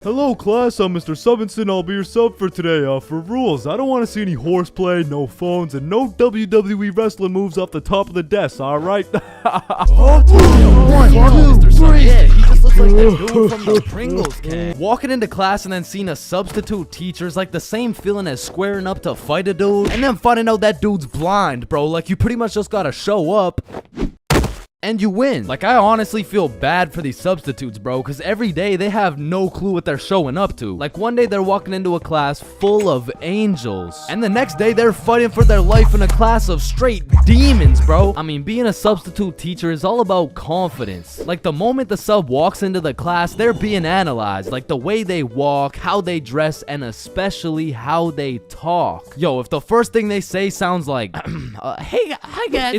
Hello class, I'm Mr. Subinson. I'll be your sub for today. For rules, I don't want to see any horseplay, no phones, and no WWE wrestling moves off the top of the desk, alright? Mr. Sub. Yeah, he just looks like that dude from the Pringles can. Walking into class and then seeing a substitute teacher is like the same feeling as squaring up to fight a dude and then finding out that dude's blind, bro. Like, you pretty much just gotta show up and you win. Like, I honestly feel bad for these substitutes, bro, because every day they have no clue what they're showing up to. Like, one day they're walking into a class full of angels, and the next day they're fighting for their life in a class of straight demons, bro. I mean, being a substitute teacher is all about confidence. Like, the moment the sub walks into the class, they're being analyzed. Like, the way they walk, how they dress, and especially how they talk. Yo, if the first thing they say sounds like, hey, hi guys.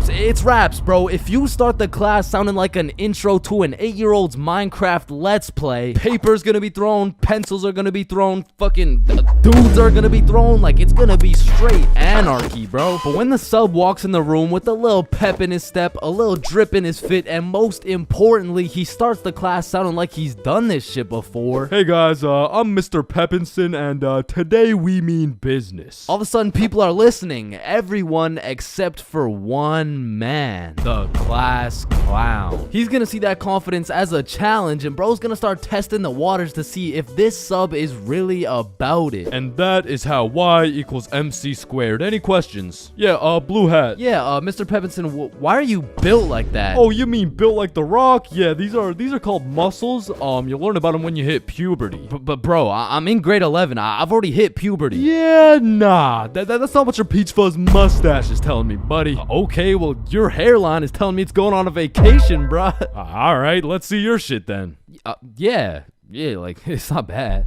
It's raps, bro. If you start the class sounding like an intro to an 8-year-old's Minecraft Let's Play, paper's gonna be thrown, pencils are gonna be thrown, fucking dudes are gonna be thrown, like, it's gonna be straight anarchy, bro. But when the sub walks in the room with a little pep in his step, a little drip in his fit, and most importantly, he starts the class sounding like he's done this shit before. Hey guys, I'm Mr. Peppinson, and today we mean business. All of a sudden, people are listening. Everyone except for one man, the class clown. He's gonna see that confidence as a challenge, and bro's gonna start testing the waters to see if this sub is really about it. And that is how Y equals MC squared. Any questions? Yeah, blue hat. Yeah, Mr. Peppinson, why are you built like that? Oh, you mean built like The Rock? Yeah, these are called muscles. You learn about them when you hit puberty. But bro, I'm in grade 11. I've already hit puberty. Yeah, nah. That's not what your peach fuzz mustache is telling me, buddy. Okay, well, your hairline is telling me it's going on a vacation, bruh. Alright, let's see your shit then. Yeah, like, it's not bad.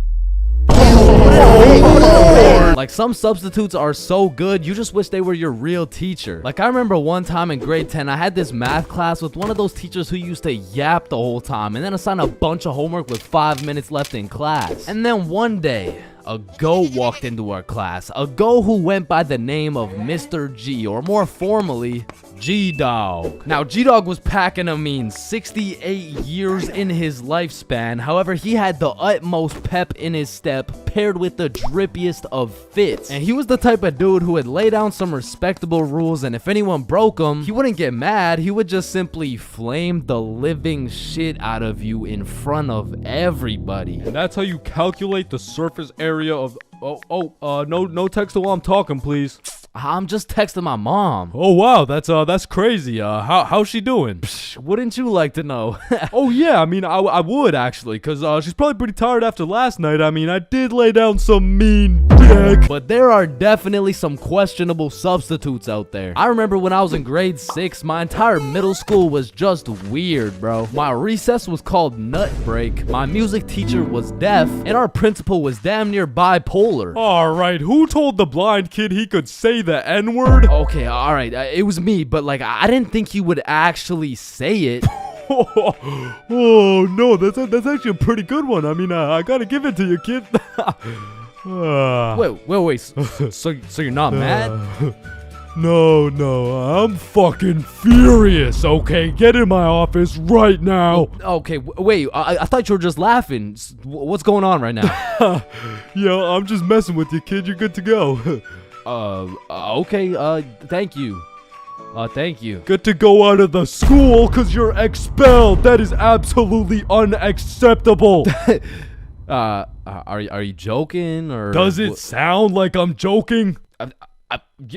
Like, some substitutes are so good, you just wish they were your real teacher. Like, I remember one time in grade 10, I had this math class with one of those teachers who used to yap the whole time and then assign a bunch of homework with 5 minutes left in class. And then one day, a goat walked into our class, a goat who went by the name of Mr. G, or more formally, G-Dog. Now, G-Dog was packing a mean 68 years in his lifespan. However, he had the utmost pep in his step, paired with the drippiest of fits. And he was the type of dude who would lay down some respectable rules, and if anyone broke them, he wouldn't get mad, he would just simply flame the living shit out of you in front of everybody. And that's how you calculate the surface area of... no text while I'm talking, please. I'm just texting my mom. Oh wow, that's crazy. How's she doing? Psh, wouldn't you like to know? Oh yeah, I mean, I would actually, cause she's probably pretty tired after last night. I mean, I did lay down some mean dick. But there are definitely some questionable substitutes out there. I remember when I was in grade 6, my entire middle school was just weird, bro. My recess was called Nut Break, my music teacher was deaf, and our principal was damn near bipolar. Alright, who told the blind kid he could say the N-word? Okay, alright, it was me, but like, I didn't think he would actually say it. Oh no, that's actually a pretty good one. I mean, I gotta give it to you, kid. Wait, so you're not mad? No, I'm fucking furious, okay? Get in my office right now. Okay, wait, I thought you were just laughing. What's going on right now? Yo, I'm just messing with you, kid. You're good to go. Okay, thank you. Thank you. Get to go out of the school because you're expelled. That is absolutely unacceptable. Are you joking, or does it sound like I'm joking?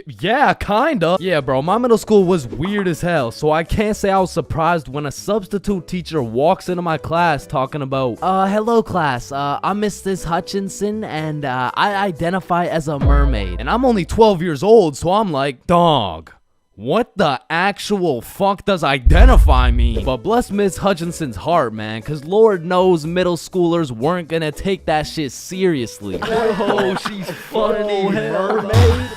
Yeah, kinda. Yeah, bro, my middle school was weird as hell, so I can't say I was surprised when a substitute teacher walks into my class talking about, hello class, I'm Mrs. Hutchinson, and I identify as a mermaid. And I'm only 12 years old, so I'm like, dog, what the actual fuck does identify mean? But bless Miss Hutchinson's heart, man, because Lord knows middle schoolers weren't gonna take that shit seriously. Oh, she's funny, mermaid.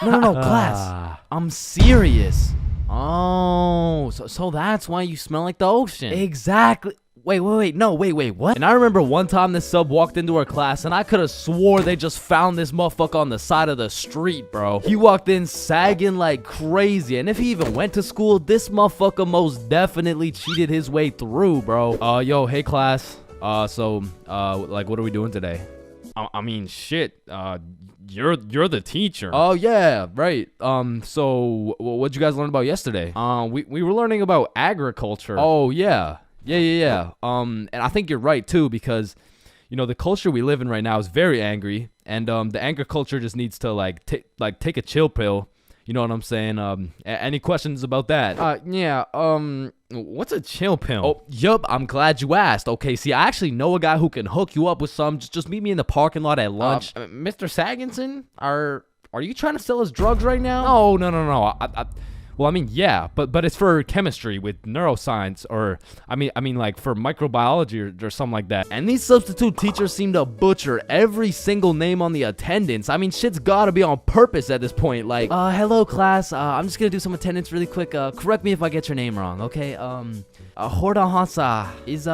No, class. I'm serious. Oh, so that's why you smell like the ocean. Exactly. Wait, what? And I remember one time this sub walked into our class, and I could have swore they just found this motherfucker on the side of the street, bro. He walked in sagging like crazy, and if he even went to school, this motherfucker most definitely cheated his way through, bro. Yo, hey class. Like, what are we doing today? I mean, shit. You're the teacher. Oh, yeah, right. So what'd you guys learn about yesterday? We were learning about agriculture. Oh, yeah. Yeah. And I think you're right, too, because, you know, the culture we live in right now is very angry, and the anger culture just needs to, take a chill pill. You know what I'm saying? Any questions about that? Yeah, what's a chill pill? Oh, yup, I'm glad you asked. Okay, see, I actually know a guy who can hook you up with some. Just meet me in the parking lot at lunch. Mr. Saginson, are you trying to sell us drugs right now? Oh, no. Well, I mean, yeah, but it's for chemistry with neuroscience, or I mean, like for microbiology or something like that. And these substitute teachers seem to butcher every single name on the attendance. I mean, shit's gotta be on purpose at this point. Like, hello class. I'm just gonna do some attendance really quick. Correct me if I get your name wrong, okay? Horda Hansa. Is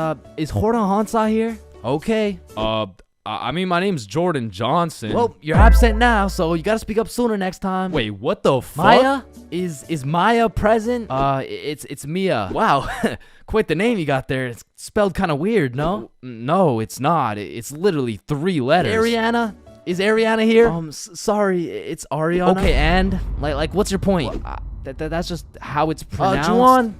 Horda Hansa here? Okay. I mean, my name's Jordan Johnson. Well, you're absent now, so you gotta speak up sooner next time. Wait, what the fuck? Maya? Is Maya present? It's Mia. Wow, quite the name you got there. It's spelled kind of weird, no? No, it's not. It's literally 3 letters. Ariana? Is Ariana here? Sorry, it's Ariana. Okay, and? Like what's your point? That's just how it's pronounced. Juwan?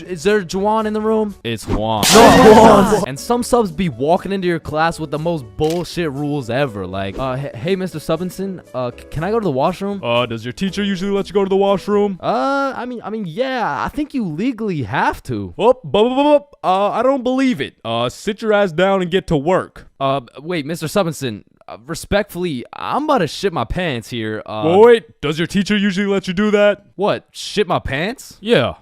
Is there Juwan in the room? It's Juan. No, and some subs be walking into your class with the most bullshit rules ever. Like, hey, Mr. Subinson, can I go to the washroom? Does your teacher usually let you go to the washroom? I mean, yeah, I think you legally have to. I don't believe it. Sit your ass down and get to work. Wait, Mr. Subinson, respectfully, I'm about to shit my pants here. Wait, does your teacher usually let you do that? What, shit my pants? Yeah.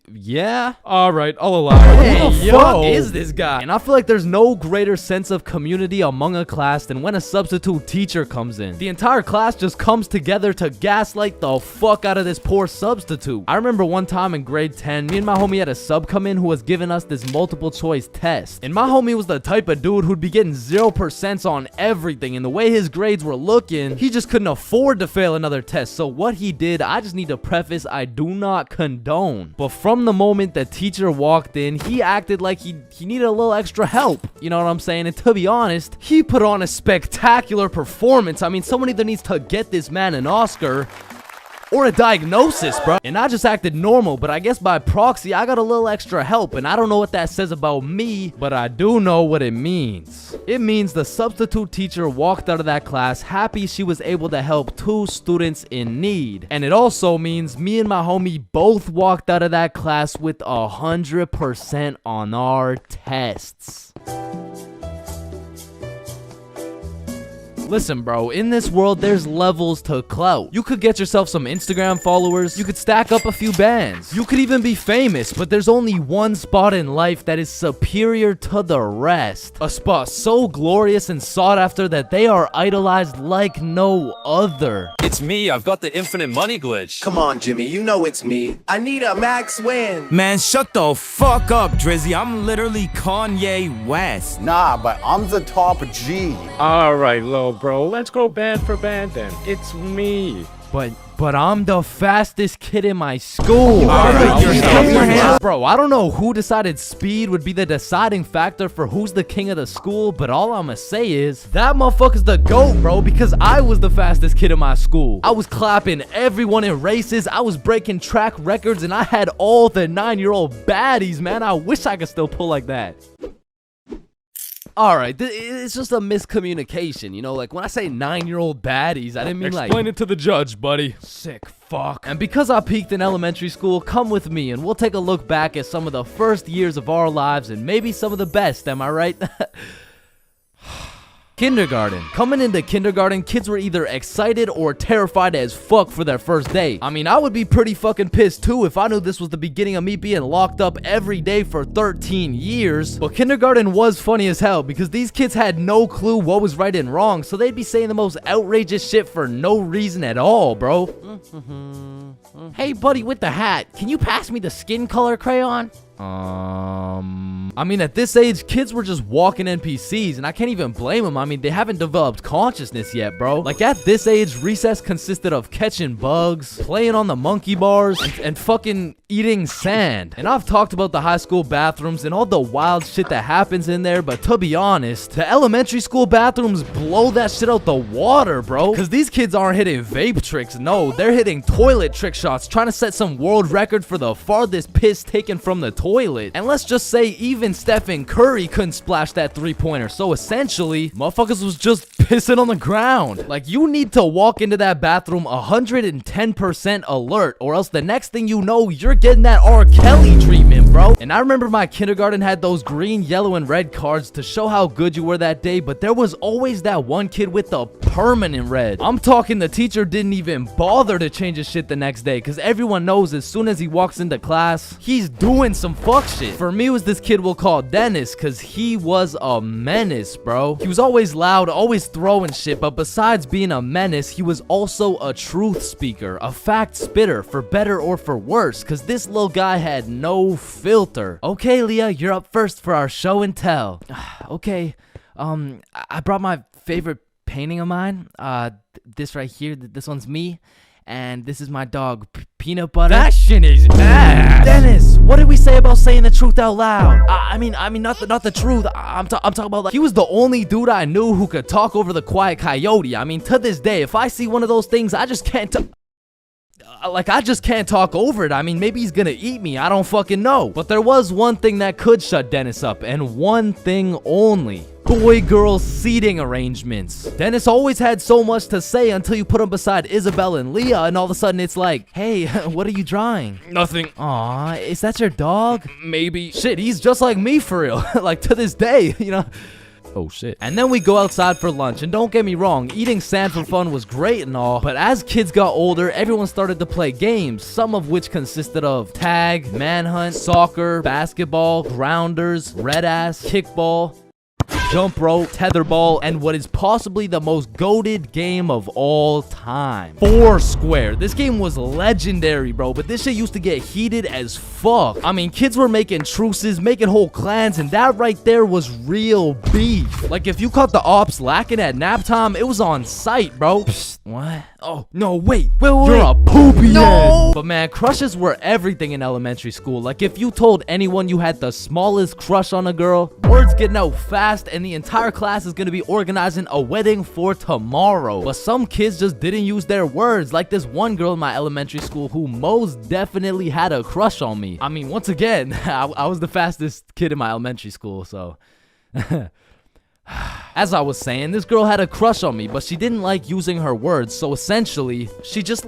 Yeah? Alright, I'll allow it. Hey, who the fuck is this guy? And I feel like there's no greater sense of community among a class than when a substitute teacher comes in. The entire class just comes together to gaslight the fuck out of this poor substitute. I remember one time in grade 10, me and my homie had a sub come in who was giving us this multiple choice test. And my homie was the type of dude who'd be getting 0% on everything, and the way his grades were looking, he just couldn't afford to fail another test. So what he did, I just need to preface, I do not condone. But from the moment the teacher walked in, he acted like he needed a little extra help. You know what I'm saying? And to be honest, he put on a spectacular performance. I mean, someone either needs to get this man an Oscar or a diagnosis, bro. And I just acted normal, but I guess by proxy, I got a little extra help, and I don't know what that says about me, but I do know what it means. It means the substitute teacher walked out of that class happy she was able to help 2 students in need. And it also means me and my homie both walked out of that class with 100% on our tests. Listen, bro, in this world, there's levels to clout. You could get yourself some Instagram followers, you could stack up a few bands, you could even be famous, but there's only one spot in life that is superior to the rest. A spot so glorious and sought after that they are idolized like no other. It's me, I've got the infinite money glitch. Come on, Jimmy, you know it's me. I need a max win. Man, shut the fuck up, Drizzy. I'm literally Kanye West. Nah, but I'm the top G. Alright, low bro, let's go band for band then. It's me. But I'm the fastest kid in my school. Bro, I don't know who decided speed would be the deciding factor for who's the king of the school, but all I'ma say is that motherfucker's the GOAT, bro, because I was the fastest kid in my school. I was clapping everyone in races, I was breaking track records, and I had all the 9-year-old baddies, man. I wish I could still pull like that. Alright, it's just a miscommunication, you know, like when I say 9-year-old baddies, I didn't mean like... Explain it to the judge, buddy. Sick fuck. And because I peaked in elementary school, come with me and we'll take a look back at some of the first years of our lives and maybe some of the best, am I right? Kindergarten. Coming into kindergarten, kids were either excited or terrified as fuck for their first day. I mean, I would be pretty fucking pissed too if I knew this was the beginning of me being locked up every day for 13 years. But kindergarten was funny as hell because these kids had no clue what was right and wrong, so they'd be saying the most outrageous shit for no reason at all, bro. Hey, buddy with the hat, can you pass me the skin color crayon? I mean, at this age, kids were just walking NPCs, and I can't even blame them. I mean, they haven't developed consciousness yet, bro. Like, at this age, recess consisted of catching bugs, playing on the monkey bars, and fucking eating sand. And I've talked about the high school bathrooms and all the wild shit that happens in there, but to be honest, the elementary school bathrooms blow that shit out the water, bro. Because these kids aren't hitting vape tricks, no, they're hitting toilet trick shots, trying to set some world record for the farthest piss taken from the toilet. And let's just say even Stephen Curry couldn't splash that three-pointer, so essentially, motherfuckers was just pissing on the ground. Like, you need to walk into that bathroom 110% alert, or else the next thing you know, you're getting that R. Kelly treatment, bro. And I remember my kindergarten had those green, yellow, and red cards to show how good you were that day, but there was always that one kid with the permanent red. I'm talking the teacher didn't even bother to change his shit the next day, because everyone knows as soon as he walks into class, he's doing some fuck shit. For me, it was this kid we'll call Dennis, because he was a menace, bro. He was always loud, always throwing shit, but besides being a menace, he was also a truth speaker, a fact spitter, for better or for worse, because this little guy had no filter. Okay, Leah, you're up first for our show and tell. Okay, I brought my favorite painting of mine. This right here, this one's me, and this is my dog, Peanut Butter. That shit is ass. Dennis, what did we say about saying the truth out loud? I mean, not the truth. I'm talking about, like, he was the only dude I knew who could talk over the quiet coyote. I mean, to this day, if I see one of those things, I just can't I just can't talk over it. I mean, maybe he's gonna eat me. I don't fucking know. But there was one thing that could shut Dennis up, and one thing only. Boy-girl seating arrangements. Dennis always had so much to say until you put him beside Isabel and Leah, and all of a sudden it's like, hey, what are you drawing? Nothing. Aw, is that your dog? Maybe. Shit, he's just like me for real. Like, to this day, you know? Oh shit. And then we go outside for lunch, and don't get me wrong, eating sand for fun was great and all, but as kids got older, everyone started to play games, some of which consisted of tag, manhunt, soccer, basketball, grounders, red ass, kickball, jump rope, tetherball, and what is possibly the most goated game of all time, Foursquare. This game was legendary, bro, but this shit used to get heated as fuck. I mean, kids were making truces, making whole clans, and that right there was real beef. Like, if you caught the ops lacking at nap time, it was on sight, bro. Psst, what? Oh, no, wait. You're a poopy head. But man, crushes were everything in elementary school. Like, if you told anyone you had the smallest crush on a girl, word's getting out fast, and the entire class is gonna be organizing a wedding for tomorrow. But some kids just didn't use their words, like this one girl in my elementary school who most definitely had a crush on me. I mean, once again, I was the fastest kid in my elementary school, so... As I was saying, this girl had a crush on me, but she didn't like using her words, so essentially, she just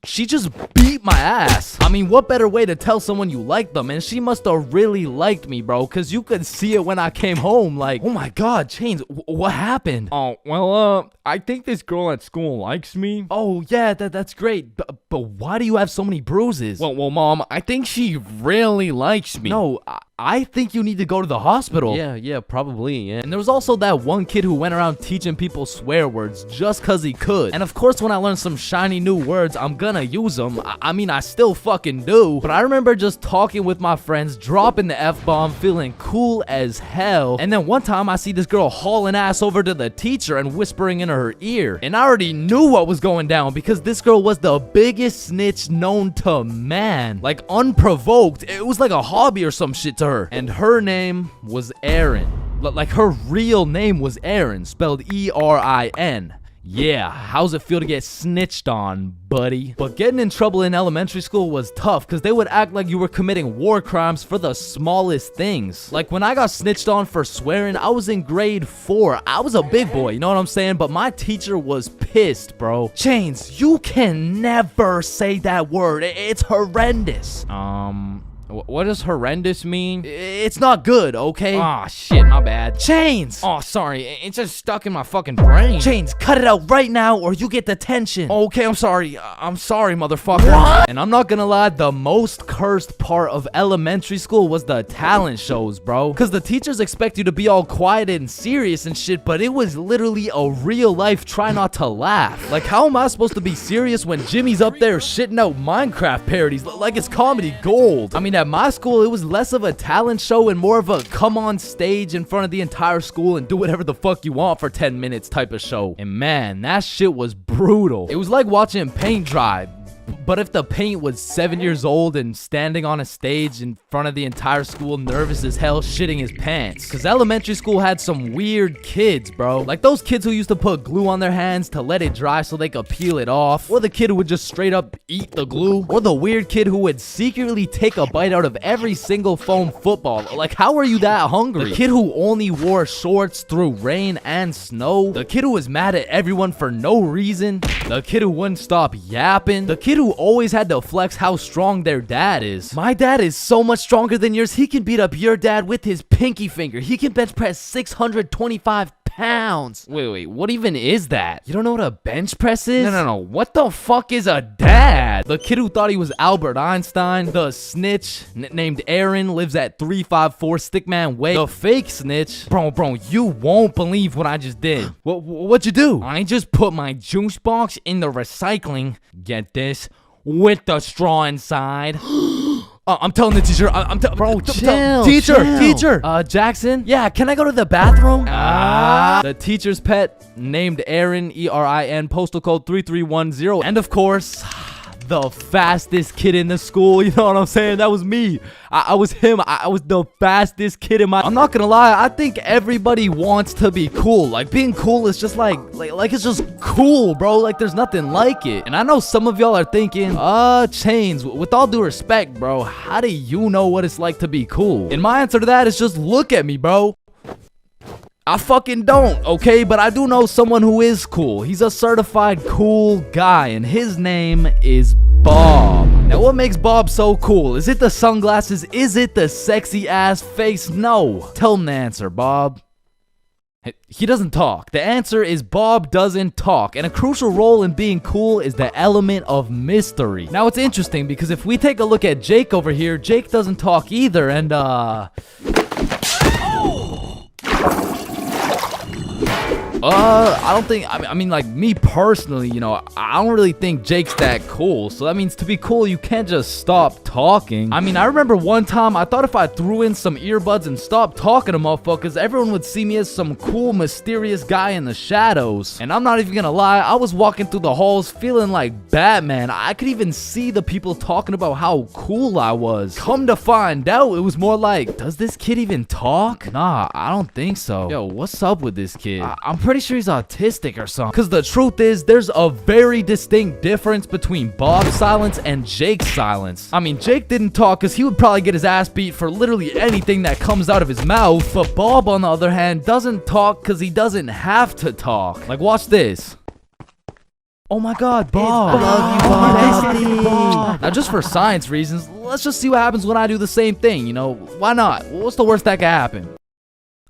she just beat my ass. I mean, what better way to tell someone you like them? And she must have really liked me, bro, because you could see it when I came home. Like, oh my god, Chains, what happened? Oh, well, I think this girl at school likes me. Oh, yeah, that's great. But why do you have so many bruises? Well, Mom, I think she really likes me. No, I think you need to go to the hospital. Yeah, probably, yeah. And there was also that one kid who went around teaching people swear words just cause he could. And of course, when I learn some shiny new words, I'm gonna use them. I mean, I still fucking do. But I remember just talking with my friends, dropping the F-bomb, feeling cool as hell. And then one time I see this girl hauling ass over to the teacher and whispering in her ear. And I already knew what was going down because this girl was the biggest snitch known to man. Like, unprovoked. It was like a hobby or some shit to her. And her name was Erin. Like, her real name was Erin, spelled E-R-I-N. Yeah, how's it feel to get snitched on, buddy? But getting in trouble in elementary school was tough because they would act like you were committing war crimes for the smallest things. Like, when I got snitched on for swearing, I was in grade 4. I was a big boy, you know what I'm saying? But my teacher was pissed, bro. Chains, you can never say that word. It's horrendous. What does horrendous mean? It's not good, okay? Aw, shit, my bad. Chains! Oh, sorry, it's just stuck in my fucking brain. Chains, cut it out right now or you get detention. Okay, I'm sorry. I'm sorry, motherfucker. What? And I'm not gonna lie, the most cursed part of elementary school was the talent shows, bro. Because the teachers expect you to be all quiet and serious and shit, but it was literally a real life try not to laugh. Like, how am I supposed to be serious when Jimmy's up there shitting out Minecraft parodies like it's comedy gold? I mean, at my school, it was less of a talent show and more of a come on stage in front of the entire school and do whatever the fuck you want for 10 minutes type of show. And man, that shit was brutal. It was like watching paint dry. But if the paint was 7 years old and standing on a stage in front of the entire school, nervous as hell, shitting his pants. Cause elementary school had some weird kids, bro. Like those kids who used to put glue on their hands to let it dry so they could peel it off. Or the kid who would just straight up eat the glue. Or the weird kid who would secretly take a bite out of every single foam football. Like, how are you that hungry? The kid who only wore shorts through rain and snow. The kid who was mad at everyone for no reason. The kid who wouldn't stop yapping. The kid who always had to flex how strong their dad is. My dad is so much stronger than yours. He can beat up your dad with his pinky finger. He can bench press 625 pounds. Wait, what even is that? You don't know what a bench press is? No. What the fuck is a dad? The kid who thought he was Albert Einstein. The snitch named Aaron lives at 354 Stickman Way. The fake snitch. Bro, you won't believe what I just did. What'd you do? I just put my juice box in the recycling. Get this? With the straw inside. I'm telling the teacher. Bro, chill. Teacher. Jackson? Yeah, can I go to the bathroom? The teacher's pet named Aaron, ERIN, postal code 3310. And of course, the fastest kid in the school. You know what I'm saying? That was me. I was him. I was the fastest kid in my... I'm not gonna lie. I think everybody wants to be cool. Like, being cool is just like it's just cool, bro. Like, there's nothing like it. And I know some of y'all are thinking, Chains, with all due respect, bro, how do you know what it's like to be cool? And my answer to that is just look at me, bro. I fucking don't, okay? But I do know someone who is cool. He's a certified cool guy, and his name is Bob. Now, what makes Bob so cool? Is it the sunglasses? Is it the sexy ass face? No. Tell him the answer, Bob. He doesn't talk. The answer is Bob doesn't talk. And a crucial role in being cool is the element of mystery. Now, it's interesting because if we take a look at Jake over here, Jake doesn't talk either, and I don't think, I mean, like, me personally, you know, I don't really think Jake's that cool. So that means to be cool, you can't just stop talking. I mean, I remember one time, I thought if I threw in some earbuds and stopped talking to motherfuckers, everyone would see me as some cool, mysterious guy in the shadows. And I'm not even gonna lie, I was walking through the halls feeling like Batman. I could even see the people talking about how cool I was. Come to find out, it was more like, does this kid even talk? Nah, I don't think so. Yo, what's up with this kid? I'm pretty sure he's autistic or something. Because the truth is, there's a very distinct difference between Bob's silence and Jake's silence. I mean, Jake didn't talk because he would probably get his ass beat for literally anything that comes out of his mouth. But Bob, on the other hand, doesn't talk because he doesn't have to talk. Like, watch this. Oh my god, Bob. Love you, Bob. Now, just for science reasons, let's just see what happens when I do the same thing, you know? Why not? What's the worst that could happen?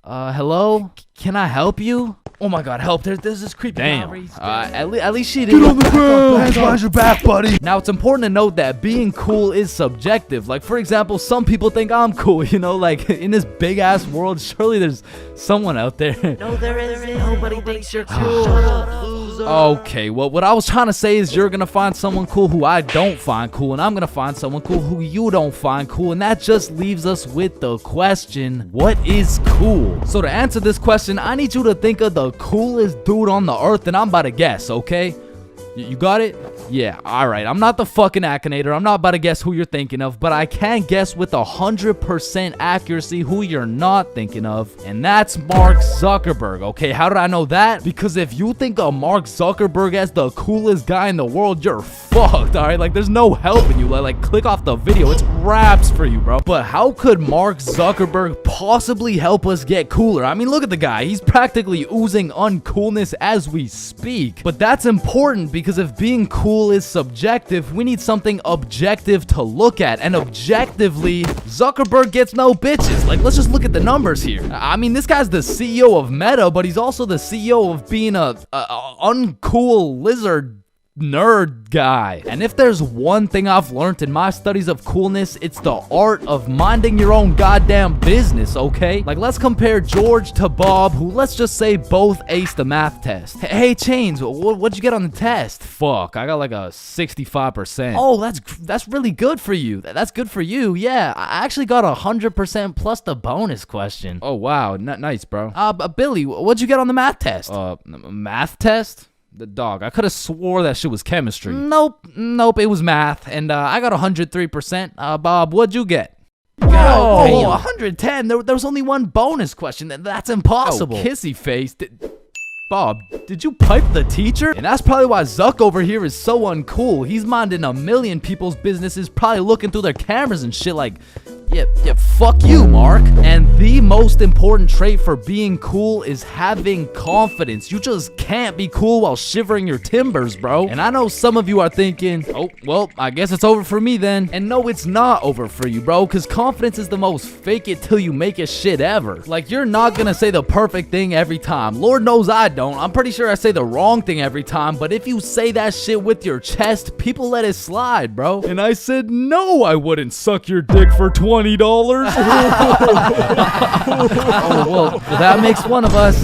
Hello? Can I help you? Oh my god, help. There's this creepy guy. At least she did. Get on the ground. Hands behind your back, buddy. Now, it's important to note that being cool is subjective. Like, for example, some people think I'm cool, you know? Like, in this big-ass world, surely there's someone out there. No, there isn't. Nobody thinks you're cool. Shut up, loser. Okay, well, what I was trying to say is you're gonna find someone cool who I don't find cool, and I'm gonna find someone cool who you don't find cool, and that just leaves us with the question, what is cool? So to answer this question, I need you to think of the coolest dude on the earth, and I'm about to guess, okay? You got it? Yeah, alright. I'm not the fucking Akinator. I'm not about to guess who you're thinking of, but I can guess with 100% accuracy who you're not thinking of, and that's Mark Zuckerberg, okay? How did I know that? Because if you think of Mark Zuckerberg as the coolest guy in the world, you're fucked, alright? Like, there's no helping you. Like, click off the video. It's raps for you, bro. But how could Mark Zuckerberg possibly help us get cooler? I mean, look at the guy. He's practically oozing uncoolness as we speak. But that's important because if being cool is subjective, we need something objective to look at, and objectively, Zuckerberg gets no bitches. Like, let's just look at the numbers here. I mean, this guy's the CEO of Meta, but he's also the CEO of being a uncool lizard nerd guy. And if there's one thing I've learned in my studies of coolness, it's the art of minding your own goddamn business, okay? Like, let's compare George to Bob, who, let's just say, both aced the math test. Hey, Chains, what'd you get on the test? Fuck, I got like a 65%. Oh, that's really good for you. That's good for you, yeah. I actually got 100% plus the bonus question. Oh, wow, nice, bro. Billy, what'd you get on the math test? Math test? The dog. I could have swore that shit was chemistry. Nope, it was math, and I got 103%. Bob, what'd you get? Oh, 110. There was only one bonus question. That's impossible. Oh, kissy face. Bob, did you pipe the teacher? And that's probably why Zuck over here is so uncool. He's minding a million people's businesses, probably looking through their cameras and shit like, yeah, fuck you, Mark. And the most important trait for being cool is having confidence. You just can't be cool while shivering your timbers, bro. And I know some of you are thinking, oh, well, I guess it's over for me then. And no, it's not over for you, bro, because confidence is the most fake it till you make it shit ever. Like, you're not gonna say the perfect thing every time. Lord knows I don't. I'm pretty sure I say the wrong thing every time, but if you say that shit with your chest, people let it slide, bro. And I said, no, I wouldn't suck your dick for $20. Oh, well, that makes one of us.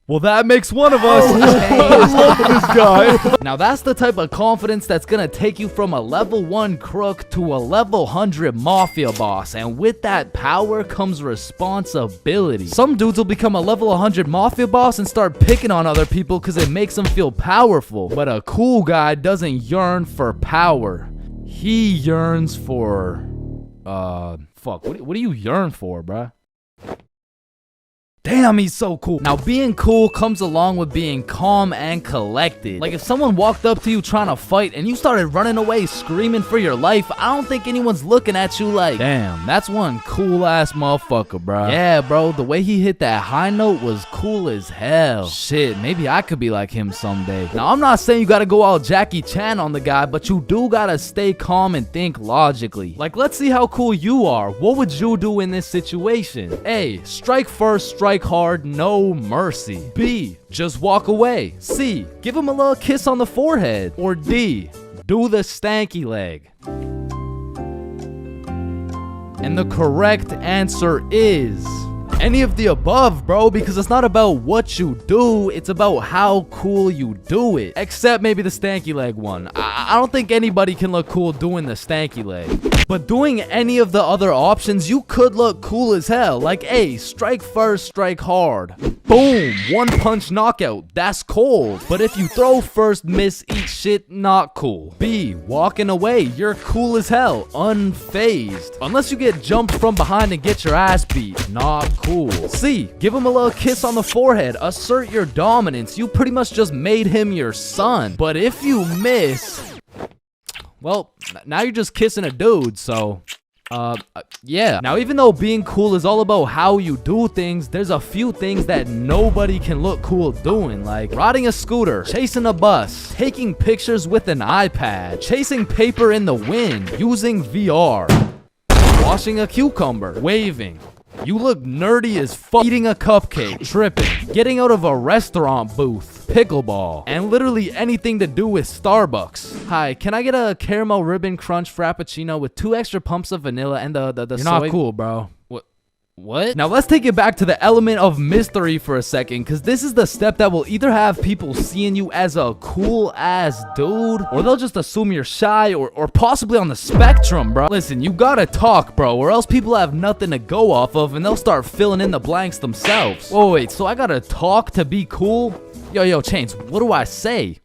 Well, that makes one of us. I love this guy. Now, that's the type of confidence that's gonna take you from a level 1 crook to a level 100 mafia boss. And with that power comes responsibility. Some dudes will become a level 100 mafia boss and start picking on other people because it makes them feel powerful. But a cool guy doesn't yearn for power. He yearns for... fuck, what do you yearn for, bruh? Damn, he's so cool. Now, being cool comes along with being calm and collected. Like, if someone walked up to you trying to fight and you started running away screaming for your life, I don't think anyone's looking at you like, damn, that's one cool-ass motherfucker, bro. Yeah, bro, the way he hit that high note was cool as hell. Shit, maybe I could be like him someday. Now, I'm not saying you gotta go all Jackie Chan on the guy, but you do gotta stay calm and think logically. Like, let's see how cool you are. What would you do in this situation? A, strike first, strike hard, no mercy. B, just walk away. C, give him a little kiss on the forehead. Or D, do the stanky leg. And the correct answer is any of the above, bro, because it's not about what you do, it's about how cool you do it. Except maybe the stanky leg one. I don't think anybody can look cool doing the stanky leg. But doing any of the other options, you could look cool as hell. Like, A, strike first, strike hard. Boom, one punch knockout. That's cold. But if you throw first, miss, eat shit, not cool. B, walking away. You're cool as hell, unfazed. Unless you get jumped from behind and get your ass beat. Not cool. C, give him a little kiss on the forehead. Assert your dominance. You pretty much just made him your son. But if you miss, well, now you're just kissing a dude, so... yeah. Now, even though being cool is all about how you do things, there's a few things that nobody can look cool doing, like riding a scooter, chasing a bus, taking pictures with an iPad, chasing paper in the wind, using VR, washing a cucumber, waving. You look nerdy as fuck, eating a cupcake, tripping, getting out of a restaurant booth, pickleball, and literally anything to do with Starbucks. Hi, can I get a caramel ribbon crunch frappuccino with 2 extra pumps of vanilla and the You're soy? not cool, bro. What? Now let's take it back to the element of mystery for a second, because this is the step that will either have people seeing you as a cool ass dude, or they'll just assume you're shy or possibly on the spectrum, bro. Listen, you gotta talk, bro, or else people have nothing to go off of and they'll start filling in the blanks themselves. Whoa, wait, so I gotta talk to be cool? Yo, Chains, what do I say?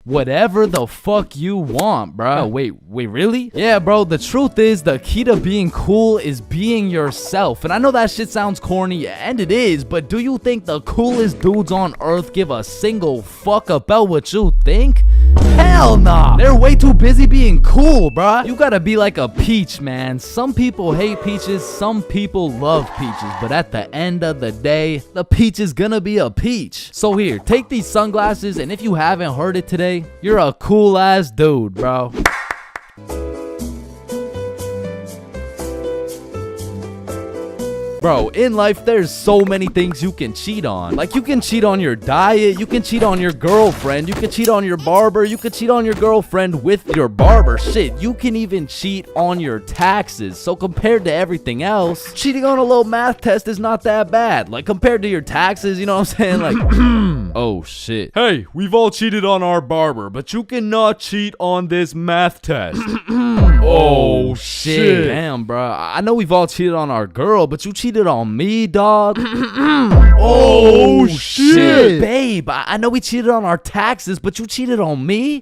Whatever the fuck you want, bro. Oh, wait, really? Yeah, bro, the truth is the key to being cool is being yourself. And I know that shit sounds corny, and it is, but do you think the coolest dudes on earth give a single fuck about what you think? Hell nah. They're way too busy being cool, bruh. You gotta be like a peach, man. Some people hate peaches, some people love peaches, but at the end of the day, the peach is gonna be a peach. So here, take these sunglasses, and if you haven't heard it today, you're a cool ass dude, bro. Bro, in life, there's so many things you can cheat on. Like, you can cheat on your diet, you can cheat on your girlfriend, you can cheat on your barber, you can cheat on your girlfriend with your barber. Shit, you can even cheat on your taxes. So compared to everything else, cheating on a little math test is not that bad. Like, compared to your taxes, you know what I'm saying? Like, oh shit. Hey, we've all cheated on our barber, but you cannot cheat on this math test. Oh shit. Damn, bro. I know we've all cheated on our girl, but you cheated on me, dog. Oh shit. Babe, I know we cheated on our taxes, but you cheated on me?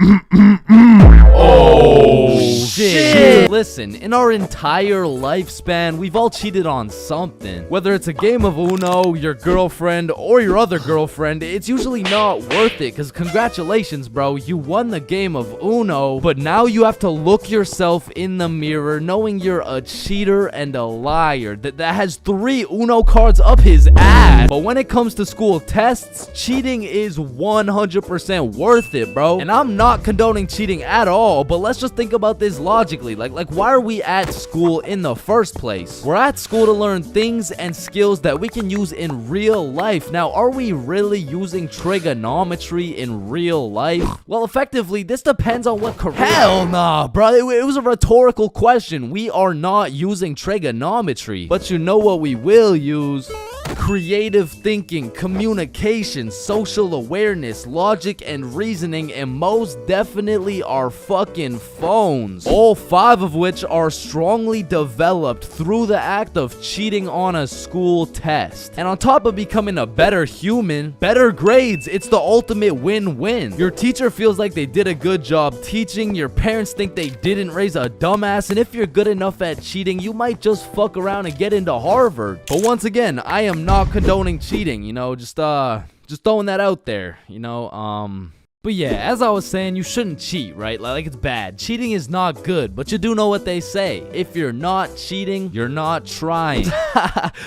Oh Shit. Listen, in our entire lifespan, we've all cheated on something. Whether it's a game of Uno, your girlfriend, or your other girlfriend, it's usually not worth it, because congratulations, bro, you won the game of Uno, but now you have to look yourself in the mirror knowing you're a cheater and a liar that has 3 Uno cards up his ass. But when it comes to school tests, cheating is 100% worth it, bro. And I'm not condoning cheating at all, but let's just think about this logically. Like why are we at school in the first place? We're at school to learn things and skills that we can use in real life. Now, are we really using trigonometry in real life? Well, effectively, this depends on what career. Hell nah, bro. It was a rhetorical question. We are not using trigonometry. But you know what we will use? Creative thinking, communication, social awareness, logic, and reasoning, and most definitely our fucking phones. All 5 of which are strongly developed through the act of cheating on a school test. And on top of becoming a better human, better grades, it's the ultimate win-win. Your teacher feels like they did a good job teaching, your parents think they didn't raise a dumbass, and if you're good enough at cheating, you might just fuck around and get into Harvard. But once again, I am not condoning cheating, you know, just throwing that out there, you know. But yeah, as I was saying, you shouldn't cheat, right? Like it's bad. Cheating is not good, but you do know what they say. If you're not cheating, you're not trying.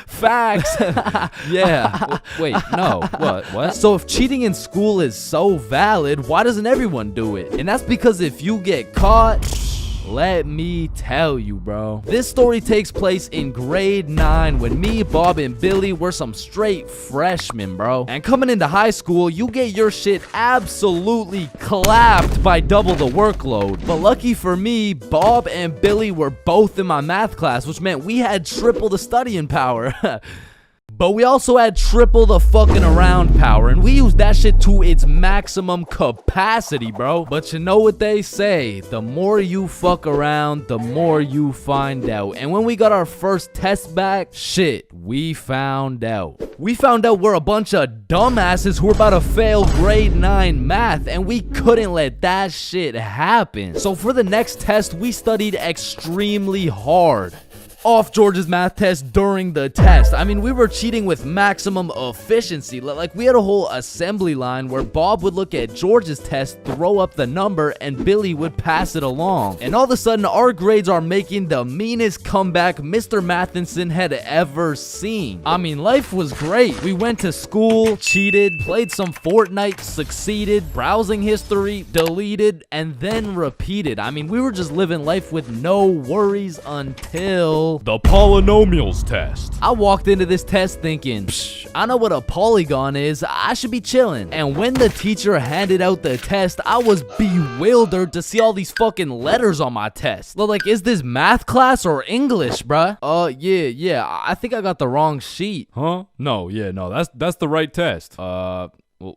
Facts. Yeah. Wait, no. What? So if cheating in school is so valid, why doesn't everyone do it? And that's because if you get caught, let me tell you, bro. This story takes place in grade 9 when me, Bob, and Billy were some straight freshmen, bro. And coming into high school, you get your shit absolutely clapped by double the workload. But lucky for me, Bob and Billy were both in my math class, which meant we had triple the studying power. But we also had triple the fucking around power, and we used that shit to its maximum capacity, bro. But you know what they say, the more you fuck around, the more you find out. And when we got our first test back, shit, we found out. We found out we're a bunch of dumbasses who were about to fail grade 9 math, and we couldn't let that shit happen. So for the next test, we studied extremely hard. Off George's math test during the test. I mean, we were cheating with maximum efficiency. Like, we had a whole assembly line where Bob would look at George's test, throw up the number, and Billy would pass it along. And all of a sudden, our grades are making the meanest comeback Mr. Matheson had ever seen. I mean, life was great. We went to school, cheated, played some Fortnite, succeeded, browsing history, deleted, and then repeated. I mean, we were just living life with no worries until the polynomials test. I walked into this test thinking, psh, I know what a polygon is, I should be chilling. And when the teacher handed out the test, I was bewildered to see all these fucking letters on my test. Like, is this math class or English, bruh? Yeah, I think I got the wrong sheet. Huh? No, that's the right test. Well,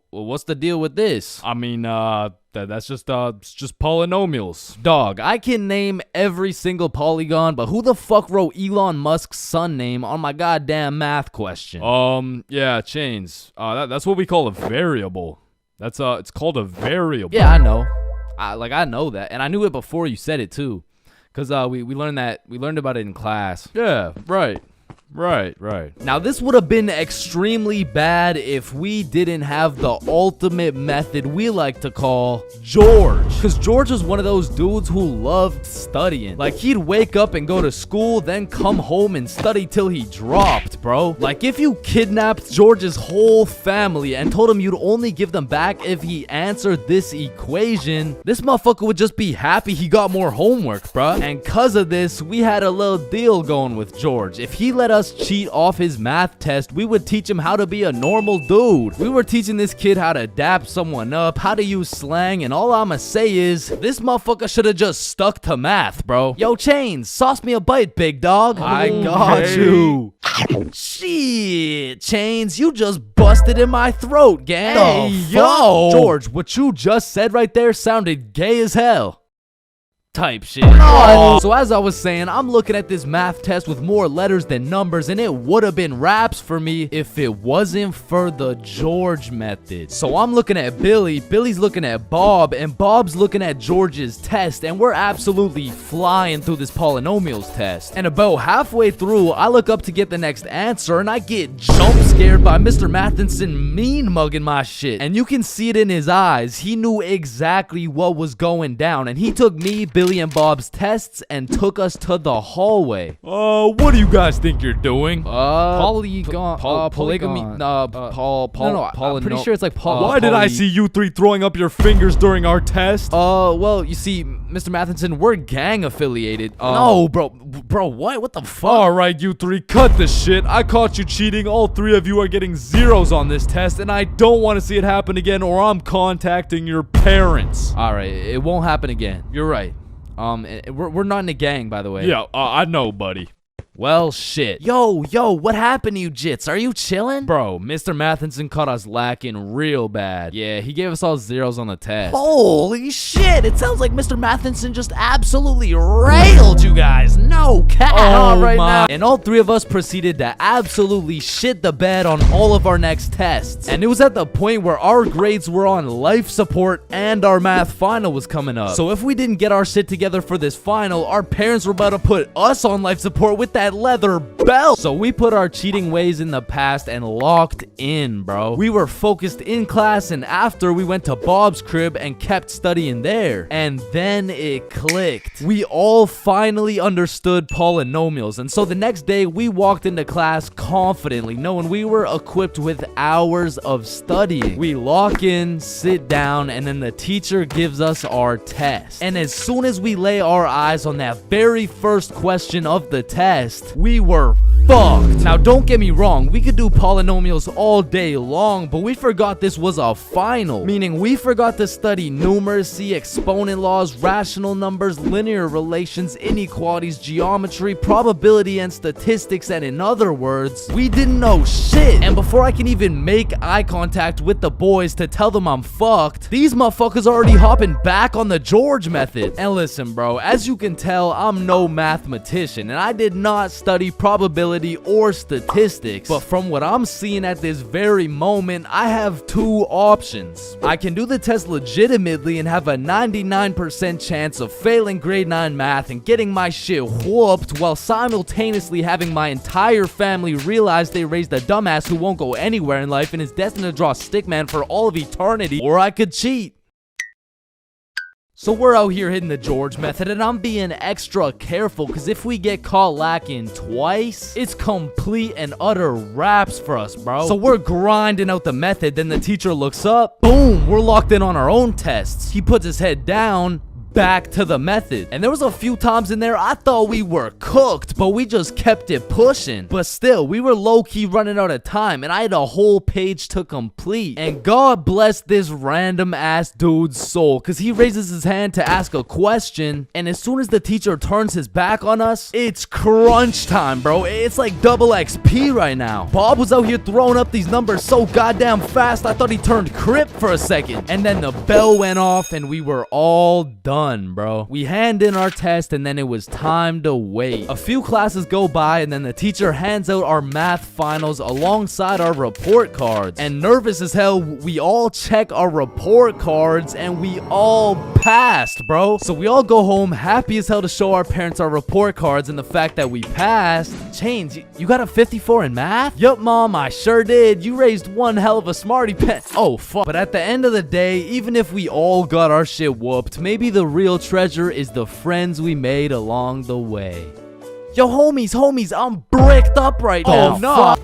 what's the deal with this? I mean, that's just polynomials. Dog, I can name every single polygon, but who the fuck wrote Elon Musk's son name on my goddamn math question? Yeah, Chains. That's what we call a variable. It's called a variable. Yeah, I know. I know that, and I knew it before you said it too, cause we learned about it in class. Yeah, right. Right. Now, this would have been extremely bad if we didn't have the ultimate method we like to call George. Because George was one of those dudes who loved studying. Like, he'd wake up and go to school, then come home and study till he dropped, bro. Like, if you kidnapped George's whole family and told him you'd only give them back if he answered this equation, this motherfucker would just be happy he got more homework, bro. And cause of this, we had a little deal going with George. If he let us us cheat off his math test, we would teach him how to be a normal dude. We were teaching this kid how to dap someone up, how to use slang, and all I'ma say is, this motherfucker should have just stuck to math, bro. Yo, Chains, sauce me a bite, big dog. I got you. Shit, Chains, you just busted in my throat, gang. Hey, yo. George, what you just said right there sounded gay as hell. Type shit. So as I was saying, I'm looking at this math test with more letters than numbers, and it would have been raps for me if it wasn't for the George method. So I'm looking at Billy, Billy's looking at Bob, and Bob's looking at George's test, and we're absolutely flying through this polynomials test. And about halfway through, I look up to get the next answer, and I get jump scared by Mr. Matheson mean mugging my shit. And you can see it in his eyes. He knew exactly what was going down, and he took me, Billy, and Bob's tests and took us to the hallway. What do you guys think you're doing? Polygamy. I'm pretty sure it's like Why did I see you three throwing up your fingers during our test? Well, you see, Mr. Matheson, we're gang affiliated. No, bro, what the fuck? Alright, you three, cut the shit. I caught you cheating. All three of you are getting zeros on this test, and I don't want to see it happen again, or I'm contacting your parents. Alright, it won't happen again. You're right. We're not in a gang, by the way. Yeah, I know, buddy. Well, shit. Yo, what happened to you, Jits? Are you chilling? Bro, Mr. Matheson caught us lacking real bad. Yeah, he gave us all zeros on the test. Holy shit, it sounds like Mr. Matheson just absolutely railed you guys. No cap right now. And all three of us proceeded to absolutely shit the bed on all of our next tests. And it was at the point where our grades were on life support and our math final was coming up. So if we didn't get our shit together for this final, our parents were about to put us on life support with that leather belt. So we put our cheating ways in the past and locked in, bro. We were focused in class, and after we went to Bob's crib and kept studying there. And then it clicked. We all finally understood polynomials, and so the next day we walked into class confidently, knowing we were equipped with hours of studying. We lock in, sit down, and then the teacher gives us our test. And as soon as we lay our eyes on that very first question of the test, we were fucked. Now, don't get me wrong, we could do polynomials all day long, but we forgot this was a final, meaning we forgot to study numeracy, exponent laws, rational numbers, linear relations, inequalities, geometry, probability, and statistics, and in other words, we didn't know shit. And before I can even make eye contact with the boys to tell them I'm fucked, these motherfuckers already hopping back on the George method. And listen, bro, as you can tell, I'm no mathematician, and I did not study probability or statistics, but from what I'm seeing at this very moment, I have two options. I can do the test legitimately and have a 99% chance of failing grade 9 math and getting my shit whooped, while simultaneously having my entire family realize they raised a dumbass who won't go anywhere in life and is destined to draw stickman for all of eternity, or I could cheat. So we're out here hitting the George method, and I'm being extra careful, because if we get caught lacking twice, it's complete and utter raps for us, bro. So we're grinding out the method, then the teacher looks up, boom, we're locked in on our own tests. He puts his head down, back to the method. And there was a few times in there I thought we were cooked, but we just kept it pushing. But still, we were low-key running out of time, and I had a whole page to complete. And God bless this random ass dude's soul, because he raises his hand to ask a question, and as soon as the teacher turns his back on us, it's crunch time, bro. It's like double XP right now. Bob was out here throwing up these numbers so goddamn fast, I thought he turned Crip for a second. And then the bell went off, and we were all done, bro. We hand in our test, and then it was time to wait. A few classes go by, and then the teacher hands out our math finals alongside our report cards. And nervous as hell, we all check our report cards, and we all passed, bro. So we all go home happy as hell to show our parents our report cards and the fact that we passed. Chains, you got a 54 in math? Yup, mom, I sure did. You raised one hell of a smarty pen. Oh, fuck. But at the end of the day, even if we all got our shit whooped, maybe the real treasure is the friends we made along the way. Yo, homies, I'm bricked up right now. Oh, no.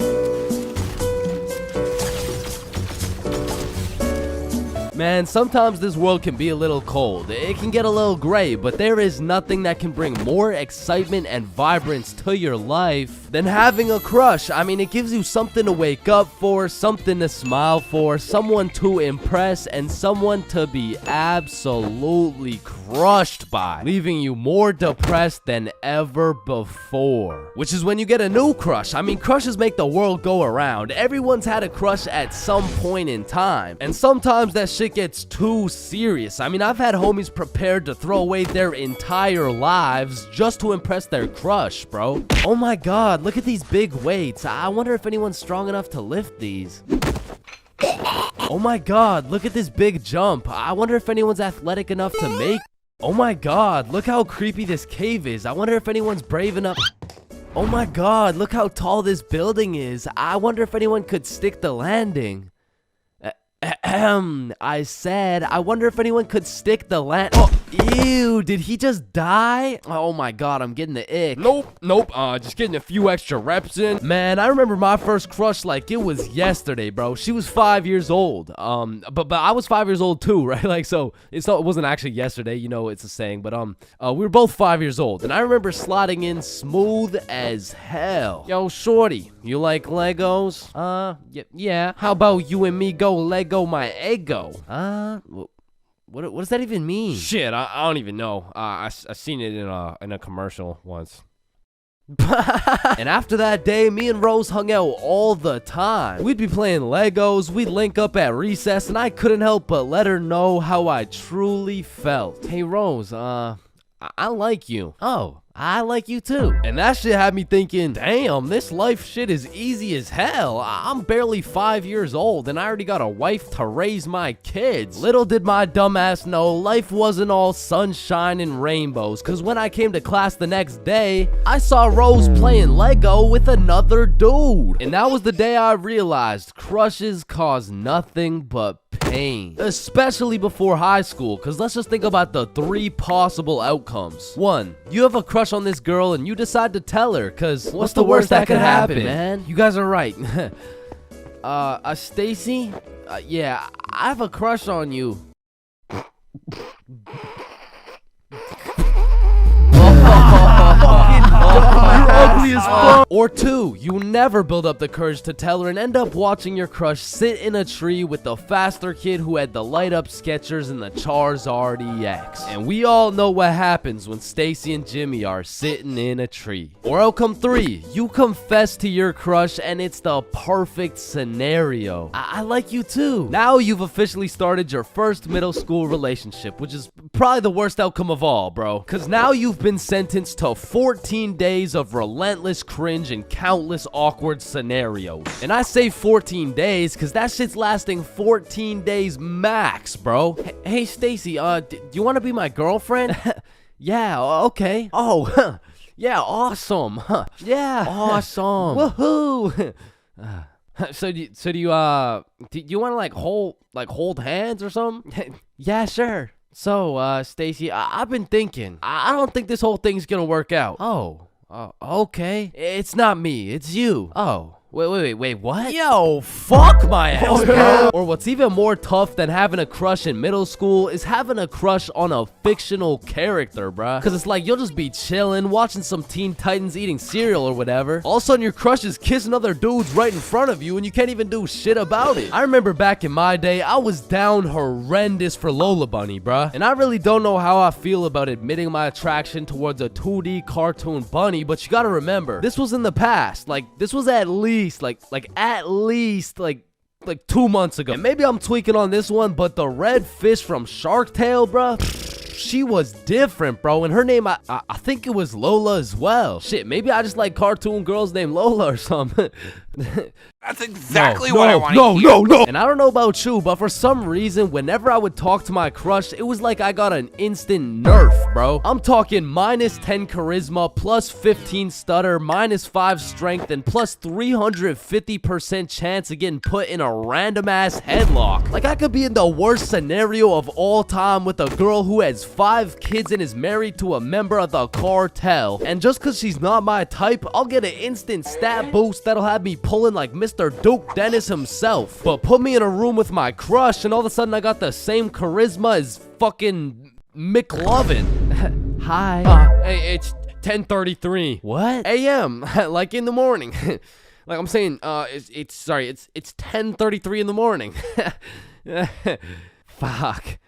Man, sometimes this world can be a little cold. It can get a little gray, but there is nothing that can bring more excitement and vibrance to your life than having a crush. I mean, it gives you something to wake up for, something to smile for, someone to impress, and someone to be absolutely crushed by, leaving you more depressed than ever before. Which is when you get a new crush. I mean, crushes make the world go around. Everyone's had a crush at some point in time, and sometimes that shit gets too serious. I mean, I've had homies prepared to throw away their entire lives just to impress their crush, bro. Oh my god, look at these big weights. I wonder if anyone's strong enough to lift these. Oh my god, look at this big jump. I wonder if anyone's athletic enough to make. Oh my god, look how creepy this cave is. I wonder if anyone's brave enough. Oh my god, look how tall this building is. I wonder if anyone could stick the landing. I said, I wonder if anyone could stick the land. Oh, ew, did he just die? Oh my god, I'm getting the ick. Nope, just getting a few extra reps in. Man, I remember my first crush like it was yesterday, bro. She was 5 years old. But I was 5 years old too, right? Like, so it wasn't actually yesterday, you know, it's a saying, but we were both 5 years old, and I remember sliding in smooth as hell. Yo, shorty, you like Legos? Yeah. How about you and me go Lego my ego? What does that even mean? Shit, I don't even know. I seen it in a commercial once. And after that day, me and Rose hung out all the time. We'd be playing Legos, we'd link up at recess, and I couldn't help but let her know how I truly felt. Hey Rose, I like you. Oh, I like you too. And that shit had me thinking, damn, this life shit is easy as hell. I'm barely 5 years old and I already got a wife to raise my kids. Little did my dumbass know life wasn't all sunshine and rainbows, cause when I came to class the next day, I saw Rose playing Lego with another dude. And that was the day I realized crushes cause nothing but pain, especially before high school, because let's just think about the 3 possible outcomes. 1, you have a crush on this girl and you decide to tell her, because what's the worst that could happen, man? You guys are right. Stacy? Yeah, I have a crush on you. You're ugly as fuck. Or 2, you never build up the courage to tell her and end up watching your crush sit in a tree with the faster kid who had the light up Skechers and the Charizard EX. And we all know what happens when Stacy and Jimmy are sitting in a tree. Or outcome 3, you confess to your crush and it's the perfect scenario. I like you too. Now you've officially started your first middle school relationship, which is probably the worst outcome of all, bro. Cause now you've been sentenced to 14 days of relentless cringe and countless awkward scenarios. And I say 14 days because that shit's lasting 14 days max, bro. Hey Stacy, do you want to be my girlfriend? Yeah, okay. Oh, yeah, awesome. Yeah, awesome. Woohoo. So do you want to like hold hands or something? Yeah, sure. So, Stacy, I've been thinking. I don't think this whole thing's gonna work out. Oh, okay. It's not me, it's you. Oh. Wait, what? Yo, fuck my ass, bro. Or what's even more tough than having a crush in middle school is having a crush on a fictional character, bruh. Cause it's like you'll just be chilling, watching some Teen Titans eating cereal or whatever. All of a sudden your crush is kissing other dudes right in front of you and you can't even do shit about it. I remember back in my day, I was down horrendous for Lola Bunny, bruh. And I really don't know how I feel about admitting my attraction towards a 2D cartoon bunny, but you gotta remember, this was in the past. Like, this was at least 2 months ago. And maybe I'm tweaking on this one, but the red fish from Shark Tale, bruh, she was different, bro. And her name, I think it was Lola as well. Shit, maybe I just like cartoon girls named Lola or something. That's exactly what I want to hear. No. And I don't know about you, but for some reason, whenever I would talk to my crush, it was like I got an instant nerf, bro. I'm talking minus 10 charisma, plus 15 stutter, minus 5 strength, and plus 350% chance of getting put in a random ass headlock. Like I could be in the worst scenario of all time with a girl who has 5 kids and is married to a member of the cartel. And just cause she's not my type, I'll get an instant stat boost that'll have me pulling like Mr. Mr. Duke Dennis himself. But put me in a room with my crush and all of a sudden I got the same charisma as fucking McLovin. Hi. Hey, it's 10:33. What? AM, like in the morning. Like I'm saying, it's 10:33 in the morning. Fuck.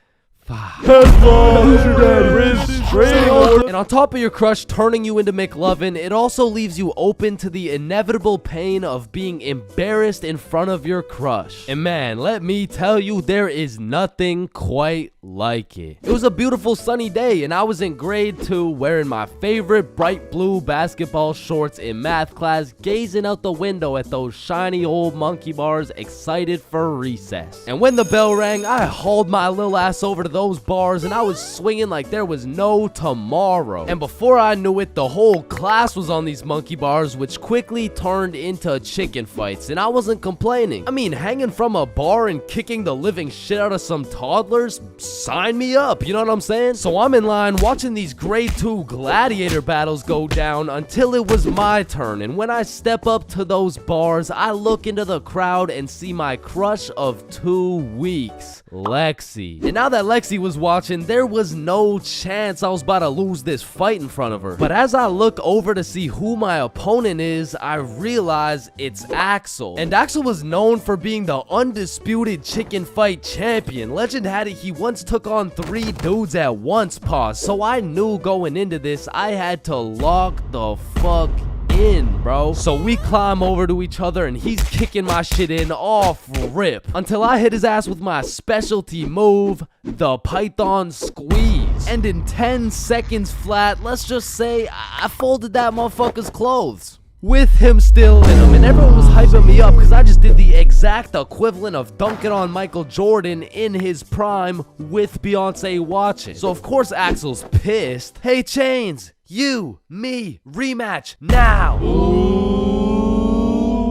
And on top of your crush turning you into McLovin, it also leaves you open to the inevitable pain of being embarrassed in front of your crush. And man, let me tell you, there is nothing quite like it. It was a beautiful sunny day and I was in grade 2 wearing my favorite bright blue basketball shorts in math class, gazing out the window at those shiny old monkey bars, excited for recess. And when the bell rang, I hauled my little ass over to those bars and I was swinging like there was no tomorrow. And before I knew it, the whole class was on these monkey bars, which quickly turned into chicken fights, and I wasn't complaining. I mean, hanging from a bar and kicking the living shit out of some toddlers? Sign me up, you know what I'm saying? So I'm in line watching these grade 2 gladiator battles go down until it was my turn, and when I step up to those bars, I look into the crowd and see my crush of 2 weeks, Lexi. And now that Lexi was watching, there was no chance I was about to lose this fight in front of her. But as I look over to see who my opponent is, I realize it's Axel. And Axel was known for being the undisputed chicken fight champion. Legend had it he once took on 3 dudes at once, pause. So I knew going into this, I had to lock the fuck in, bro. So we climb over to each other and he's kicking my shit in off rip until I hit his ass with my specialty move, the Python squeeze. And in 10 seconds flat, let's just say I folded that motherfucker's clothes. With him still in him, and everyone was hyping me up because I just did the exact equivalent of dunking on Michael Jordan in his prime with Beyonce watching. So of course Axel's pissed. Hey Chains, you, me, rematch now.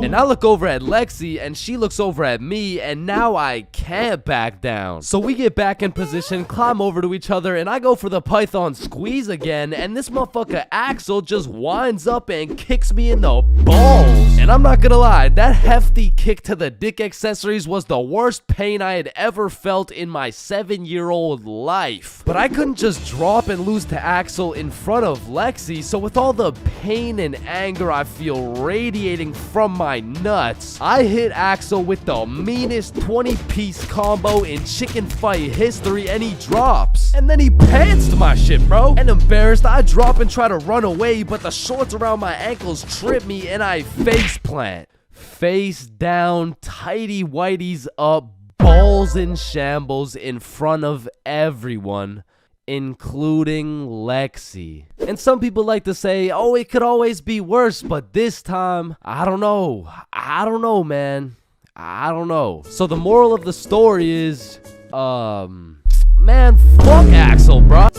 And I look over at Lexi and she looks over at me, and now I can't back down. So we get back in position, climb over to each other, and I go for the Python squeeze again, and this motherfucker Axel just winds up and kicks me in the balls. And I'm not gonna lie, that hefty kick to the dick accessories was the worst pain I had ever felt in my 7-year-old life. But I couldn't just drop and lose to Axel in front of Lexi, so with all the pain and anger I feel radiating from my nuts, I hit Axel with the meanest 20-piece combo in chicken fight history, and he drops. And then he pantsed my shit, bro. And embarrassed, I drop and try to run away, but the shorts around my ankles trip me and I face plant. Face down, tighty whities up, balls in shambles in front of everyone, including Lexi. And some people like to say, oh, it could always be worse, but this time, I don't know, man. I don't know. So the moral of the story is, man, fuck Axel, bro.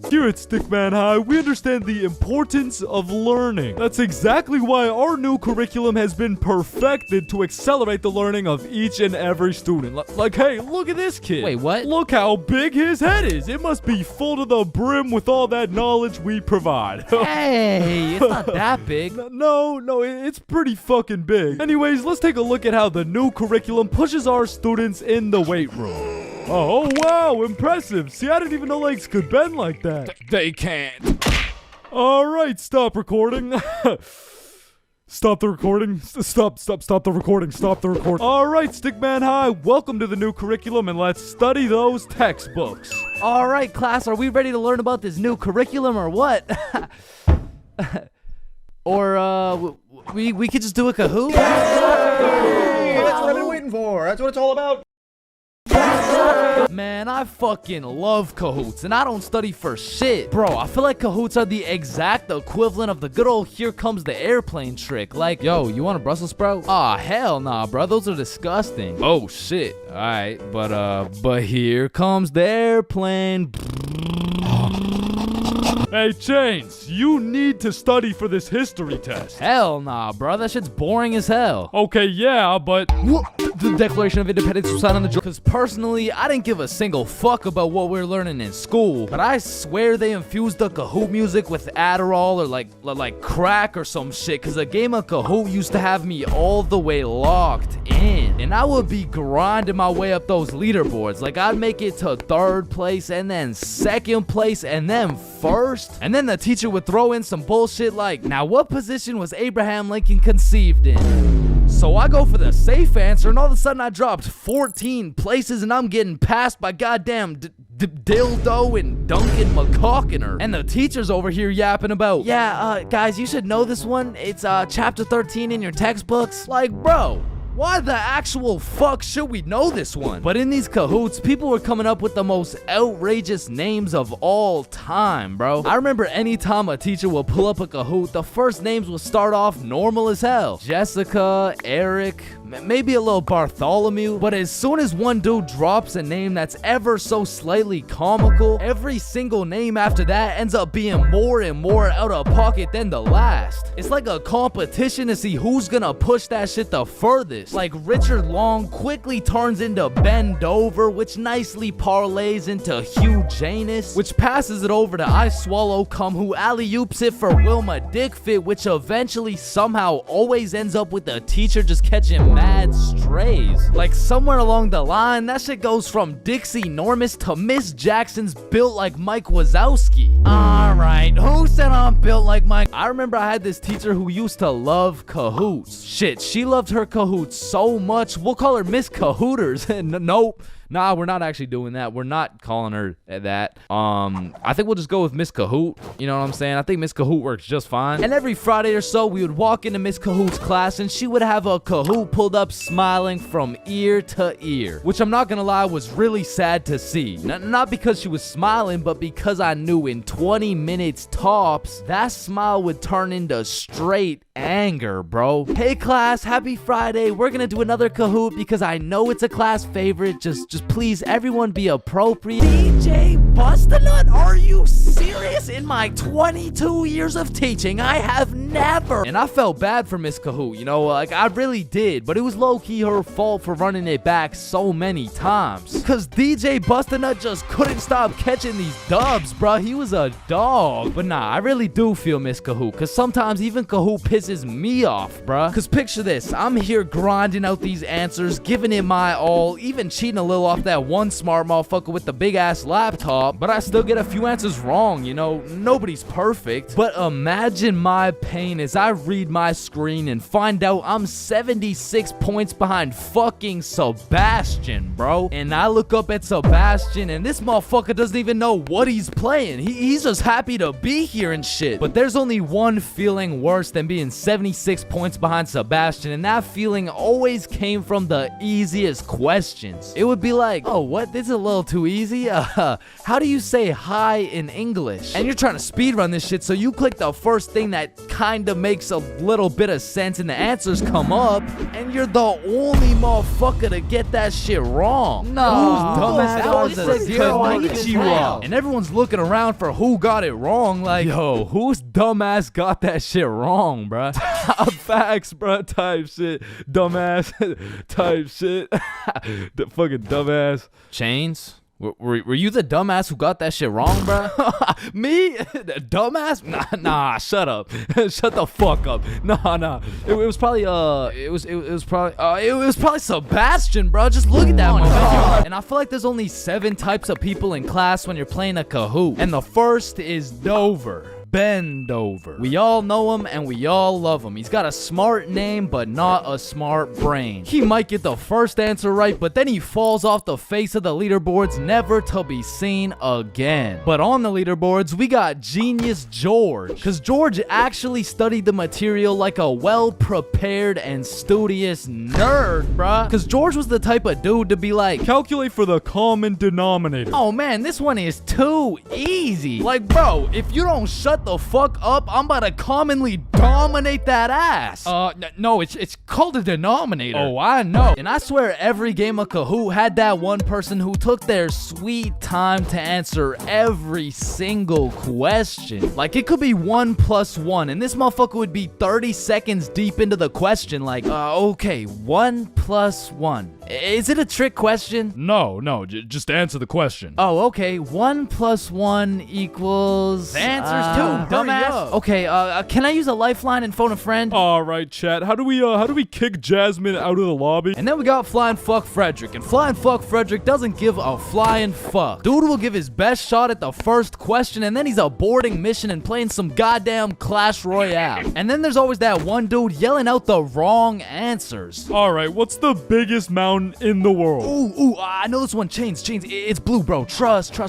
Here at Stickman High, we understand the importance of learning. That's exactly why our new curriculum has been perfected to accelerate the learning of each and every student. Like, hey, look at this kid. Wait, what? Look how big his head is. It must be full to the brim with all that knowledge we provide. Hey, it's not that big. No, it's pretty fucking big. Anyways, let's take a look at how the new curriculum pushes our students in the weight room. Oh, wow, impressive. See, I didn't even know legs could bend like that. They can't. All right, stop recording. Stop the recording. Stop the recording. Stop the recording. All right, Stickman High, welcome to the new curriculum, and let's study those textbooks. All right, class, are we ready to learn about this new curriculum or what? Or, we could just do a Kahoot? That's what I've been waiting for. That's what it's all about. Man, I fucking love Kahoots, and I don't study for shit. Bro, I feel like Kahoots are the exact equivalent of the good old here comes the airplane trick. Like, yo, you want a Brussels sprout? Aw, hell nah, bro, those are disgusting. Oh, shit. Alright, but here comes the airplane. Hey, Chains, you need to study for this history test. Hell nah, bro, that shit's boring as hell. Okay, yeah, but... The Declaration of Independence was signed on the joint. Because personally, I didn't give a single fuck about what we're learning in school. But I swear they infused the Kahoot music with Adderall or like crack or some shit. Because a game of Kahoot used to have me all the way locked in. And I would be grinding my way up those leaderboards. Like I'd make it to 3rd place and then 2nd place and then 1st. And then the teacher would throw in some bullshit like, now what position was Abraham Lincoln conceived in? So I go for the safe answer and all of a sudden I dropped 14 places and I'm getting passed by goddamn Dildo and Duncan McCawkiner. And the teacher's over here yapping about, yeah, guys, you should know this one. It's chapter 13 in your textbooks. Like, bro, why the actual fuck should we know this one? But in these Kahoots, people were coming up with the most outrageous names of all time, bro. I remember anytime a teacher would pull up a Kahoot, the first names would start off normal as hell. Jessica, Eric, maybe a little Bartholomew. But as soon as one dude drops a name that's ever so slightly comical, every single name after that ends up being more and more out of pocket than the last. It's like a competition to see who's gonna push that shit the furthest. Like Richard Long quickly turns into Ben Dover, which nicely parlays into Hugh Janus, which passes it over to I Swallow Cum, who alley-oops it for Wilma Dickfit, which eventually somehow always ends up with the teacher just catching mad strays. Like somewhere along the line, that shit goes from Dixie Normus to Miss Jackson's built like Mike Wazowski. Alright, who said I'm built like Mike? I remember I had this teacher who used to love Kahoots. Shit, she loved her Kahoots so much, we'll call her Miss Cahooters. Nope. Nah, we're not actually doing that. We're not calling her that. I think we'll just go with Miss Kahoot. You know what I'm saying? I think Miss Kahoot works just fine. And every Friday or so, we would walk into Miss Kahoot's class and she would have a Kahoot pulled up smiling from ear to ear, which I'm not gonna lie was really sad to see. Not because she was smiling, but because I knew in 20 minutes tops, that smile would turn into straight anger, bro. Hey class, happy Friday. We're gonna do another Kahoot because I know it's a class favorite. Just please, everyone be appropriate. DJ Bust-a-Nut, are you serious? In my 22 years of teaching, I have never. And I felt bad for Miss Kahoot, you know, like I really did, but it was low-key her fault for running it back so many times. Cause DJ Bust-a-Nut just couldn't stop catching these dubs, bro. He was a dog. But nah, I really do feel Miss Kahoot, cause sometimes even Kahoot pisses me off, bruh. Cause picture this, I'm here grinding out these answers, giving it my all, even cheating a little off that one smart motherfucker with the big ass laptop, but I still get a few answers wrong, you know, nobody's perfect. But imagine my pain as I read my screen and find out I'm 76 points behind fucking Sebastian, bro. And I look up at Sebastian and this motherfucker doesn't even know what he's playing. He's just happy to be here and shit. But there's only one feeling worse than being 76 points behind Sebastian, and that feeling always came from the easiest questions. It would be like, oh, what? This is a little too easy? How do you say hi in English? And you're trying to speedrun this shit, so you click the first thing that kind of makes a little bit of sense and the answers come up, and you're the only motherfucker to get that shit wrong. Nah, dumbass, that was a konnichiwa. And everyone's looking around for who got it wrong, like, yo, whose dumbass got that shit wrong, bruh? Facts, bruh, type shit. Dumbass, type shit. The fucking dumbass. Chains? Were you the dumbass who got that shit wrong, bro? Me? Dumbass? Nah, shut up. Shut the fuck up. Nah. It was probably it was probably Sebastian, bro. Just look at that motherfucker. And I feel like there's only 7 types of people in class when you're playing a Kahoot. And the first is Dover. Bend over. We all know him and we all love him. He's got a smart name, but not a smart brain. He might get the first answer right, but then he falls off the face of the leaderboards, never to be seen again. But on the leaderboards, we got Genius George, because George actually studied the material like a well-prepared and studious nerd, bruh. Because George was the type of dude to be like, calculate for the common denominator. Oh man, this one is too easy. Like, bro, if you don't shut shut the fuck up. I'm about to commonly dominate that ass. No, it's called a denominator. Oh, I know. And I swear every game of Kahoot had that one person who took their sweet time to answer every single question. Like, it could be 1 + 1, and this motherfucker would be 30 seconds deep into the question. Like, okay, 1 + 1. Is it a trick question? No, just answer the question. Oh, okay. 1 + 1 equals... The answer's 2, dumbass. Okay, can I use a lifeline and phone a friend? All right, chat. How do we kick Jasmine out of the lobby? And then we got Flying Fuck Frederick. And Flying Fuck Frederick doesn't give a flying fuck. Dude will give his best shot at the first question, and then he's aborting mission and playing some goddamn Clash Royale. And then there's always that one dude yelling out the wrong answers. All right, what's the biggest mountain in the world? Ooh, I know this one. Chains. It's blue, bro. Trust.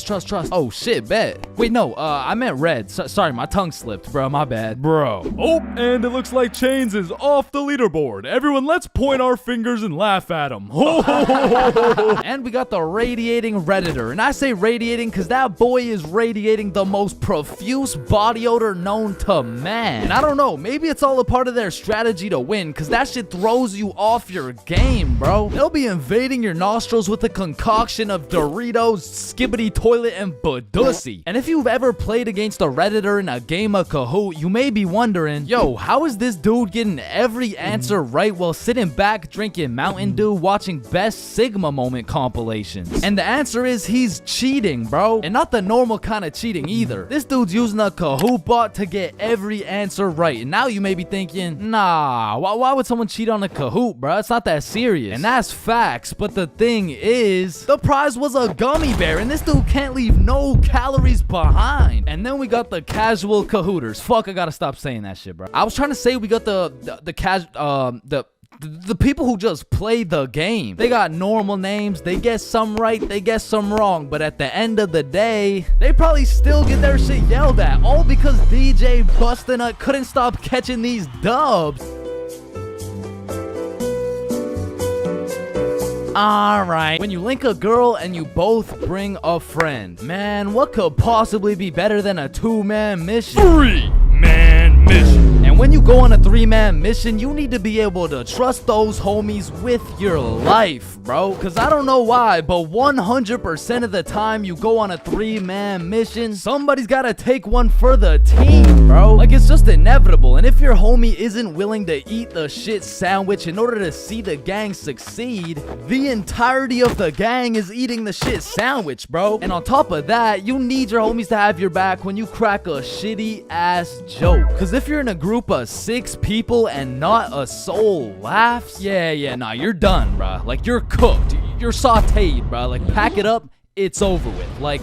Oh, shit, bet. Wait, no, I meant red. Sorry, my tongue slipped, bro. My bad. Bro. Oh, and it looks like Chains is off the leaderboard. Everyone, let's point our fingers and laugh at him. And we got the radiating Redditor. And I say radiating because that boy is radiating the most profuse body odor known to man. And I don't know, maybe it's all a part of their strategy to win, because that shit throws you off your game, bro. They'll be invading your nostrils with a concoction of Doritos, Skibbity Toilet, and Badussy. And if you've ever played against a Redditor in a game of Kahoot, you may be wondering, yo, how is this dude getting every answer right while sitting back drinking Mountain Dew watching Best Sigma Moment compilations? And the answer is he's cheating, bro. And not the normal kind of cheating either. This dude's using a Kahoot bot to get every answer right. And now you may be thinking, nah, why would someone cheat on a Kahoot, bro? It's not that serious. And that's facts, but the thing is, the prize was a gummy bear, and this dude can't leave no calories behind. And then we got the casual Kahooters. Fuck, I gotta stop saying that shit, bro. I was trying to say we got the people who just play the game. They got normal names, they guess some right, they guess some wrong, but at the end of the day, they probably still get their shit yelled at, all because DJ Bustinut couldn't stop catching these dubs. Alright, when you link a girl and you both bring a friend, man, what could possibly be better than a 2-man mission? 3-man mission. And when you go on a 3-man mission, you need to be able to trust those homies with your life, bro. Cause I don't know why, but 100% of the time you go on a 3-man mission, somebody's gotta take one for the team, bro. Like, it's just inevitable. And if your homie isn't willing to eat the shit sandwich in order to see the gang succeed, the entirety of the gang is eating the shit sandwich, bro. And on top of that, you need your homies to have your back when you crack a shitty ass joke. Cause if you're in a group of 6 people and not a soul laughs, nah, you're done, bruh. Like, you're cooked. You're sauteed, bruh. Like, pack it up. It's over with. Like,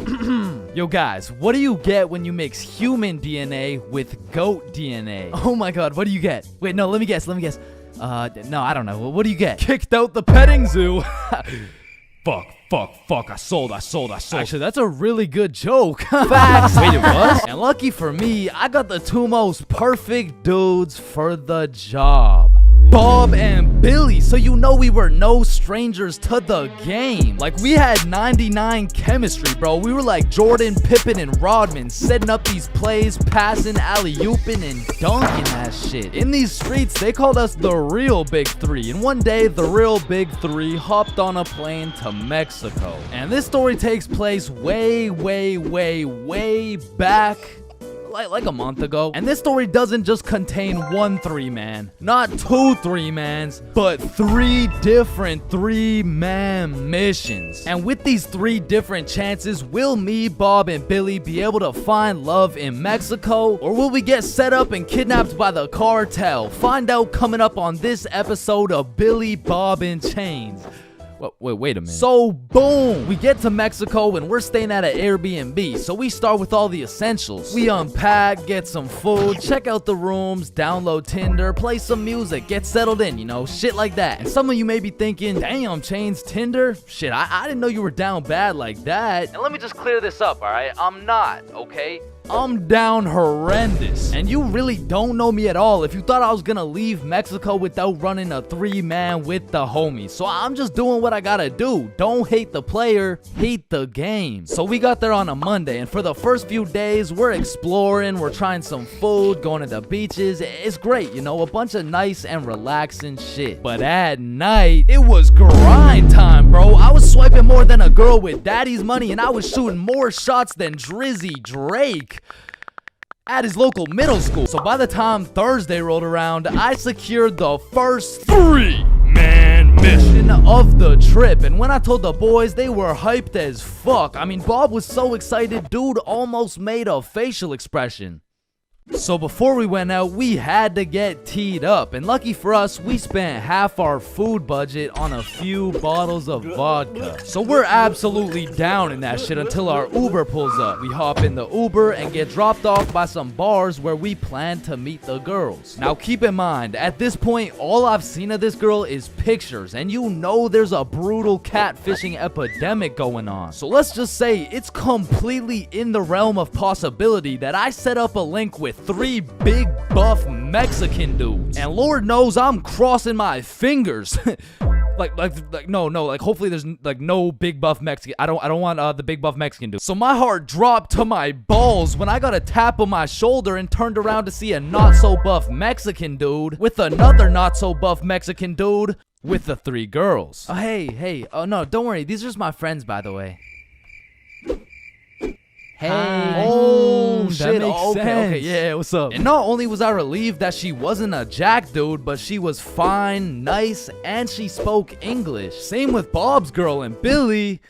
yo guys, what do you get when you mix human DNA with goat DNA? Oh my god, what do you get? Wait, no, let me guess. No, I don't know. What do you get? Kicked out the petting zoo. Fuck, I sold. Actually, that's a really good joke. Facts. Wait, it was? And lucky for me, I got the 2 most perfect dudes for the job. Bob and Billy, so you know we were no strangers to the game. Like, we had 99 chemistry, bro. We were like Jordan, Pippen, and Rodman, setting up these plays, passing, alley-ooping, and dunking that shit. In these streets, they called us the real Big Three, and one day, the real Big Three hopped on a plane to Mexico. And this story takes place way back, like a month ago. And this story doesn't just contain one 3-man, not 2 3-mans, but 3 different 3-man missions. And with these 3 different chances, will me, Bob, and Billy be able to find love in Mexico? Or will we get set up and kidnapped by the cartel? Find out coming up on this episode of Billy, Bob, and Chains. Wait a minute. So, boom! We get to Mexico and we're staying at an Airbnb, so we start with all the essentials. We unpack, get some food, check out the rooms, download Tinder, play some music, get settled in, you know, shit like that. And some of you may be thinking, damn, Chains, Tinder? Shit, I didn't know you were down bad like that. And let me just clear this up, alright? I'm not, okay? I'm down horrendous. And you really don't know me at all if you thought I was gonna leave Mexico without running a 3-man with the homies. So I'm just doing what I gotta do. Don't hate the player, hate the game. So we got there on a Monday, and for the first few days, we're exploring, we're trying some food, going to the beaches. It's great, you know, a bunch of nice and relaxing shit. But at night, it was grind time, bro. I was swiping more than a girl with daddy's money, and I was shooting more shots than Drizzy Drake at his local middle school. So by the time Thursday rolled around, I secured the first 3-man mission of the trip. And when I told the boys, they were hyped as fuck. I mean, Bob was so excited, dude almost made a facial expression. So before we went out, we had to get teed up, and lucky for us, we spent half our food budget on a few bottles of vodka. So we're absolutely down in that shit until our Uber pulls up. We hop in the Uber and get dropped off by some bars where we plan to meet the girls. Now keep in mind, at this point, all I've seen of this girl is pictures, and you know there's a brutal catfishing epidemic going on. So let's just say it's completely in the realm of possibility that I set up a link with 3 big buff Mexican dudes, and Lord knows I'm crossing my fingers. like hopefully there's like no big buff Mexican. I don't want the big buff Mexican dude. So my heart dropped to my balls when I got a tap on my shoulder and turned around to see a not so buff Mexican dude with another not so buff Mexican dude with the 3 girls. Oh hey, oh no, don't worry, these are just my friends, by the way. Hey. Oh, shit. Okay, yeah, what's up? And not only was I relieved that she wasn't a jack dude, but she was fine, nice, and she spoke English. Same with Bob's girl and Billy.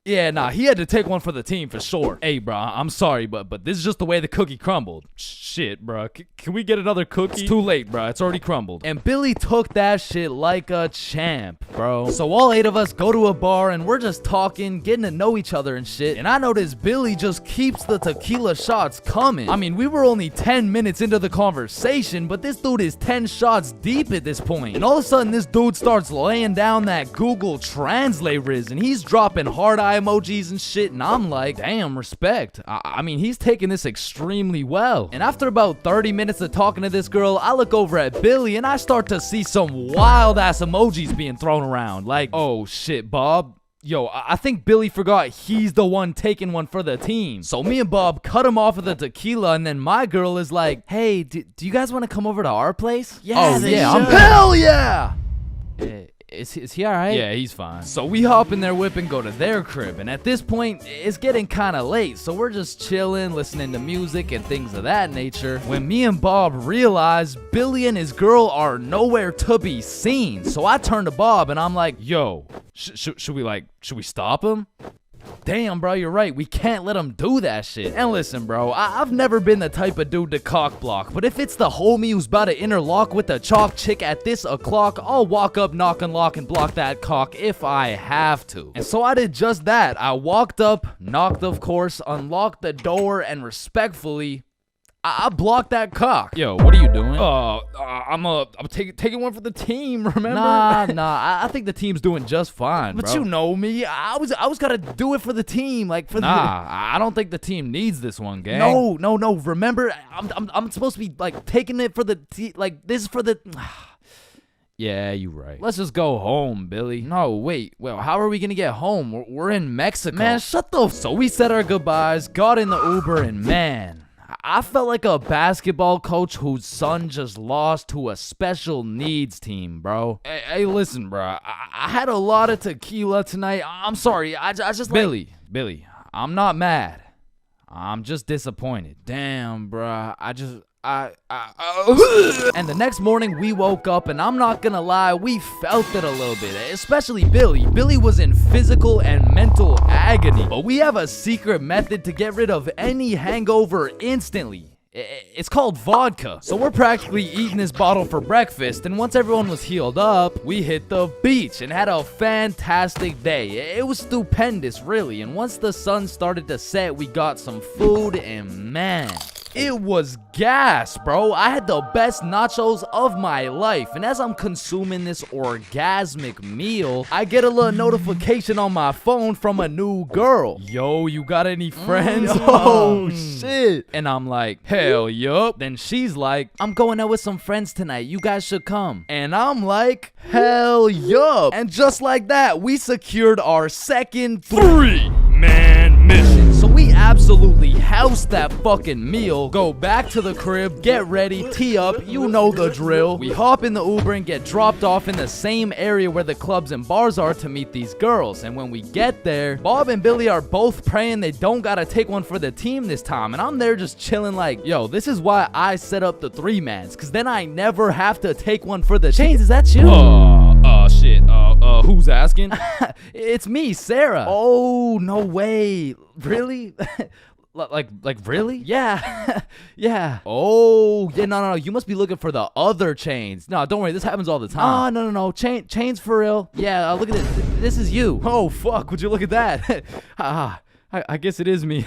Yeah, nah, he had to take one for the team for sure. Hey, bro, I'm sorry, but this is just the way the cookie crumbled. Shit, bro. Can we get another cookie? It's too late, bro. It's already crumbled. And Billy took that shit like a champ, bro. So all 8 of us go to a bar, and we're just talking, getting to know each other and shit. And I noticed Billy just keeps the tequila shots coming. I mean, we were only 10 minutes into the conversation, but this dude is 10 shots deep at this point. And all of a sudden, this dude starts laying down that Google Translate riz, and he's dropping hard eye emojis and shit, and I'm like, damn, respect. I mean, he's taking this extremely well. And after about 30 minutes of talking to this girl, I look over at Billy and I start to see some wild ass emojis being thrown around. Like, oh shit, Bob. Yo, I think Billy forgot he's the one taking one for the team. So me and Bob cut him off of the tequila, and then my girl is like, hey, do you guys want to come over to our place? Yeah, Hell yeah! Is he alright? Yeah, he's fine. So we hop in their whip and go to their crib, and at this point, it's getting kind of late, so we're just chilling, listening to music and things of that nature, when me and Bob realize Billy and his girl are nowhere to be seen. So I turn to Bob and I'm like, yo, should we stop him? Damn, bro, you're right. We can't let him do that shit. And listen, bro, I've never been the type of dude to cock block, but if it's the homie who's about to interlock with the chalk chick at this o'clock, I'll walk up, knock and lock, and block that cock if I have to. And so I did just that. I walked up, knocked, of course, unlocked the door, and respectfully, I blocked that cock. Yo, what are you doing? I'm taking one for the team, remember? Nah, I think the team's doing just fine, but bro. You know me. I was gotta do it for the team, like for I don't think the team needs this one, gang. No. Remember, I'm supposed to be like taking it for the like this is for the. Yeah, you right. Let's just go home, Billy. No, wait. Well, how are we gonna get home? We're in Mexico. Man, shut the. So we said our goodbyes, got in the Uber, and man, I felt like a basketball coach whose son just lost to a special needs team, bro. Hey, listen, bro. I had a lot of tequila tonight. I'm sorry. I just Billy, I'm not mad. I'm just disappointed. Damn, bro. And the next morning we woke up, and I'm not gonna lie, we felt it a little bit, especially Billy. Billy was in physical and mental agony, but we have a secret method to get rid of any hangover instantly. It's called vodka. So we're practically eating this bottle for breakfast, and once everyone was healed up, we hit the beach and had a fantastic day. It was stupendous, really, and once the sun started to set, we got some food, and man, It was gas, bro. I had the best nachos of my life. And as I'm consuming this orgasmic meal, I get a little notification on my phone from a new girl. Yo, you got any friends? Oh, shit. And I'm like, hell yup. Then she's like, I'm going out with some friends tonight. You guys should come. And I'm like, hell yup. And just like that, we secured our second 3-man mission. So we absolutely house that fucking meal, go back to the crib, get ready, tee up, you know the drill. We hop in the Uber and get dropped off in the same area where the clubs and bars are to meet these girls. And when we get there, Bob and Billy are both praying they don't gotta take one for the team this time. And I'm there just chilling like, yo, this is why I set up the 3-mans, cause then I never have to take one for the Chains, is that you? Shit. Who's asking? It's me, Sarah. Oh, no way. Really? Like really? Yeah. Yeah. Oh, yeah, no. You must be looking for the other Chains. No, don't worry. This happens all the time. Oh, no. Chains for real. Yeah, look at this. This is you. Oh, fuck. Would you look at that? I guess it is me.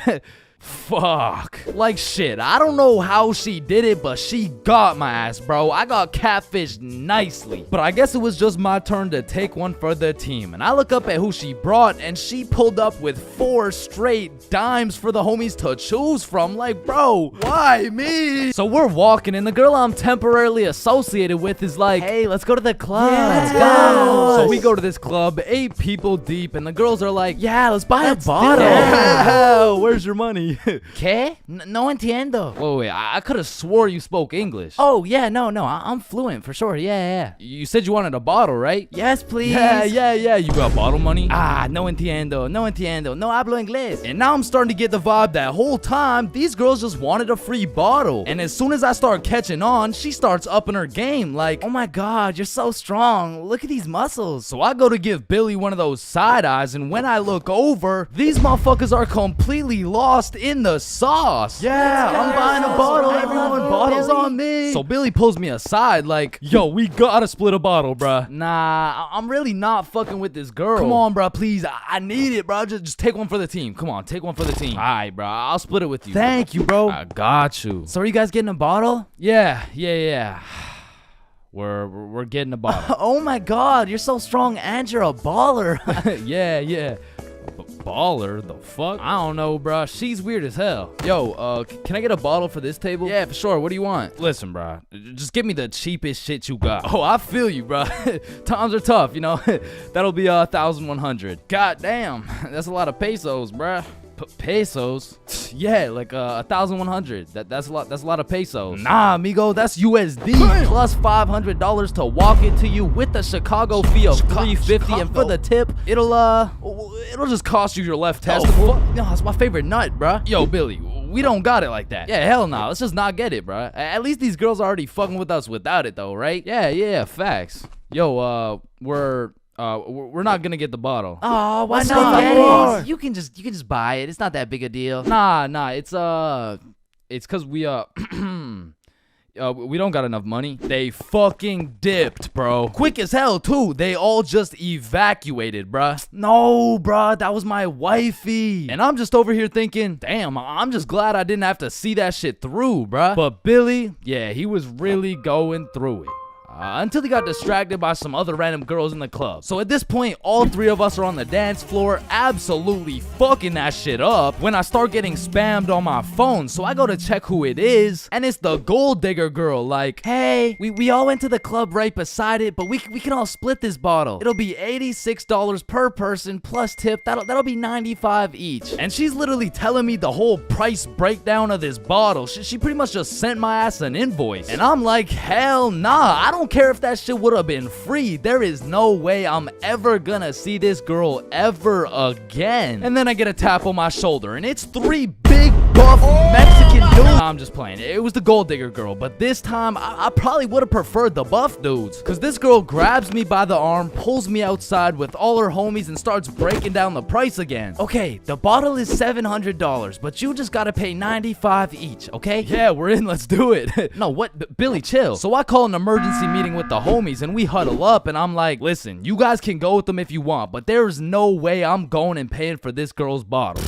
Fuck. Like shit, I don't know how she did it, but she got my ass, bro. I got catfished nicely. But I guess it was just my turn to take one for the team. And I look up at who she brought, and she pulled up with 4 straight dimes for the homies to choose from. Like, bro, why me? So we're walking, and the girl I'm temporarily associated with is like, hey, let's go to the club. Yeah, let's go. So we go to this club, 8 people deep, and the girls are like, yeah, let's buy a bottle. Yeah. Where's your money? ¿Qué? No entiendo. Wait, I could have swore you spoke English. Oh, yeah, no, I'm fluent for sure. Yeah. You said you wanted a bottle, right? Yes, please. Yeah. You got bottle money? No entiendo. No hablo inglés. And now I'm starting to get the vibe that whole time, these girls just wanted a free bottle. And as soon as I start catching on, she starts upping her game. Like, oh my God, you're so strong. Look at these muscles. So I go to give Billy one of those side eyes, and when I look over, these motherfuckers are completely lost in the sauce. Yeah, I'm buying a bottle. Everyone, bottles on me. So Billy pulls me aside like, yo, we gotta split a bottle, bruh. Nah, I'm really not fucking with this girl. Come on, bruh, please. I need it, bruh. Just take one for the team. Come on, take one for the team. All right, bruh. I'll split it with you. Thank you, bro. I got you. So are you guys getting a bottle? Yeah. We're getting a bottle. Oh my God, you're so strong and you're a baller. Yeah. Baller? The fuck? I don't know, bro. She's weird as hell. Yo, can I get a bottle for this table? Yeah, for sure. What do you want? Listen, bro. Just give me the cheapest shit you got. Oh, I feel you, bro. Times are tough, you know. That'll be 1,100. God damn, that's a lot of pesos, bro. Pesos? Yeah, like 1,100. That's a lot of pesos. Nah, amigo, that's USD plus $500 to walk it to you with the Chicago fee of $350, and for the tip, it'll just cost you your left testicle. No, that's my favorite nut, bruh. Yo, Billy, we don't got it like that. Yeah, hell no. Let's just not get it, bruh. At least these girls are already fucking with us without it, though, right? Yeah, facts. Yo, we're not gonna get the bottle. Oh, why not? You can just buy it. It's not that big a deal. Nah. It's cause we we don't got enough money. They fucking dipped, bro. Quick as hell too. They all just evacuated, bruh. No, bruh, that was my wifey. And I'm just over here thinking, damn, I'm just glad I didn't have to see that shit through, bruh. But Billy, yeah, he was really going through it. Until he got distracted by some other random girls in the club. So at this point, all 3 of us are on the dance floor, absolutely fucking that shit up, when I start getting spammed on my phone. So I go to check who it is, and it's the gold digger girl. Like, hey, we all went to the club right beside it, but we can all split this bottle. It'll be $86 per person plus tip. That'll be $95 each. And she's literally telling me the whole price breakdown of this bottle. She pretty much just sent my ass an invoice. And I'm like, hell nah, I don't care if that shit would have been free. There is no way I'm ever gonna see this girl ever again. And then I get a tap on my shoulder, and it's 3 big buff Mexican dudes. Nah, I'm just playing. It was the gold digger girl, but this time I probably would have preferred the buff dudes, because this girl grabs me by the arm, pulls me outside with all her homies, and starts breaking down the price again. Okay, the bottle is $700, but you just gotta pay $95 each, okay? Yeah, we're in. Let's do it. No, what? Billy, chill. So I call an emergency meeting with the homies, and we huddle up, and I'm like, listen, you guys can go with them if you want, but there's no way I'm going and paying for this girl's bottle.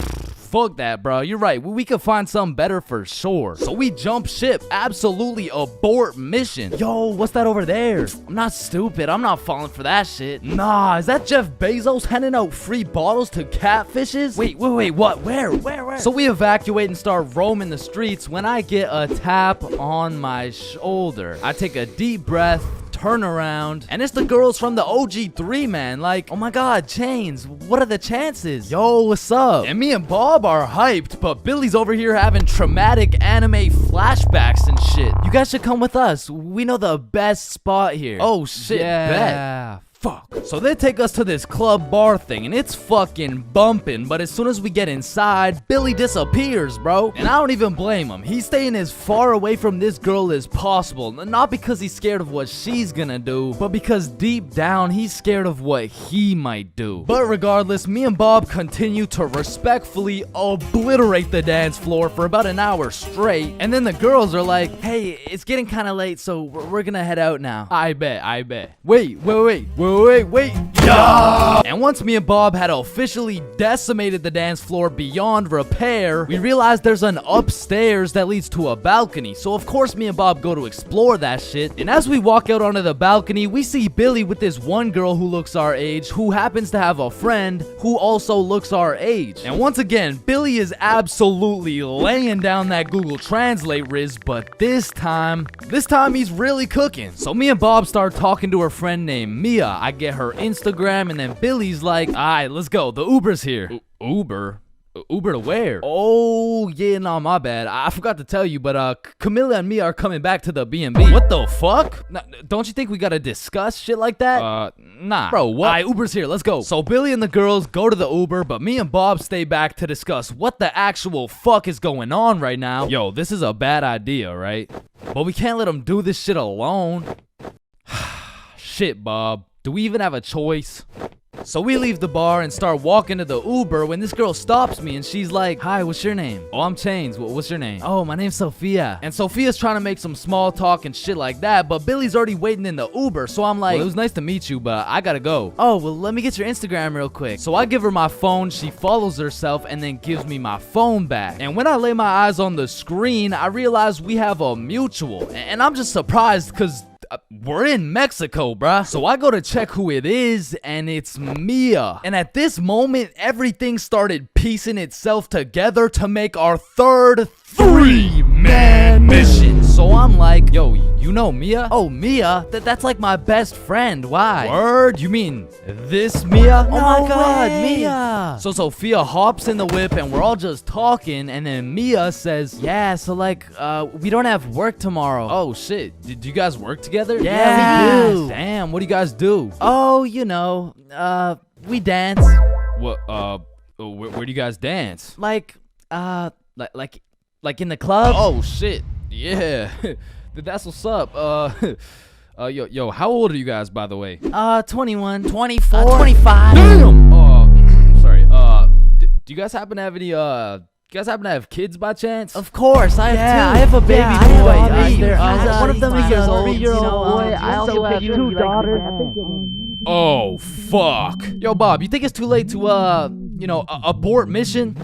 fuck that, bro. You're right. We could find something better for sure. So we jump ship. Absolutely abort mission. Yo, what's that over there? I'm not stupid. I'm not falling for that shit. Nah, is that Jeff Bezos handing out free bottles to catfishes? Wait, what? Where? So we evacuate and start roaming the streets when I get a tap on my shoulder. I take a deep breath, turn around, and it's the girls from the OG3, man. Like, oh my god, Chains, what are the chances? Yo, what's up? And me and Bob are hyped, but Billy's over here having traumatic anime flashbacks and shit. You guys should come with us. We know the best spot here. Oh shit, bet. Fuck. So they take us to this club bar thing, and it's fucking bumping, but as soon as we get inside, Billy disappears, bro. And I don't even blame him. He's staying as far away from this girl as possible, not because he's scared of what she's gonna do, but because deep down, he's scared of what he might do. But regardless, me and Bob continue to respectfully obliterate the dance floor for about an hour straight, and then the girls are like, hey, it's getting kind of late, so we're gonna head out now. I bet. Wait. Yeah! And once me and Bob had officially decimated the dance floor beyond repair, we realized there's an upstairs that leads to a balcony. So of course me and Bob go to explore that shit. And as we walk out onto the balcony, we see Billy with this one girl who looks our age, who happens to have a friend who also looks our age. And once again, Billy is absolutely laying down that Google Translate riz, but this time he's really cooking. So me and Bob start talking to her friend named Mia. I get her Instagram, and then Billy's like, alright, let's go. The Uber's here. Uber? Uber to where? Oh, yeah, no, my bad. I forgot to tell you, but Camilla and Mia are coming back to the B&B. What the fuck? Don't you think we gotta discuss shit like that? Nah. Bro, what? Alright, Uber's here. Let's go. So Billy and the girls go to the Uber, but me and Bob stay back to discuss what the actual fuck is going on right now. Yo, this is a bad idea, right? But we can't let them do this shit alone. Shit, Bob. Do we even have a choice? So we leave the bar and start walking to the Uber when this girl stops me and she's like, hi, what's your name? Oh, I'm Chains. What's your name? Oh, my name's Sophia. And Sophia's trying to make some small talk and shit like that, but Billy's already waiting in the Uber. So I'm like, well, it was nice to meet you, but I gotta go. Oh, well, let me get your Instagram real quick. So I give her my phone, she follows herself, and then gives me my phone back. And when I lay my eyes on the screen, I realize we have a mutual. And I'm just surprised because we're in Mexico, bruh. So I go to check who it is, and it's Mia. And at this moment, everything started piecing itself together to make our third three-man mission. So I'm like, yo, you know Mia? Oh, Mia? That's like my best friend. Why? Word? You mean this Mia? Oh my god, Mia. So Sophia hops in the whip and we're all just talking, and then Mia says, yeah, so like, we don't have work tomorrow. Oh shit, do you guys work together? Yeah, we do. Damn, what do you guys do? Oh, you know, we dance. What, where do you guys dance? Like in the club? Oh shit. Yeah. That's what's up. Yo, how old are you guys, by the way? 21, 24, 25. Damn. Sorry. Do you guys happen to have any you guys happen to have kids by chance? Of course, I have two. I have a baby boy. One of them is a 3-year-old boy. I also have 2 daughters. Oh, fuck. Yo, Bob, you think it's too late to, abort mission?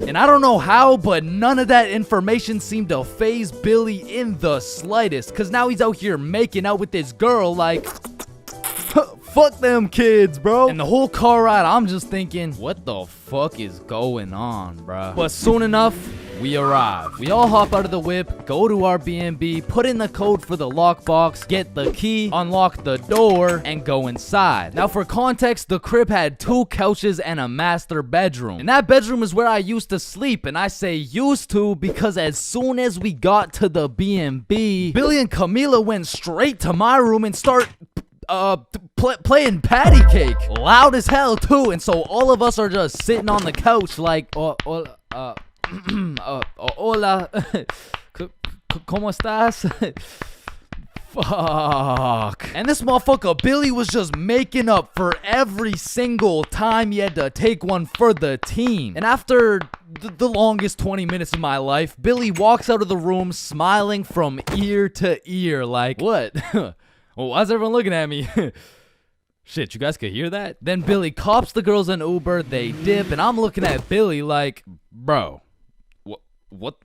And I don't know how, but none of that information seemed to faze Billy in the slightest. Because now he's out here making out with this girl like... Fuck them kids, bro. And the whole car ride, I'm just thinking, what the fuck is going on, bro? But soon enough, we arrive. We all hop out of the whip, go to our B&B, put in the code for the lockbox, get the key, unlock the door, and go inside. Now, for context, the crib had 2 couches and a master bedroom. And that bedroom is where I used to sleep. And I say used to because as soon as we got to the B&B, Billy and Camila went straight to my room and start... playing patty cake loud as hell too, and so all of us are just sitting on the couch like hola ¿Cómo estás? Fuck. And this motherfucker Billy was just making up for every single time he had to take one for the team. And after the longest 20 minutes of my life, Billy walks out of the room smiling from ear to ear like, what? Well, why's everyone looking at me? Shit, you guys could hear that? Then Billy cops the girls an Uber, they dip, and I'm looking at Billy like, bro, what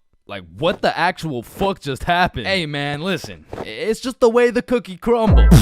the actual fuck just happened? Hey, man, listen, it's just the way the cookie crumbles.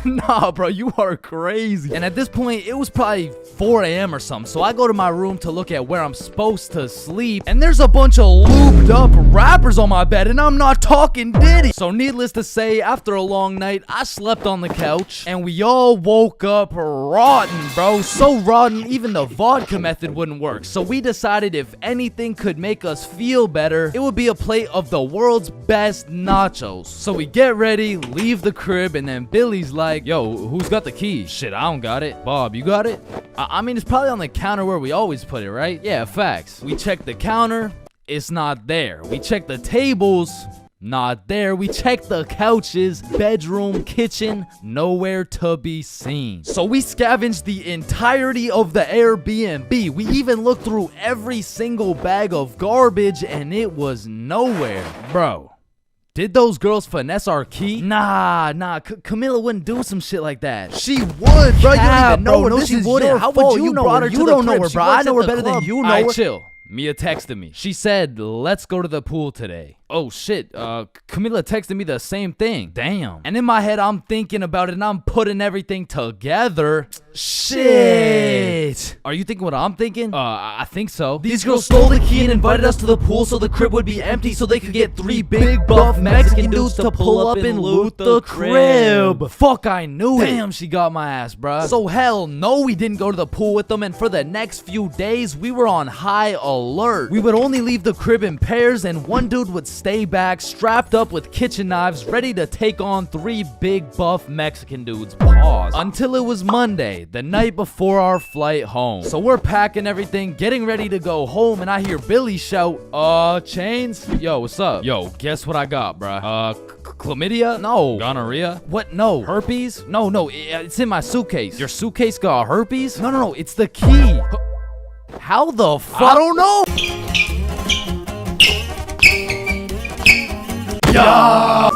Nah, bro, you are crazy. And at this point, it was probably 4 a.m. or something, so I go to my room to look at where I'm supposed to sleep, and there's a bunch of lubed up rappers on my bed, and I'm not talking Diddy. So needless to say, after a long night, I slept on the couch, and we all woke up rotten, bro. So rotten, even the vodka method wouldn't work. So we decided if anything could make us feel better, it would be a plate of the world's best nachos. So we get ready, leave the crib, and then Billy's like, yo, who's got the key? Shit, I don't got it. Bob, you got it? I mean, it's probably on the counter where we always put it, right? Yeah, facts. We check the counter, it's not there. We check the tables, not there. We check the couches, bedroom, kitchen, nowhere to be seen. So we scavenged the entirety of the Airbnb. We even looked through every single bag of garbage, and it was nowhere. Bro, did those girls finesse our key? Nah, Camilla wouldn't do some shit like that. She would, bro. You don't even know her. No, she wouldn't. How would you know her? You don't know her, bro. I know her better than you know her. Alright, chill. Mia texted me. She said, let's go to the pool today. Oh, shit. Camilla texted me the same thing. Damn. And in my head, I'm thinking about it, and I'm putting everything together. Shit. Are you thinking what I'm thinking? I think so. These girls stole the key and invited us to the pool so the crib would be empty so they could get 3 big buff Mexican dudes to pull up and loot the crib. Fuck, I knew it. Damn, she got my ass, bruh. So hell no, we didn't go to the pool with them, and for the next few days, we were on high alert. We would only leave the crib in pairs, and one dude would stay back, strapped up with kitchen knives, ready to take on 3 big buff Mexican dudes. Pause. Until it was Monday, the night before our flight home. So we're packing everything, getting ready to go home, and I hear Billy shout, Chains? Yo, what's up? Yo, guess what I got, bruh? Chlamydia? No. Gonorrhea? What? No. Herpes? No, it's in my suitcase. Your suitcase got herpes? No, it's the key. How the fuck? I don't know. Yeah.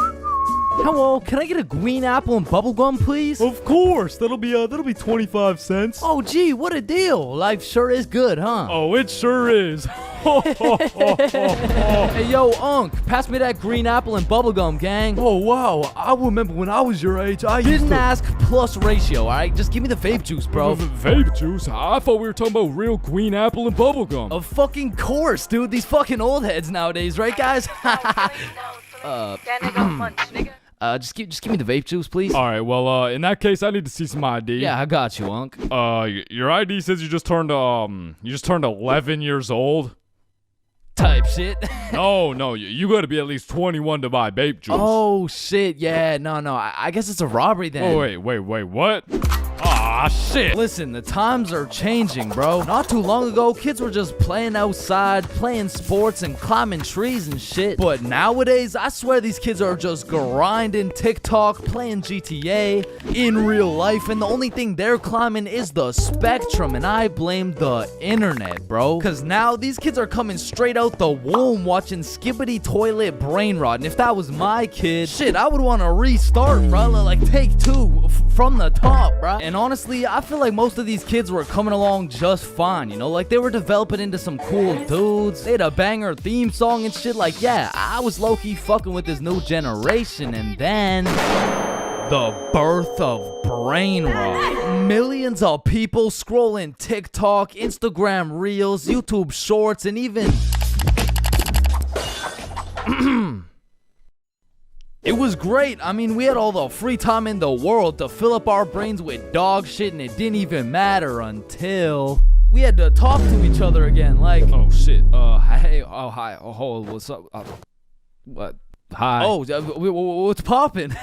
Hello, can I get a green apple and bubblegum, please? Of course, that'll be 25 cents. Oh, gee, what a deal. Life sure is good, huh? Oh, it sure is. Hey, yo, Unc, pass me that green apple and bubblegum, gang. Oh, wow. I remember when I was your age, I didn't ask plus ratio, all right? Just give me the vape juice, bro. Vape juice? I thought we were talking about real green apple and bubblegum. Of fucking course, dude. These fucking old heads nowadays, right, guys? Just give me the vape juice, please. All right, well, in that case, I need to see some ID. Yeah, I got you, Unc. Your ID says you just turned 11 years old. Type shit. No, you gotta be at least 21 to buy vape juice. Oh, shit, yeah, no, I guess it's a robbery then. Oh, wait, what? Ah, shit. Listen, the times are changing, bro. Not too long ago, kids were just playing outside, playing sports, and climbing trees and shit. But nowadays, I swear these kids are just grinding TikTok, playing GTA in real life, and the only thing they're climbing is the spectrum, and I blame the internet, bro. Cause now these kids are coming straight out the womb watching Skibbity Toilet Brain Rot, and if that was my kid, shit, I would want to restart, bro. Like, take 2 from the top, bro. And honestly, I feel like most of these kids were coming along just fine, you know? Like, they were developing into some cool dudes. They had a banger theme song and shit. Like, yeah, I was low-key fucking with this new generation. And then the birth of brain rot. Millions of people scrolling TikTok, Instagram Reels, YouTube Shorts, and even it was great. I mean, we had all the free time in the world to fill up our brains with dog shit, and it didn't even matter until we had to talk to each other again. Like, oh shit. Hey, oh hi, oh what's up? What? Hi. Oh, what's poppin'?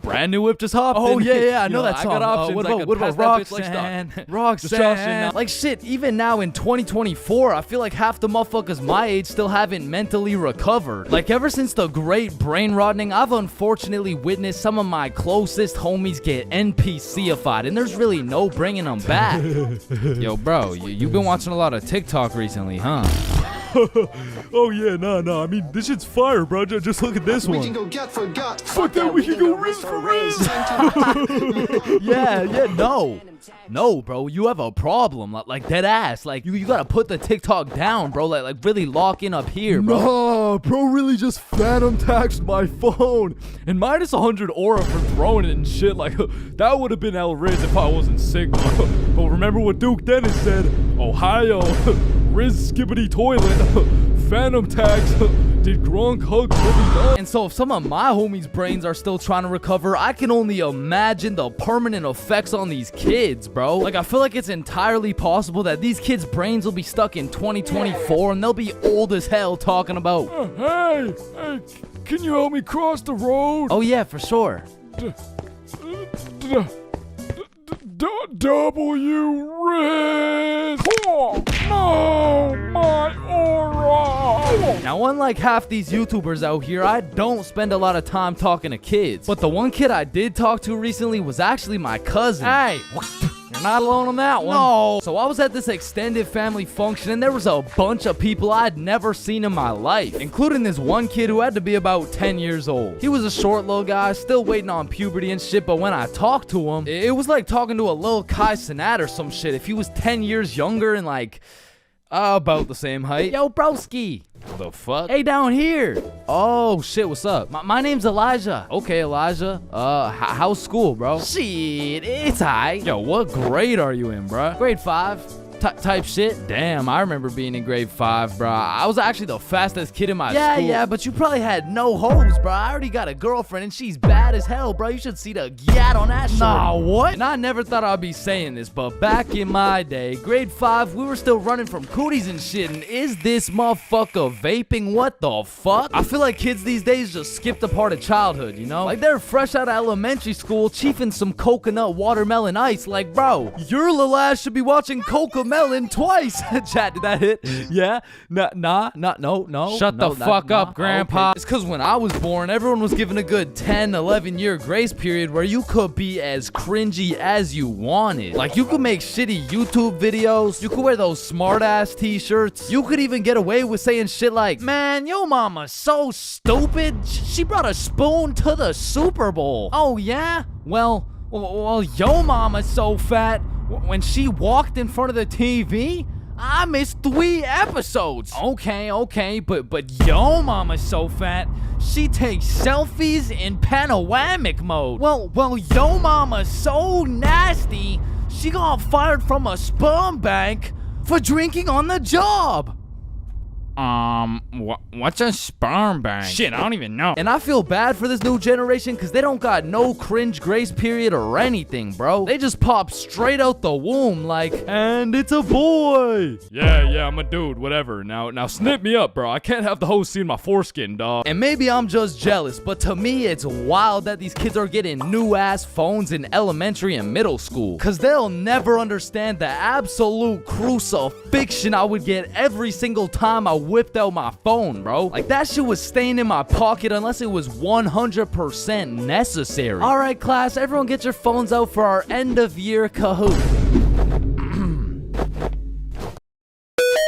Brand new whip just hopped. Oh yeah, I know that song. I got options. What about Roxanne? Roxanne. Like shit, even now in 2024, I feel like half the motherfuckers my age still haven't mentally recovered. Like ever since the great brain rotting, I've unfortunately witnessed some of my closest homies get NPC-ified, and there's really no bringing them back. Yo, bro, you've been watching a lot of TikTok recently, huh? Oh yeah, nah. I mean, this shit's fire, bro. Just look at this one. We can go get forgot. Fuck that, we can go Riz for Riz. Yeah, no, bro, you have a problem, like dead ass. Like you gotta put the TikTok down, bro. Like really lock in up here, bro. Nah, bro, really just phantom taxed my phone and minus 100 aura for throwing it and shit. Like that would have been El Riz if I wasn't sick. But remember what Duke Dennis said? Ohio, Riz skibbity toilet, phantom tax. Did Gronk hug Livy Dunn? And so if some of my homies' brains are still trying to recover, I can only imagine the permanent effects on these kids, bro. Like, I feel like it's entirely possible that these kids' brains will be stuck in 2024 and they'll be old as hell talking about, hey, can you help me cross the road? oh yeah, for sure. W Riz! Oh, no, my aura! Now, unlike half these YouTubers out here, I don't spend a lot of time talking to kids. But the one kid I did talk to recently was actually my cousin. Hey! You're not alone on that one. No. So I was at this extended family function and there was a bunch of people I'd never seen in my life, including this one kid who had to be about 10 years old. He was a short little guy, still waiting on puberty and shit, but when I talked to him, it was like talking to a little Kai Cenat or some shit. If he was 10 years younger and like, about the same height. Yo, broski. The fuck? Hey, down here. Oh, shit, what's up? My name's Elijah. Okay, Elijah. How's school, bro? Shit, it's high. Yo, what grade are you in, bro? Grade 5. Type shit. Damn, I remember being in grade 5, bro. I was actually the fastest kid in my school. Yeah, but you probably had no hoes, bro. I already got a girlfriend and she's bad as hell, bro. You should see the gat on that shit. Nah, what? And I never thought I'd be saying this, but back in my day, grade 5, we were still running from cooties and shit, and is this motherfucker vaping? What the fuck? I feel like kids these days just skipped a part of childhood, you know? Like they're fresh out of elementary school, chiefing some coconut watermelon ice. Like, bro, your little ass should be watching Cocomelon twice. Chat, did that hit? Yeah? No. Shut the fuck up, Grandpa. Okay. It's because when I was born, everyone was given a good 10, 11 year grace period where you could be as cringy as you wanted. Like, you could make shitty YouTube videos. You could wear those smart ass t-shirts. You could even get away with saying shit like, man, yo mama's so stupid. She brought a spoon to the Super Bowl. Oh, yeah? Well, yo mama's so fat. When she walked in front of the TV, I missed 3 episodes. Okay, but yo mama's so fat, she takes selfies in panoramic mode. Well, yo mama's so nasty, she got fired from a sperm bank for drinking on the job. What's a sperm bank? Shit, I don't even know. And I feel bad for this new generation because they don't got no cringe grace period or anything, bro. They just pop straight out the womb like, and it's a boy. Yeah, I'm a dude, whatever. Now snip me up, bro. I can't have the host seeing my foreskin, dog. And maybe I'm just jealous, but to me, it's wild that these kids are getting new-ass phones in elementary and middle school. Because they'll never understand the absolute crucifixion I would get every single time I whipped out my phone, bro. Like, that shit was staying in my pocket unless it was 100% necessary. All right, class, everyone get your phones out for our end-of-year Kahoot.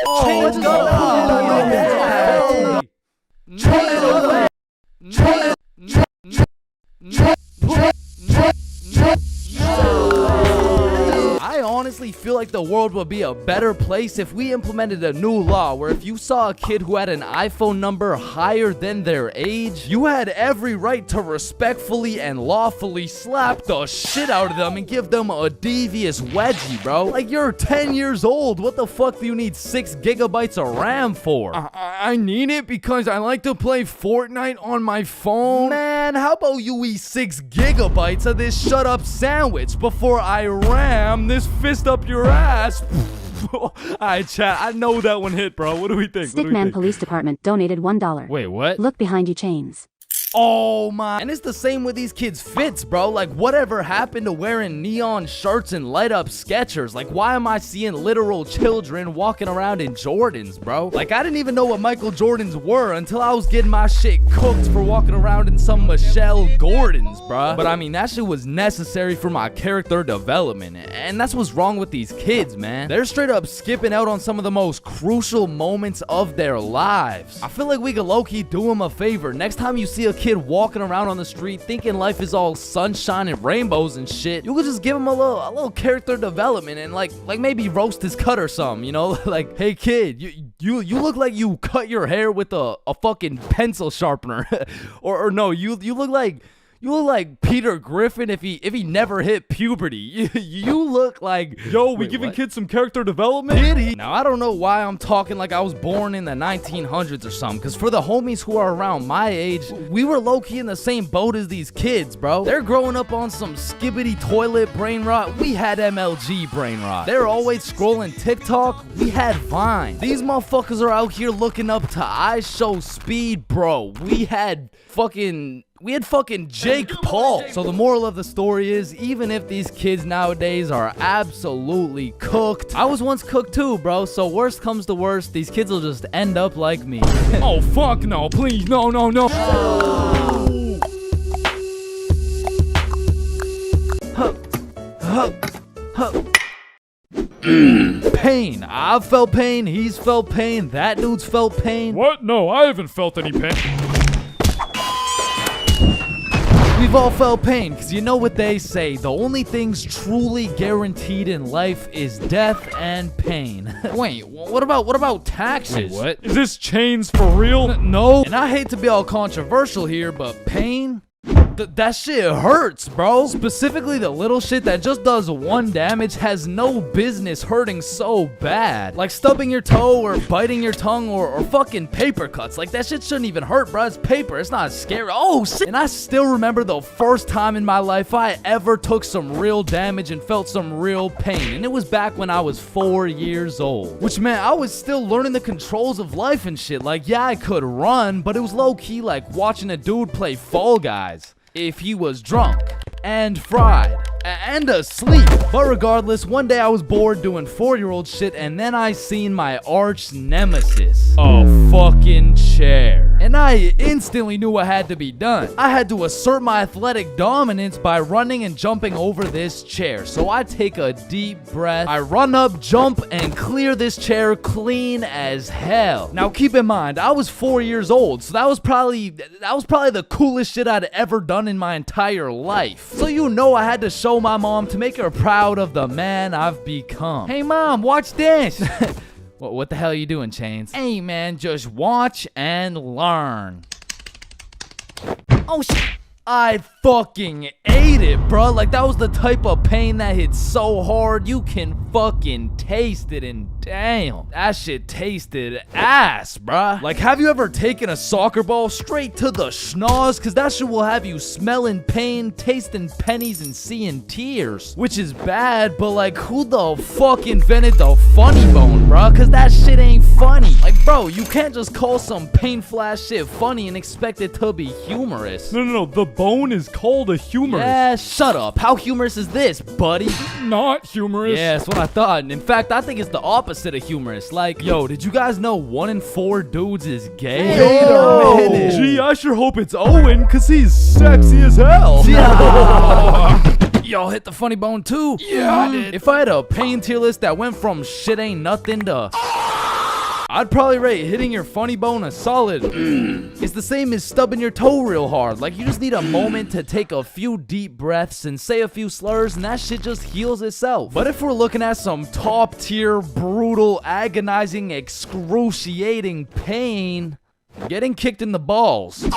Oh, let's I honestly feel like the world would be a better place if we implemented a new law where if you saw a kid who had an iPhone number higher than their age, you had every right to respectfully and lawfully slap the shit out of them and give them a devious wedgie, bro. Like, you're 10 years old. What the fuck do you need 6 gigabytes of RAM for? I need it because I like to play Fortnite on my phone. Man, how about you eat 6 gigabytes of this shut up sandwich before I ram this fist up your ass? Alright, chat, I know that one hit, bro. What do we think? Stickman Police Department donated $1. Wait, what? Look behind you, Chains. Oh my. And it's the same with these kids' fits, bro. Like, whatever happened to wearing neon shirts and light up Skechers? Like, why am I seeing literal children walking around in Jordans, bro? Like, I didn't even know what Michael Jordans were until I was getting my shit cooked for walking around in some Michelle Gordons, bro. But I mean, that shit was necessary for my character development. And that's what's wrong with these kids, man. They're straight up skipping out on some of the most crucial moments of their lives. I feel like we could low-key do them a favor. Next time you see a kid walking around on the street thinking life is all sunshine and rainbows and shit, you could just give him a little character development and like maybe roast his cut or something, you know? Like, hey kid, you look like you cut your hair with a fucking pencil sharpener. or no, you look like Peter Griffin if he never hit puberty. You look like... Yo, we giving kids some character development? Did he? Now, I don't know why I'm talking like I was born in the 1900s or something, because for the homies who are around my age, we were low-key in the same boat as these kids, bro. They're growing up on some skibbity toilet brain rot. We had MLG brain rot. They're always scrolling TikTok. We had Vine. These motherfuckers are out here looking up to I Show Speed, bro. We had fucking Jake Paul. So the moral of the story is, even if these kids nowadays are absolutely cooked, I was once cooked too, bro. So worst comes to worst, these kids will just end up like me. Oh, fuck no, please, no. Pain. I've felt pain. He's felt pain. That dude's felt pain. What? No, I haven't felt any pain. We've all felt pain, because you know what they say, the only things truly guaranteed in life is death and pain. Wait, what about taxes? Wait, what? Is this chains for real? No. And I hate to be all controversial here, but pain? That shit hurts, bro. Specifically, the little shit that just does 1 damage has no business hurting so bad. Like stubbing your toe or biting your tongue or fucking paper cuts. Like, that shit shouldn't even hurt, bro. It's paper. It's not scary. Oh, shit. And I still remember the first time in my life I ever took some real damage and felt some real pain. And it was back when I was 4 years old. Which meant I was still learning the controls of life and shit. Like, yeah, I could run, but it was low-key like watching a dude play Fall Guys. If he was drunk and fried and asleep. But regardless, one day I was bored doing 4-year-old shit, and then I seen my arch nemesis, a fucking chair. And I instantly knew what had to be done. I had to assert my athletic dominance by running and jumping over this chair. So I take a deep breath, I run up, jump, and clear this chair clean as hell. Now keep in mind, I was 4 years old, so that was probably the coolest shit I'd ever done in my entire life. So you know I had to show my mom to make her proud of the man I've become. Hey mom, watch this. What the hell are you doing, Chains? Hey man, just watch and learn. Oh shit. I fucking ate it, bro. Like, that was the type of pain that hit so hard you can fucking taste it, and damn, that shit tasted ass, bruh. Like, have you ever taken a soccer ball straight to the schnoz? Cause that shit will have you smelling pain, tasting pennies, and seeing tears. Which is bad, but like, who the fuck invented the funny bone, bruh? Cause that shit ain't funny. Like, bro, you can't just call some painful ass shit funny and expect it to be humorous. No, the bone is called a humorous. Yeah, shut up. How humorous is this, buddy? Not humorous. Yeah, that's what I thought. And in fact, I think it's the opposite of humorous. Like, yo, did you guys know 1 in 4 dudes is gay? Yo, gee, I sure hope it's Owen, cause he's sexy as hell. Yeah. Y'all hit the funny bone too? Yeah, I did. If I had a pain tier list that went from shit ain't nothing to... I'd probably rate hitting your funny bone a solid. It's the same as stubbing your toe real hard. Like, you just need a moment to take a few deep breaths and say a few slurs, and that shit just heals itself. But if we're looking at some top tier, brutal, agonizing, excruciating pain, getting kicked in the balls.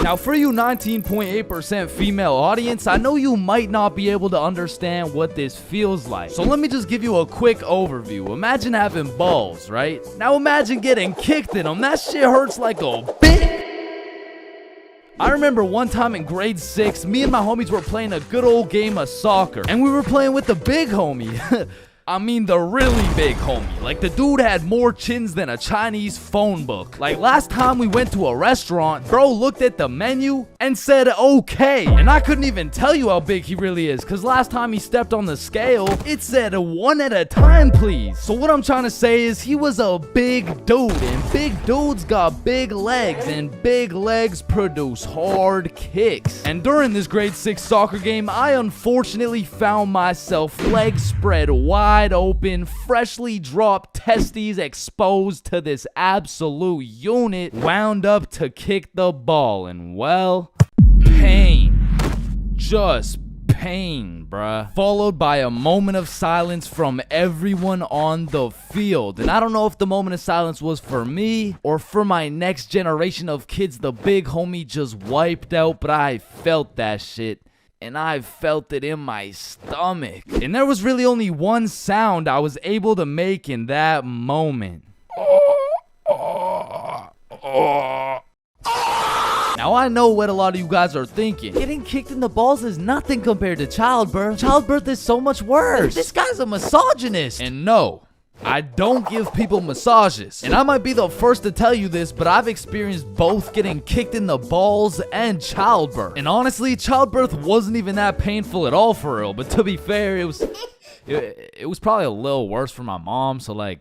Now, for you 19.8% female audience, I know you might not be able to understand what this feels like. So let me just give you a quick overview. Imagine having balls, right? Now imagine getting kicked in them. That shit hurts like a bitch. I remember one time in grade 6, me and my homies were playing a good old game of soccer. And we were playing with the big homie. I mean the really big homie. Like the dude had more chins than a Chinese phone book. Like last time we went to a restaurant, bro looked at the menu and said okay. And I couldn't even tell you how big he really is, cause last time he stepped on the scale, it said 1 at a time, please. So what I'm trying to say is he was a big dude, and big dudes got big legs, and big legs produce hard kicks. And during this grade 6 soccer game, I unfortunately found myself legs spread wide open, freshly dropped testes exposed to this absolute unit, wound up to kick the ball, and well, pain. Just pain, bruh. Followed by a moment of silence from everyone on the field. And I don't know if the moment of silence was for me or for my next generation of kids the big homie just wiped out, but I felt that shit. And I felt it in my stomach. And there was really only one sound I was able to make in that moment. Now I know what a lot of you guys are thinking. Getting kicked in the balls is nothing compared to childbirth. Childbirth is so much worse. This guy's a misogynist. And no, I don't give people massages. And I might be the first to tell you this, but I've experienced both getting kicked in the balls and childbirth. And honestly, childbirth wasn't even that painful at all for real. But to be fair, it was probably a little worse for my mom, so like...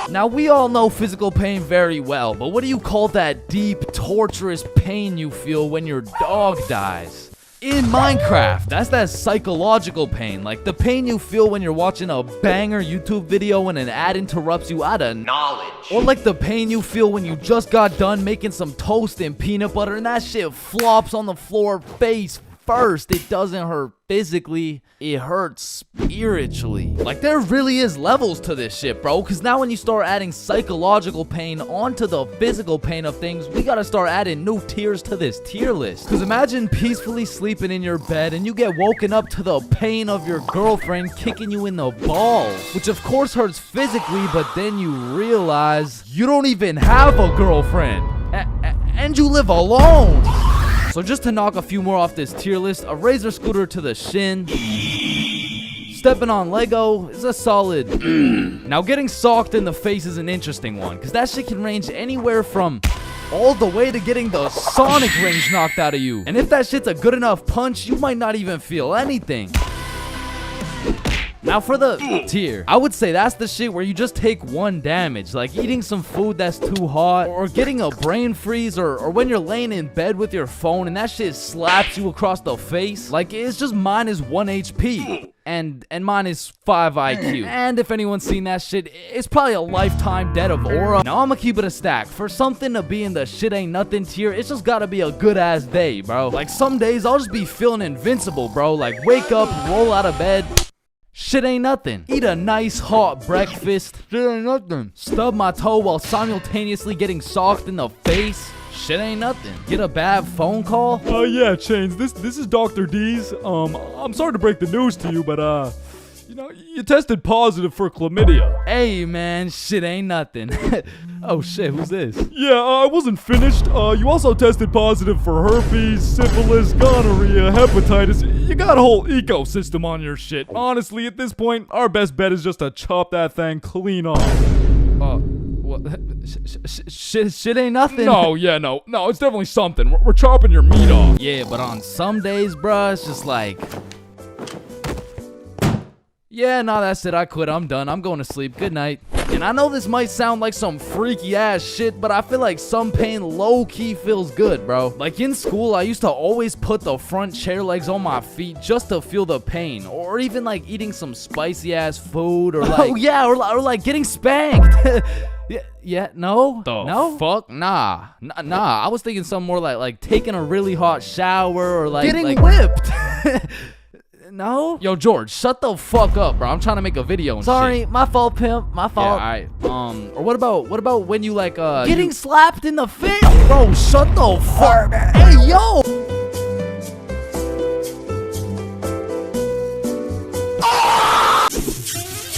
Now, we all know physical pain very well, but what do you call that deep, torturous pain you feel when your dog dies? In Minecraft, that's that psychological pain, like the pain you feel when you're watching a banger YouTube video and an ad interrupts you out of knowledge. Or like the pain you feel when you just got done making some toast and peanut butter and that shit flops on the floor face first. It doesn't hurt physically, it hurts spiritually. Like there really is levels to this shit, bro, because now when you start adding psychological pain onto the physical pain of things, we gotta start adding new tiers to this tier list. Because imagine peacefully sleeping in your bed and you get woken up to the pain of your girlfriend kicking you in the balls, which of course hurts physically, but then you realize you don't even have a girlfriend and you live alone. So just to knock a few more off this tier list, a razor scooter to the shin, stepping on Lego is a solid. Now getting socked in the face is an interesting one, because that shit can range anywhere from all the way to getting the Sonic rings knocked out of you. And if that shit's a good enough punch, you might not even feel anything. Now for the tier, I would say that's the shit where you just take one damage, like eating some food that's too hot, or getting a brain freeze, or when you're laying in bed with your phone and that shit slaps you across the face. Like it's just minus 1 HP. And minus 5 IQ. And if anyone's seen that shit, it's probably a lifetime debt of aura. Now I'ma keep it a stack. For something to be in the shit ain't nothing tier, it's just gotta be a good ass day, bro. Like some days I'll just be feeling invincible, bro. Like wake up, roll out of bed, shit ain't nothing. Eat a nice hot breakfast, shit ain't nothing. Stub my toe while simultaneously getting socked in the face, shit ain't nothing. Get a bad phone call? Yeah, Chains, this is Dr. D's. I'm sorry to break the news to you, but, you know, you tested positive for chlamydia. Hey, man, shit ain't nothing. Oh, shit, who's this? Yeah, I wasn't finished. You also tested positive for herpes, syphilis, gonorrhea, hepatitis. You got a whole ecosystem on your shit. Honestly, at this point, our best bet is just to chop that thing clean off. What? Shit ain't nothing. No, it's definitely something. We're chopping your meat off. Yeah, but on some days, bruh, it's just like... Yeah, nah, that's it. I quit. I'm done. I'm going to sleep. Good night. And I know this might sound like some freaky ass shit, but I feel like some pain low-key feels good, bro. Like in school, I used to always put the front chair legs on my feet just to feel the pain. Or even like eating some spicy ass food, or like... Oh yeah, or like getting spanked. No? No? Fuck? Nah. I was thinking something more like taking a really hot shower, or like... Getting whipped. No? Yo, George, shut the fuck up, bro. I'm trying to make a video and Sorry, shit. my fault, pimp. My fault. Yeah, alright. Or what about when you like, Getting slapped in the face? Bro, shut the fuck. Hey, yo!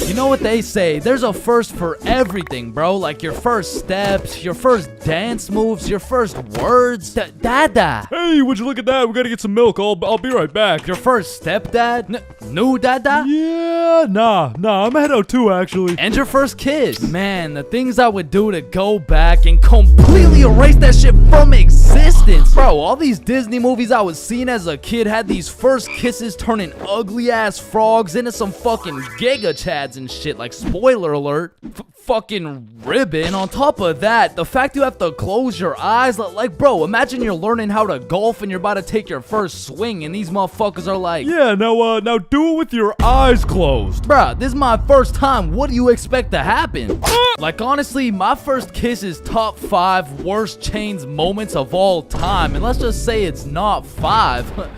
You know what they say, there's a first for everything, bro. Like your first steps, your first dance moves, your first words. Dada. Hey, would you look at that? We gotta get some milk. I'll be right back. Your first stepdad? New dada? Yeah, nah, I'm head out too, actually. And your first kiss? Man, the things I would do to go back and completely erase that shit from existence. Bro, all these Disney movies I was seeing as a kid had these first kisses turning ugly ass frogs into some fucking giga chads and shit. Like, spoiler alert, fucking ribbon. And on top of that, the fact you have to close your eyes, like, bro, imagine you're learning how to golf and you're about to take your first swing and these motherfuckers are like, yeah, now do it with your eyes closed. bruh, this is my first time. What do you expect to happen? Like, honestly, my first kiss is top 5 worst Chains moments of all time. And let's just say it's not 5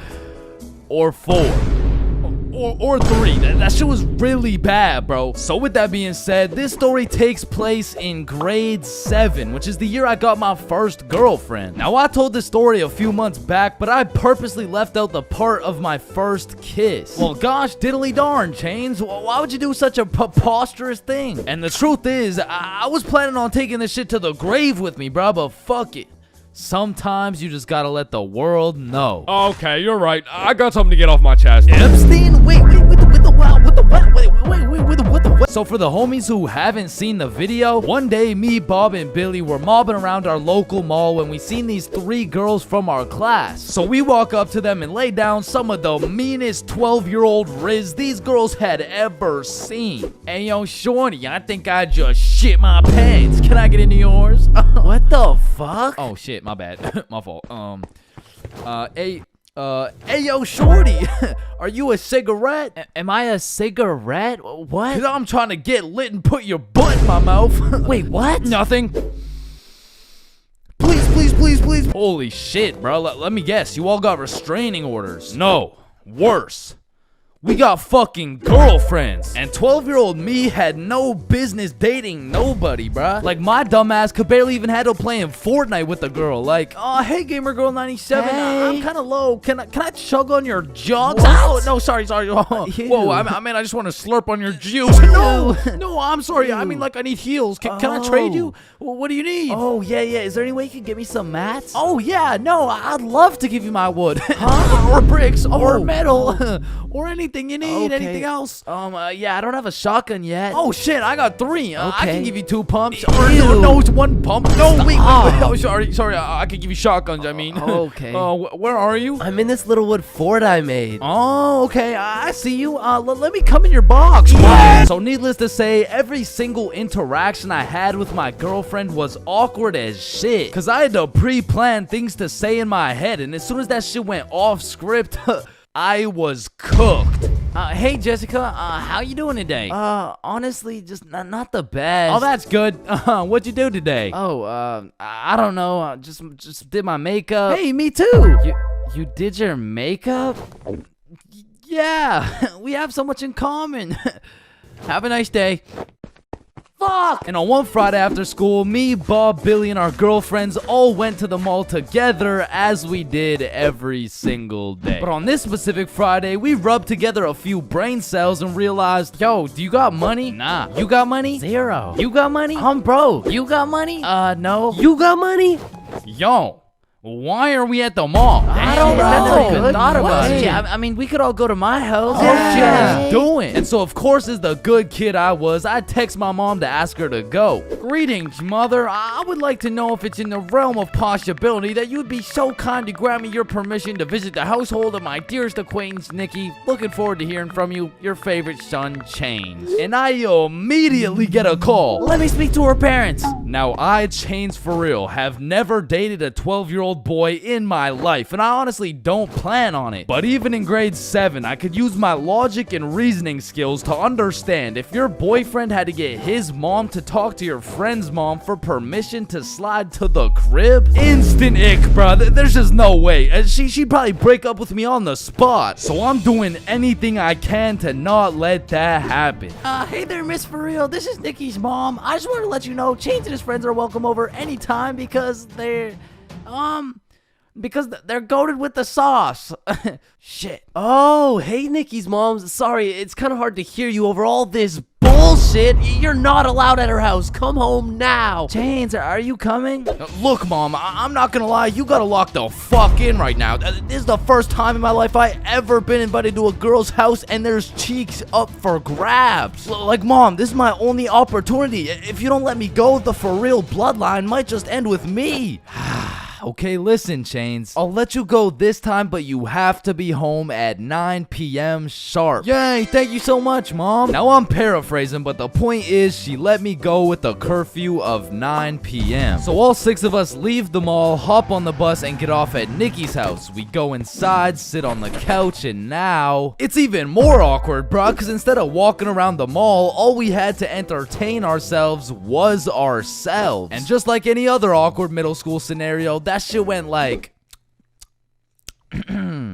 or 4. Or 3. That shit was really bad, bro. So with that being said, this story takes place in grade 7, which is the year I got my first girlfriend. Now, I told this story a few months back, but I purposely left out the part of my first kiss. Well, gosh diddly darn, Chains. Why would you do such a preposterous thing? And the truth is, I was planning on taking this shit to the grave with me, bro, but fuck it. Sometimes you just gotta let the world know. Okay, you're right. I got something to get off my chest. Epstein? Wait, with the what? So for the homies who haven't seen the video, one day me, Bob, and Billy were mobbing around our local mall when we seen these 3 girls from our class. So we walk up to them and lay down some of the meanest 12-year-old riz these girls had ever seen. Hey, yo, shorty, I think I just shit my pants. Can I get into yours? What the fuck? Oh, shit, my bad. My fault. Hey, yo, shorty, are you a cigarette? Am I a cigarette? What? Cause I'm trying to get lit and put your butt in my mouth. Wait, what? Nothing. Please. Holy shit, bro. Let me guess. You all got restraining orders. No. Worse. We got fucking girlfriends. And 12-year-old me had no business dating nobody, bruh. Like, my dumbass could barely even handle playing Fortnite with a girl. Like, oh, hey, Gamer Girl 97. Hey. I'm kind of low. Can I chug on your jugs? What? Oh, no, sorry. Oh, Ew. whoa, I mean, I just want to slurp on your juice. No, I'm sorry. I mean, like, I need heels. Can I trade you? What do you need? Oh, yeah. Is there any way you can give me some mats? Oh, yeah, no, I'd love to give you my wood. Huh? Or bricks, or Oh. metal, or anything you need. Okay. Anything else? Yeah, I don't have a shotgun yet. Oh, shit, I got 3. I Okay. can give you 2 pumps. Ew. Or no, it's 1 pump. No, wait. Stop. Oh, sorry, I can give you shotguns, I mean. Okay. Where are you? I'm in this little wood fort I made. Oh, okay, I see you. Let me come in your box. So needless to say, every single interaction I had with my girlfriend was awkward as shit. Cause I had to pre-plan things to say in my head, and as soon as that shit went off script, I was cooked. Hey Jessica, how you doing today? Honestly, just not the best. Oh, that's good. What'd you do today? Oh, I don't know. Just did my makeup. Hey, me too. You did your makeup? Yeah, we have so much in common. Have a nice day. Fuck! And on one Friday after school, me, Bob, Billy, and our girlfriends all went to the mall together as we did every single day. But on this specific Friday, we rubbed together a few brain cells and realized, yo, do you got money? Nah. You got money? 0. You got money? I'm broke. You got money? No. You got money? Yo, why are we at the mall? I don't That's know. a good Thought about question. it. I mean, we could all go to my house. Yeah, doing. And so, of course, as the good kid I was, I text my mom to ask her to go. Greetings, mother. I would like to know if it's in the realm of possibility that you'd be so kind to grant me your permission to visit the household of my dearest acquaintance, Nikki. Looking forward to hearing from you, your favorite son, Chains. And I immediately get a call. Let me speak to her parents. Now, I, Chains for real, have never dated a 12-year-old boy in my life, and I honestly don't plan on it. But even in grade 7, I could use my logic and reasoning skills to understand if your boyfriend had to get his mom to talk to your friend's mom for permission to slide to the crib. Instant ick, bruh. There's just no way. She'd probably break up with me on the spot. So I'm doing anything I can to not let that happen. Hey there, Miss For Real. This is Nikki's mom. I just wanted to let you know Chains and his friends are welcome over anytime because they're goated with the sauce. Shit. Oh, hey, Nikki's mom. Sorry, it's kind of hard to hear you over all this bull bullshit. You're not allowed at her house. Come home now. Chains, are you coming? Look, Mom, I'm not gonna lie. You gotta lock the fuck in right now. This is the first time in my life I ever been invited to a girl's house and there's cheeks up for grabs. Like, Mom, this is my only opportunity. If you don't let me go, the for real bloodline might just end with me. Okay, listen, Chains. I'll let you go this time, but you have to be home at 9 p.m. sharp. Yay, thank you so much, Mom. Now, I'm paraphrasing, but the point is she let me go with a curfew of 9 p.m. So all 6 of us leave the mall, hop on the bus, and get off at Nikki's house. We go inside, sit on the couch, and now it's even more awkward, bruh, because instead of walking around the mall, all we had to entertain ourselves was ourselves. And just like any other awkward middle school scenario, that shit went like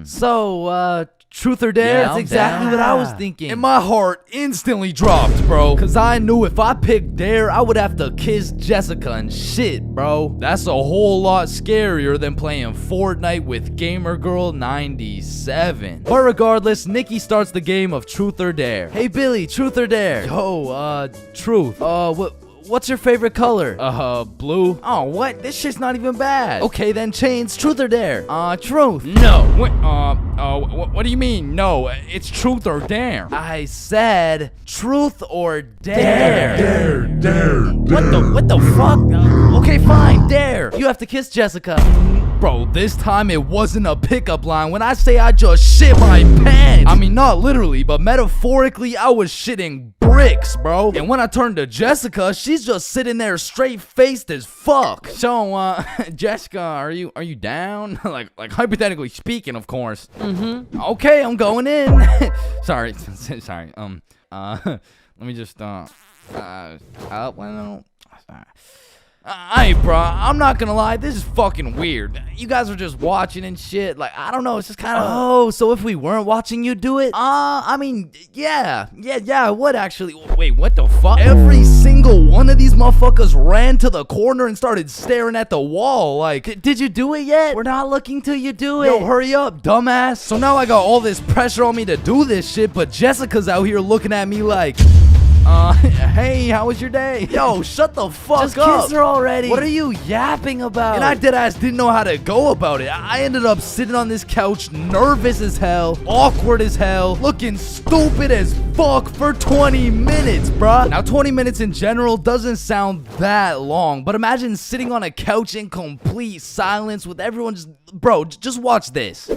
so, truth or dare? Yeah, That's I'm exactly down. what I was thinking. And my heart instantly dropped, bro. Cause I knew if I picked dare, I would have to kiss Jessica and shit, bro. That's a whole lot scarier than playing Fortnite with Gamer Girl 97. But regardless, Nikki starts the game of truth or dare. Hey Billy, truth or dare? Yo, truth. What's your favorite color? Blue. Oh, what? This shit's not even bad. Okay, then Chains, truth or dare? Truth. No. What do you mean? No, it's truth or dare. I said truth or dare. Dare. What the fuck? Okay, fine, dare. You have to kiss Jessica. Bro, this time it wasn't a pickup line. When I say I just shit my pants, I mean not literally, but metaphorically, I was shitting bricks, bro. And when I turned to Jessica, she's just sitting there straight-faced as fuck. So, Jessica, are you down? like hypothetically speaking, of course. Okay, I'm going in. sorry. Let me just Alright, bro, I'm not gonna lie, this is fucking weird. You guys are just watching and shit. Like, I don't know, it's just kind of. Oh, so if we weren't watching you do it? I mean, yeah, I would actually. Wait, what the fuck? Every single one of these motherfuckers ran to the corner and started staring at the wall. Like, did you do it yet? We're not looking till you do it. Yo, hurry up, dumbass. So now I got all this pressure on me to do this shit, but Jessica's out here looking at me like, hey, how was your day? Yo, shut the fuck Just up. kiss her already. What are you yapping about? And I deadass didn't know how to go about it. I ended up sitting on this couch, nervous as hell, awkward as hell, looking stupid as fuck for 20 minutes, bruh. Now, 20 minutes in general doesn't sound that long, but imagine sitting on a couch in complete silence with everyone just... Bro, just watch this.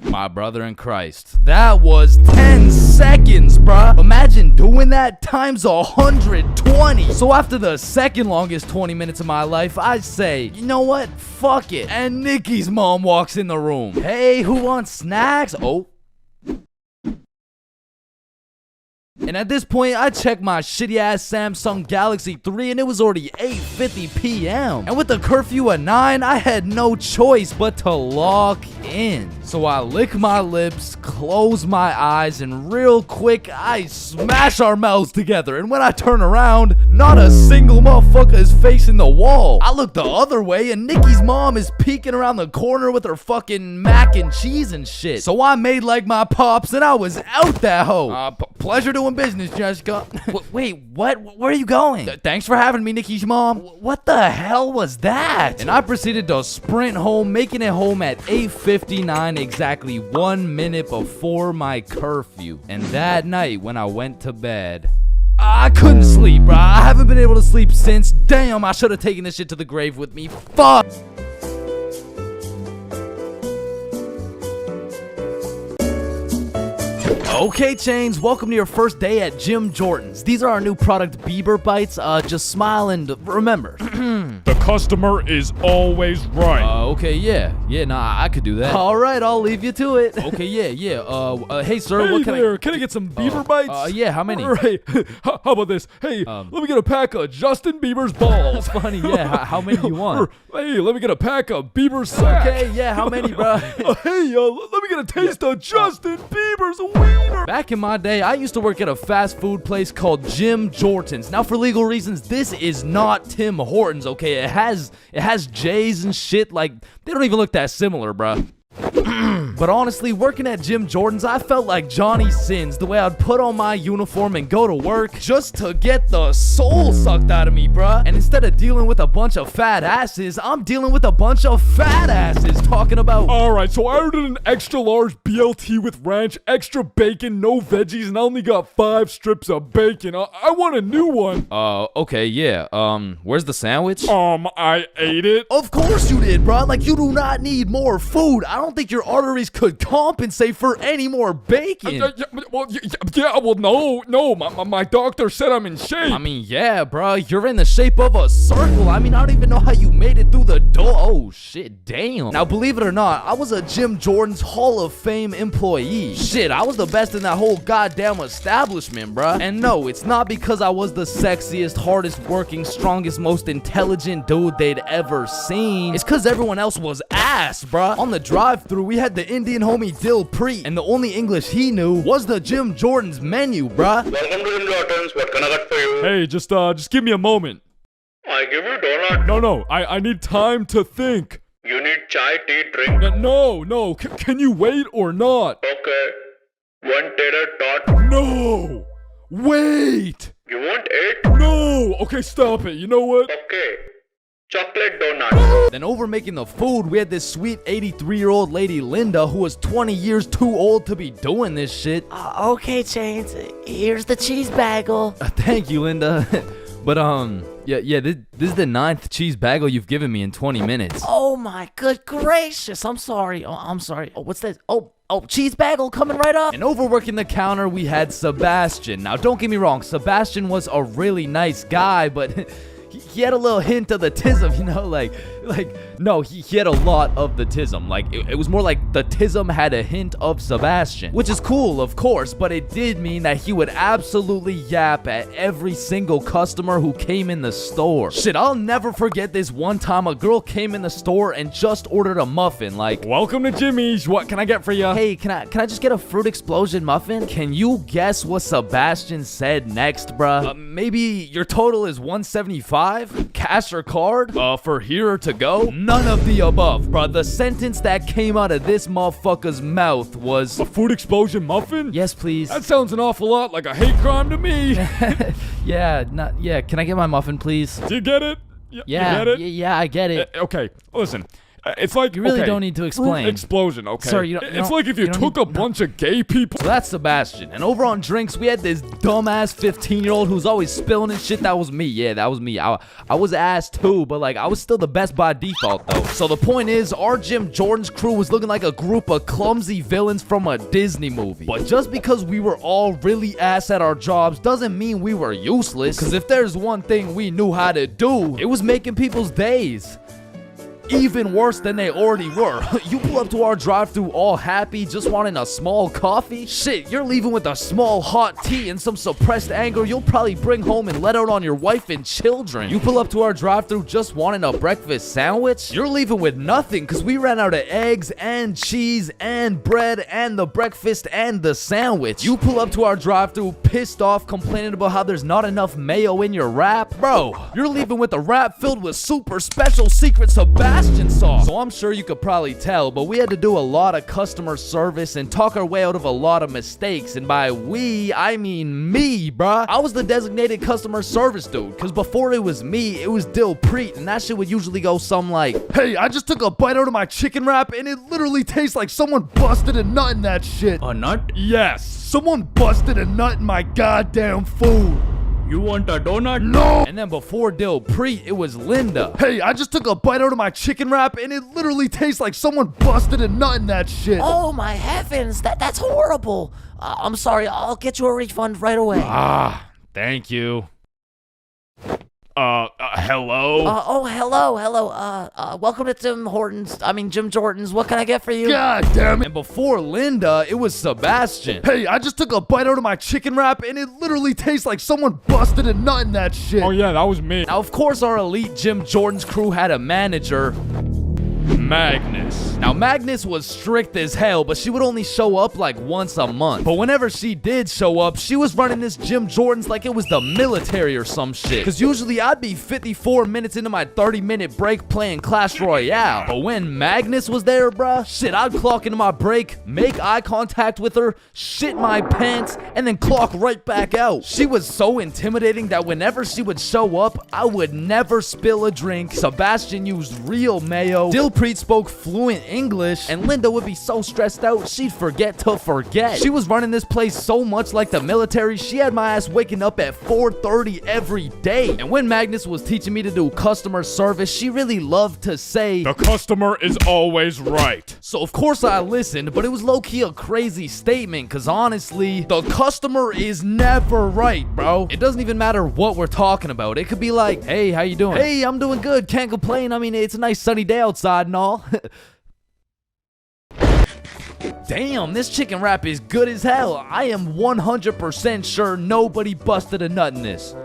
My brother in Christ. That was 10 seconds, bruh. Imagine doing that times 120. So after the second longest 20 minutes of my life, I say, you know what? Fuck it. And Nikki's mom walks in the room. Hey, who wants snacks? Oh. And at this point, I checked my shitty-ass Samsung Galaxy 3 and it was already 8:50 p.m. And with the curfew at 9, I had no choice but to log in. So I lick my lips, close my eyes, and real quick, I smash our mouths together. And when I turn around, not a single motherfucker is facing the wall. I look the other way and Nikki's mom is peeking around the corner with her fucking mac and cheese and shit. So I made like my pops and I was out that hoe. Pleasure doing business, Jessica. Wait, what? Where are you going? Thanks for having me, Nikki's mom. What the hell was that? And I proceeded to sprint home, making it home at 8:59, exactly 1 minute before my curfew. And that night, when I went to bed, I couldn't sleep, bro. I haven't been able to sleep since. Damn, I should have taken this shit to the grave with me. Fuck. Okay, Chains, welcome to your first day at Jim Jordan's. These are our new product, Bieber Bites. Just smile and remember. The customer is always right. Okay, yeah, nah, I could do that. All right, I'll leave you to it. Okay, yeah. Hey, sir, what Can I get some Bieber Bites? Yeah, how many? Right. How about this? Hey, let me get a pack of Justin Bieber's balls. Funny, yeah. How many do you want? Hey, let me get a pack of Bieber's sack. Okay, yeah, how many, bro? Hey, let me get a taste of Justin Bieber's weed. Back in my day, I used to work at a fast food place called Jim Jordan's. Now, for legal reasons, this is not Tim Hortons, okay? It has J's and shit. Like, they don't even look that similar, bruh. But honestly, working at Jim Jordan's, I felt like Johnny Sins, the way I'd put on my uniform and go to work just to get the soul sucked out of me, bruh. And instead of dealing with a bunch of fat asses, I'm dealing with a bunch of fat asses talking about... Alright, so I ordered an extra large BLT with ranch, extra bacon, no veggies, and I only got 5 strips of bacon. I want a new one. Okay, yeah. Where's the sandwich? I ate it. Of course you did, bruh. Like, you do not need more food. I don't think your arteries could compensate for any more bacon. No, my doctor said I'm in shape. I mean, yeah, bro, you're in the shape of a circle. I mean, I don't even know how you made it through the door. Oh, shit, damn. Now, believe it or not, I was a Jim Jordan's Hall of Fame employee. Shit, I was the best in that whole goddamn establishment, bruh. And no, it's not because I was the sexiest, hardest working, strongest, most intelligent dude they'd ever seen. It's because everyone else was ass, bruh. On the drive-thru, we had the Indian homie Dilpreet, and the only English he knew was the Jim Jordan's menu, bruh. Welcome to Jim Jordan's. What can I get for you? Hey, just give me a moment. I give you donut. No, I need time to think. You need chai, tea, drink. No, can you wait or not? Okay. 1 tater tot. No, wait. You want 8? No, okay, stop it. You know what? Okay. Chocolate donut. Then over making the food, we had this sweet 83-year-old lady Linda who was 20 years too old to be doing this shit. Okay, Chains, here's the cheese bagel. Thank you, Linda. But yeah, this is the 9th cheese bagel you've given me in 20 minutes. Oh my good gracious, I'm sorry. I'm sorry. what's this? Oh, cheese bagel coming right up. And over working the counter, we had Sebastian. Now, don't get me wrong, Sebastian was a really nice guy, but he had a little hint of the tism, you know, no, he had a lot of the tism. Like, it was more like the tism had a hint of Sebastian, which is cool, of course, but it did mean that he would absolutely yap at every single customer who came in the store. Shit, I'll never forget this one time a girl came in the store and just ordered a muffin, like, welcome to Jimmy's, what can I get for you? Hey, can I just get a fruit explosion muffin? Can you guess what Sebastian said next, bruh? Maybe your total is $175? Cash or card? For here to go? None of the above, bruh. The sentence that came out of this motherfucker's mouth was... A food explosion muffin? Yes, please. That sounds an awful lot like a hate crime to me. Yeah, can I get my muffin, please? Do you get it? Yeah, you get it? Yeah, I get it. Okay, listen. It's like, you really don't need to explain. Fruit explosion, okay? Sir, it's like if you took a bunch of gay people. So that's Sebastian. And over on drinks, we had this dumbass 15-year-old who's always spilling and shit. That was me. Yeah, that was me. I was ass too, but like I was still the best by default though. So the point is, our Jim Jordan's crew was looking like a group of clumsy villains from a Disney movie. But just because we were all really ass at our jobs doesn't mean we were useless. Because if there's one thing we knew how to do, it was making people's days even worse than they already were. You pull up to our drive-thru all happy, just wanting a small coffee? Shit, you're leaving with a small hot tea and some suppressed anger you'll probably bring home and let out on your wife and children. You pull up to our drive-thru just wanting a breakfast sandwich? You're leaving with nothing because we ran out of eggs and cheese and bread and the breakfast and the sandwich. You pull up to our drive-thru pissed off, complaining about how there's not enough mayo in your wrap? Bro, you're leaving with a wrap filled with super special secret Sebastian sauce. So I'm sure you could probably tell, but we had to do a lot of customer service and talk our way out of a lot of mistakes. And by we, I mean me, bruh. I was the designated customer service dude, because before it was me, it was Dilpreet, and that shit would usually go something like, hey, I just took a bite out of my chicken wrap, and it literally tastes like someone busted a nut in that shit. A nut? Yes, someone busted a nut in my goddamn food. You want a donut? No! And then before Dilpreet, it was Linda. Hey, I just took a bite out of my chicken wrap, and it literally tastes like someone busted a nut in that shit. Oh my heavens, that's horrible. I'm sorry, I'll get you a refund right away. Thank you. Hello? Hello. Welcome to Jim Jordan's. What can I get for you? God damn it. And before Linda, it was Sebastian. Hey, I just took a bite out of my chicken wrap, and it literally tastes like someone busted a nut in that shit. Oh yeah, that was me. Now, of course, our elite Jim Jordan's crew had a manager. Magnus. Now, Magnus was strict as hell, but she would only show up like once a month. But whenever she did show up, she was running this Jim Jordan's like it was the military or some shit. Cause usually I'd be 54 minutes into my 30-minute break playing Clash Royale. But when Magnus was there, bruh, shit, I'd clock into my break, make eye contact with her, shit my pants, and then clock right back out. She was so intimidating that whenever she would show up, I would never spill a drink. Sebastian used real mayo. Dilpreet spoke fluent English, and Linda would be so stressed out she'd forget to forget. She was running this place so much like the military, she had my ass waking up at 4:30 every day. And when Magnus was teaching me to do customer service, she really loved to say, "The customer is always right." So of course I listened, but it was low-key a crazy statement, cause honestly, the customer is never right, bro. It doesn't even matter what we're talking about. It could be like, "Hey, how you doing?" "Hey, I'm doing good, can't complain. I mean, it's a nice sunny day outside and all." Damn, this chicken wrap is good as hell. I am 100% sure nobody busted a nut in this.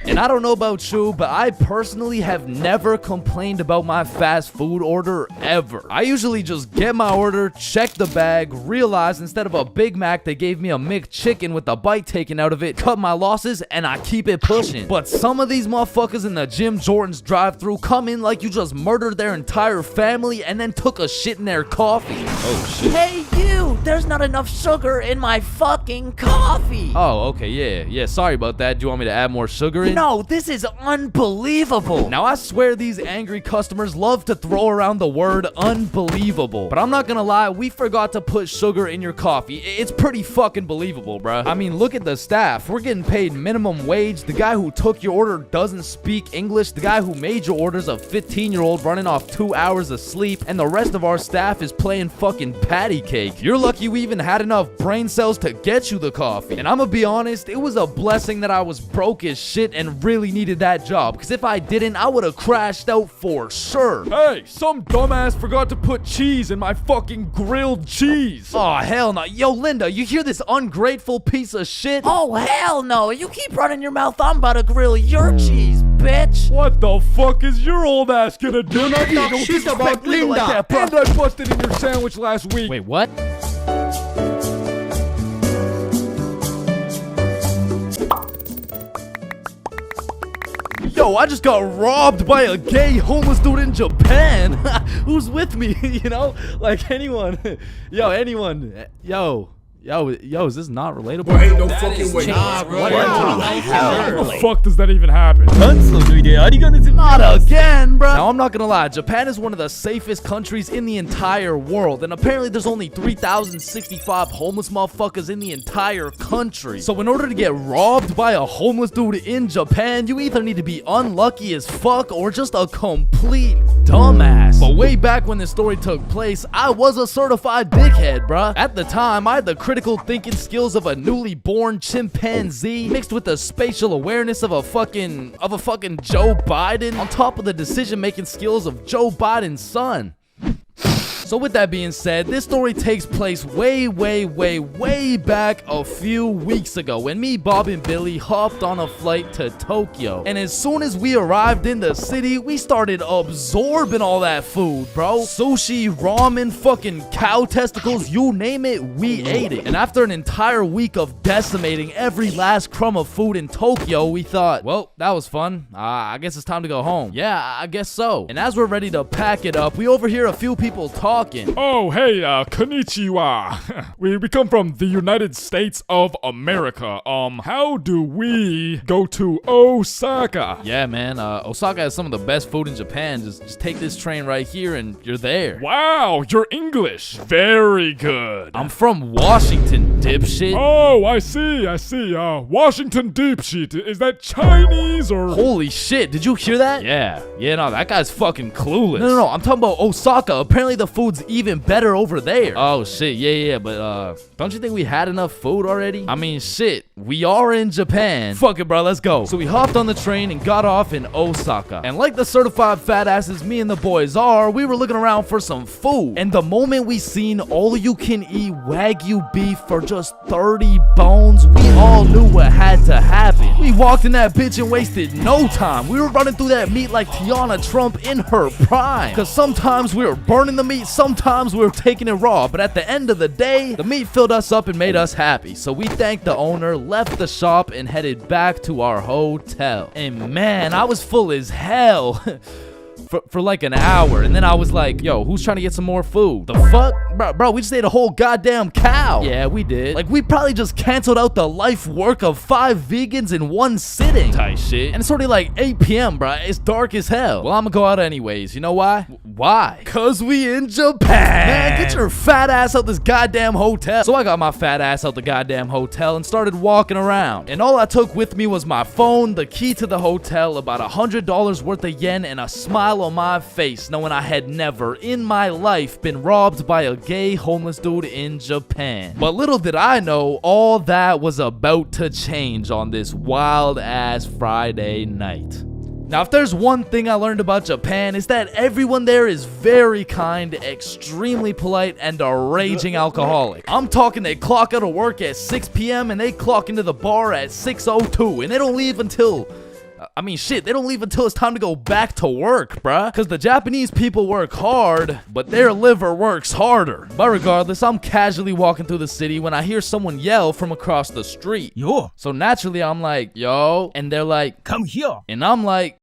And I don't know about you, but I personally have never complained about my fast food order ever. I usually just get my order, check the bag, realize instead of a Big Mac, they gave me a McChicken with a bite taken out of it, cut my losses, and I keep it pushing. But some of these motherfuckers in the Jim Jordan's drive-thru come in like you just murdered their entire family and then took a shit in their coffee. Oh shit. Hey you, there's not enough sugar in my fucking coffee. Oh, okay, yeah, sorry about that. Do you want me to add more sugar in? No, this is unbelievable. Now, I swear these angry customers love to throw around the word unbelievable. But I'm not gonna lie, we forgot to put sugar in your coffee. It's pretty fucking believable, bruh. I mean, look at the staff. We're getting paid minimum wage. The guy who took your order doesn't speak English. The guy who made your order's a 15-year-old running off 2 hours of sleep. And the rest of our staff is playing fucking patty cake. You're lucky we even had enough brain cells to get you the coffee. And I'm gonna be honest, it was a blessing that I was broke as shit and really needed that job, because if I didn't, I would have crashed out for sure. Hey, some dumbass forgot to put cheese in my fucking grilled cheese. Oh, hell no. Yo, Linda, you hear this ungrateful piece of shit? Oh, hell no. You keep running your mouth, I'm about to grill your cheese, bitch. What the fuck is your old ass gonna do? Not talk shit about Linda. Like that, bro. And I busted in your sandwich last week. Wait, what? Yo, I just got robbed by a gay homeless dude in Japan. Who's with me? You know, like anyone. Yo, anyone. Yo, is this not relatable? Bro, ain't no fucking way. Nah, bro. How the fuck does that even happen? Not again, bro. Now, I'm not gonna lie. Japan is one of the safest countries in the entire world. And apparently there's only 3,065 homeless motherfuckers in the entire country. So in order to get robbed by a homeless dude in Japan, you either need to be unlucky as fuck or just a complete dumbass. But way back when this story took place, I was a certified dickhead, bruh. At the time, I had the critical thinking skills of a newly born chimpanzee mixed with the spatial awareness of a fucking Joe Biden on top of the decision-making skills of Joe Biden's son. So with that being said, this story takes place way back a few weeks ago when me, Bob, and Billy hopped on a flight to Tokyo. And as soon as we arrived in the city, we started absorbing all that food, bro. Sushi, ramen, fucking cow testicles, you name it, we ate it. And after an entire week of decimating every last crumb of food in Tokyo, we thought, well, that was fun. I guess it's time to go home. Yeah, I guess so. And as we're ready to pack it up, we overhear a few people talking. Oh, hey, konnichiwa. we come from the United States of America. How do we go to Osaka? Yeah, man, Osaka has some of the best food in Japan. Just take this train right here and you're there. Wow, you're English. Very good. I'm from Washington, dipshit. Oh, I see. Washington dipshit. Is that Chinese or? Holy shit, did you hear that? Yeah, no, that guy's fucking clueless. No, I'm talking about Osaka. Apparently the food's even better over there. Oh shit, yeah, but don't you think we had enough food already? I mean, shit, we are in Japan. Fuck it, bro, let's go. So we hopped on the train and got off in Osaka. And like the certified fat asses me and the boys are, we were looking around for some food. And the moment we seen all-you-can-eat Wagyu beef for just 30 bones, we all knew what had to happen. We walked in that bitch and wasted no time. We were running through that meat like Tiana Trump in her prime. Cause sometimes we were burning the meat, sometimes we were taking it raw. But at the end of the day, the meat filled us up and made us happy. So we thanked the owner, left the shop, and headed back to our hotel. And man, I was full as hell. For like an hour, and then I was like, yo, who's trying to get some more food? The fuck? Bro, we just ate a whole goddamn cow. Yeah, we did. Like, we probably just canceled out the life work of 5 vegans in one sitting type shit. And it's already like 8 p.m, bro. It's dark as hell. Well, I'm gonna go out anyways. You know why? Why? Cause we in Japan. Man, get your fat ass out this goddamn hotel. So I got my fat ass out the goddamn hotel and started walking around. And all I took with me was my phone, the key to the hotel, about $100 worth of yen, and a smile on my face, knowing I had never in my life been robbed by a gay homeless dude in Japan. But little did I know, all that was about to change on this wild ass Friday night. Now, if there's one thing I learned about Japan, is that everyone there is very kind, extremely polite, and a raging alcoholic. I'm talking they clock out of work at 6 p.m. and they clock into the bar at 6:02, and they don't leave until... they don't leave until it's time to go back to work, bruh. Because the Japanese people work hard, but their liver works harder. But regardless, I'm casually walking through the city when I hear someone yell from across the street. Yo. So naturally, I'm like, yo. And they're like, come here. And I'm like,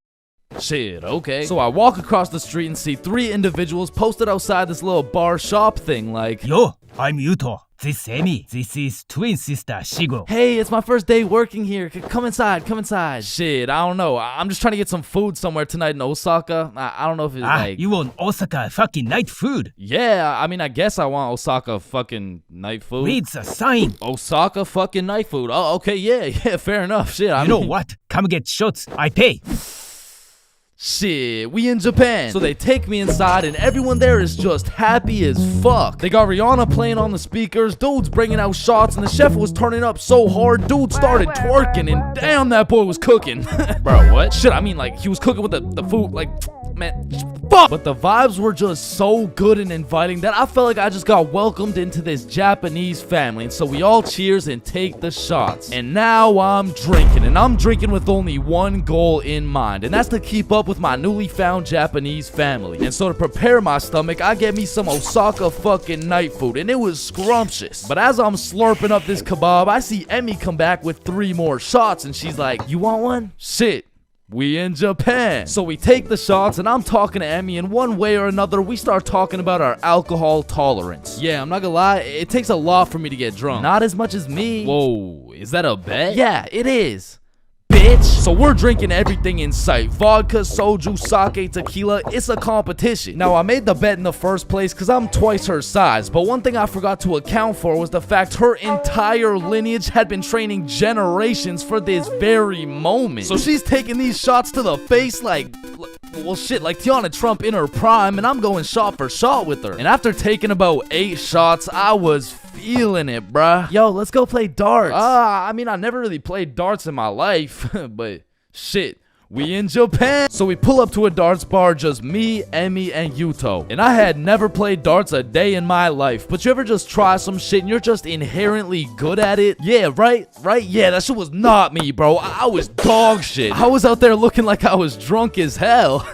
shit, okay. So I walk across the street and see 3 individuals posted outside this little bar shop thing like, yo, I'm Yuto. This is Emi. This is twin sister Shigo. Hey, it's my first day working here. Come inside, come inside. Shit, I don't know. I'm just trying to get some food somewhere tonight in Osaka. I don't know if it's like... you want Osaka fucking night food? Yeah, I guess I want Osaka fucking night food. Read the sign. Osaka fucking night food. Oh, okay, yeah, fair enough. Shit, I know what? Come get shots. I pay. Shit, we in Japan. So they take me inside and everyone there is just happy as fuck. They got Rihanna playing on the speakers, dudes bringing out shots, and the chef was turning up so hard, dude started twerking, and damn, that boy was cooking. Bro, what? Shit, he was cooking with the food, like, man, fuck. But the vibes were just so good and inviting that I felt like I just got welcomed into this Japanese family. And so we all cheers and take the shots. And now I'm drinking, and I'm drinking with only one goal in mind, and that's to keep up with my newly found Japanese family. And so to prepare my stomach, I get me some Osaka fucking night food, and it was scrumptious. But as I'm slurping up this kebab, I see Emmy come back with 3 more shots, and she's like, you want one? Shit. We in Japan. So we take the shots, and I'm talking to Emmy, and one way or another, we start talking about our alcohol tolerance. Yeah, I'm not gonna lie, it takes a lot for me to get drunk. Not as much as me. Whoa, is that a bet? Yeah, it is. Bitch. So we're drinking everything in sight. Vodka, soju, sake, tequila. It's a competition. Now, I made the bet in the first place because I'm twice her size. But one thing I forgot to account for was the fact her entire lineage had been training generations for this very moment. So she's taking these shots to the face like... well, shit, like Tiana Trump in her prime, and I'm going shot for shot with her. And after taking about 8 shots, I was feeling it, bruh. Yo, let's go play darts. I never really played darts in my life, but shit. We in Japan. So we pull up to a darts bar, just me, Emmy, and Yuto. And I had never played darts a day in my life. But you ever just try some shit and you're just inherently good at it? Yeah, right? Yeah, that shit was not me, bro. I was dog shit. I was out there looking like I was drunk as hell.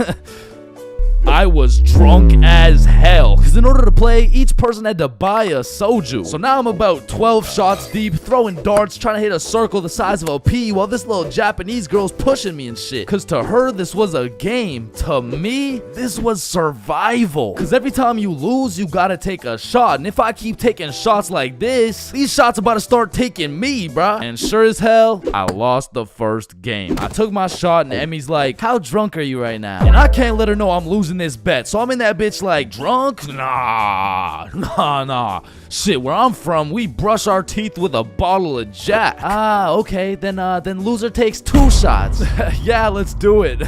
I was drunk as hell, because in order to play, each person had to buy a soju. So now I'm about 12 shots deep, throwing darts, trying to hit a circle the size of a pea, while this little Japanese girl's pushing me and shit. Because to her, this was a game. To me, this was survival. Because every time you lose, you gotta take a shot. And if I keep taking shots like this, these shots about to start taking me, bruh. And sure as hell, I lost the first game. I took my shot, and Emmy's like, how drunk are you right now? And I can't let her know I'm losing this bet. So I'm in that bitch like, drunk? Nah. Shit, where I'm from, we brush our teeth with a bottle of Jack. Okay, then loser takes 2 shots. Yeah, let's do it.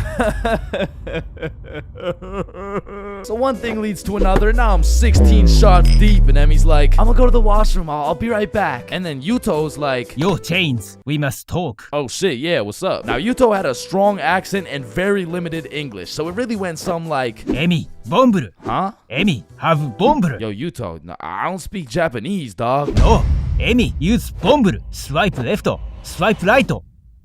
So one thing leads to another. Now I'm 16 shots deep, and Emmy's like, I'm gonna go to the washroom. I'll be right back. And then Yuto's like, yo, Chains, we must talk. Oh shit, yeah, what's up? Now Yuto had a strong accent and very limited English, so it really went something like, Emmy, bomburu. Huh? Emmy, have bomburu. Yo, Yuto, no, I don't speak Japanese, dog. No, Emmy, use bomburu. Swipe left, swipe right.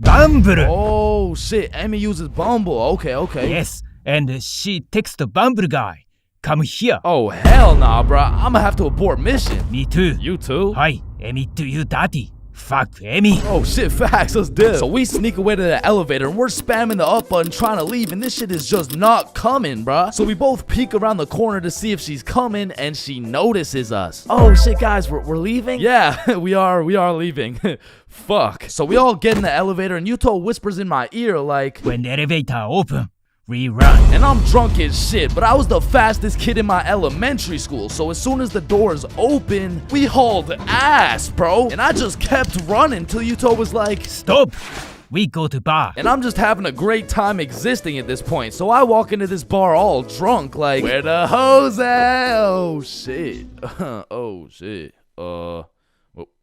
Bumble. Oh shit, Emmy uses Bumble. Okay. Yes, and she texts Bumble guy. Come here. Oh hell nah, bro. I'ma have to abort mission. Me too. You too? Hi, Emmy to you daddy. Fuck Emmy. Oh shit, facts, let's dip. So we sneak away to the elevator and we're spamming the up button trying to leave, and this shit is just not coming, bruh. So we both peek around the corner to see if she's coming, and she notices us. Oh shit, guys, we're leaving? Yeah, we are leaving. Fuck. So we all get in the elevator and Yuto whispers in my ear like, When the elevator open, we run. and I'm drunk as shit, but I was the fastest kid in my elementary school, so as soon as the doors open, we hauled ass, bro. And I just kept running till Yuto was like, Stop. We go to bar. and I'm just having a great time existing at this point. So I walk into this bar all drunk, like, where the hoes at? Oh shit. Oh shit.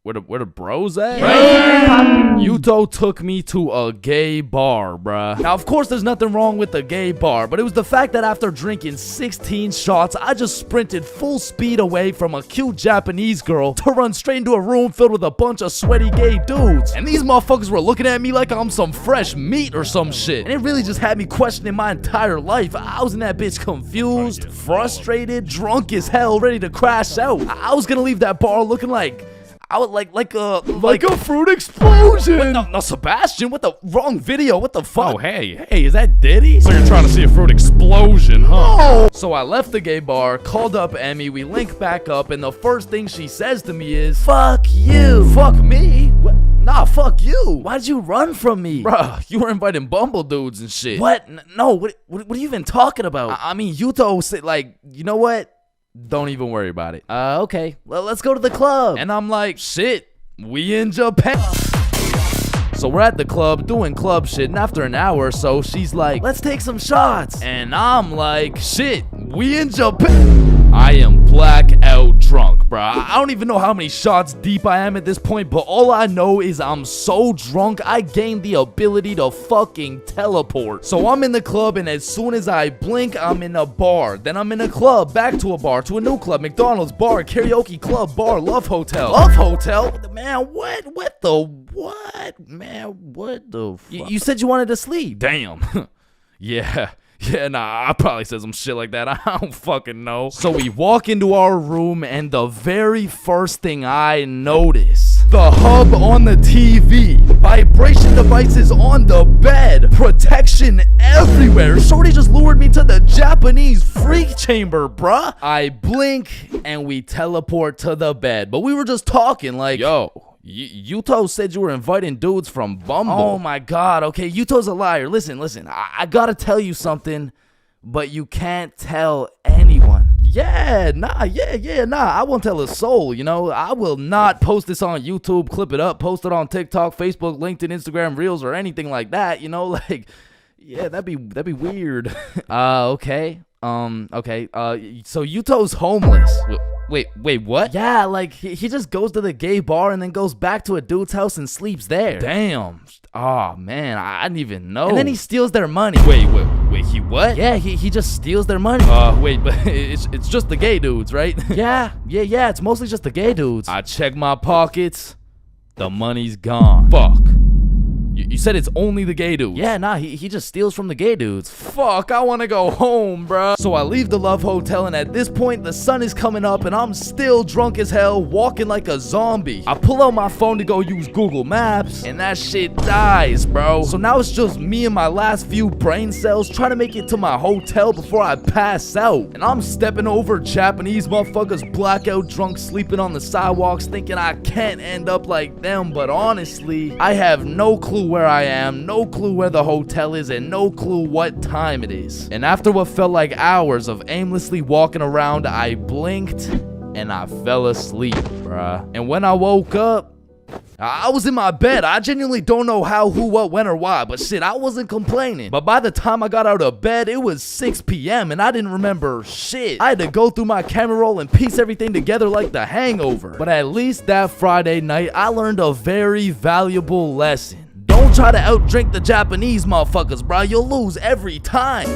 Where the bros at? Yuto took me to a gay bar, bruh. Now, of course, there's nothing wrong with the gay bar, but it was the fact that after drinking 16 shots, I just sprinted full speed away from a cute Japanese girl to run straight into a room filled with a bunch of sweaty gay dudes. And these motherfuckers were looking at me like I'm some fresh meat or some shit. And it really just had me questioning my entire life. I was in that bitch confused, frustrated, drunk as hell, ready to crash out. I was gonna leave that bar looking like I would like a fruit explosion. No, Sebastian, what the wrong video? What the fuck? Oh, hey. Is that Diddy? So you're trying to see a fruit explosion, huh? No. So I left the gay bar, called up Emmy, we link back up, and the first thing she says to me is, Fuck you. Fuck me? What? Nah, fuck you. Why'd you run from me? Bruh, you were inviting Bumble dudes and shit. What? No, what are you even talking about? I mean, Yuto said, like, you know what? Don't even worry about it. Okay. Well, let's go to the club. And I'm like, shit, we in Japan. So we're at the club doing club shit, and after an hour or so, she's like, Let's take some shots. and I'm like, shit, we in Japan. I am blackout drunk, bruh. I don't even know how many shots deep I am at this point, but all I know is I'm so drunk, I gained the ability to fucking teleport. So I'm in the club, and as soon as I blink, I'm in a bar. Then I'm in a club, back to a bar, to a new club, McDonald's, bar, karaoke club, bar, love hotel. Love hotel? Man, what? What the what? Man, what the fuck? You said you wanted to sleep. Damn. Yeah, nah, I probably said some shit like that. I don't fucking know. So we walk into our room, and the very first thing I notice, the hub on the TV, vibration devices on the bed, protection everywhere. Shorty just lured me to the Japanese freak chamber, bruh. I blink, and we teleport to the bed. But we were just talking like, yo, Yuto said you were inviting dudes from Bumble. Oh my god, okay, Yuto's a liar. Listen, I gotta tell you something, but you can't tell anyone. Yeah, nah, I won't tell a soul, you know. I will not post this on YouTube, clip it up, post it on TikTok, Facebook, LinkedIn, Instagram, Reels, or anything like that, you know, like, yeah, that'd be weird. Okay. So Yuto's homeless. Wait, what? Yeah, like he just goes to the gay bar and then goes back to a dude's house and sleeps there. Damn. Oh man, I didn't even know. And then he steals their money. Wait, he what? Yeah, he just steals their money. Wait, but it's just the gay dudes, right? Yeah, it's mostly just the gay dudes. I check my pockets. The money's gone. Fuck. You said it's only the gay dudes. Yeah, nah, he just steals from the gay dudes. Fuck, I wanna go home, bruh. So I leave the love hotel, and at this point, the sun is coming up, and I'm still drunk as hell, walking like a zombie. I pull out my phone to go use Google Maps, and that shit dies, bro. So now it's just me and my last few brain cells trying to make it to my hotel before I pass out. And I'm stepping over Japanese motherfuckers blackout drunk, sleeping on the sidewalks, thinking I can't end up like them, but honestly, I have no clue where I am, no clue where the hotel is, and no clue what time it is. And after what felt like hours of aimlessly walking around, I blinked and I fell asleep, bruh. And when I woke up, I was in my bed. I genuinely don't know how, who, what, when, or why, but shit, I wasn't complaining. But by the time I got out of bed, it was 6 p.m. and I didn't remember shit. I had to go through my camera roll and piece everything together like The Hangover. But at least that Friday night, I learned a very valuable lesson. Don't try to outdrink the Japanese motherfuckers, bro. You'll lose every time.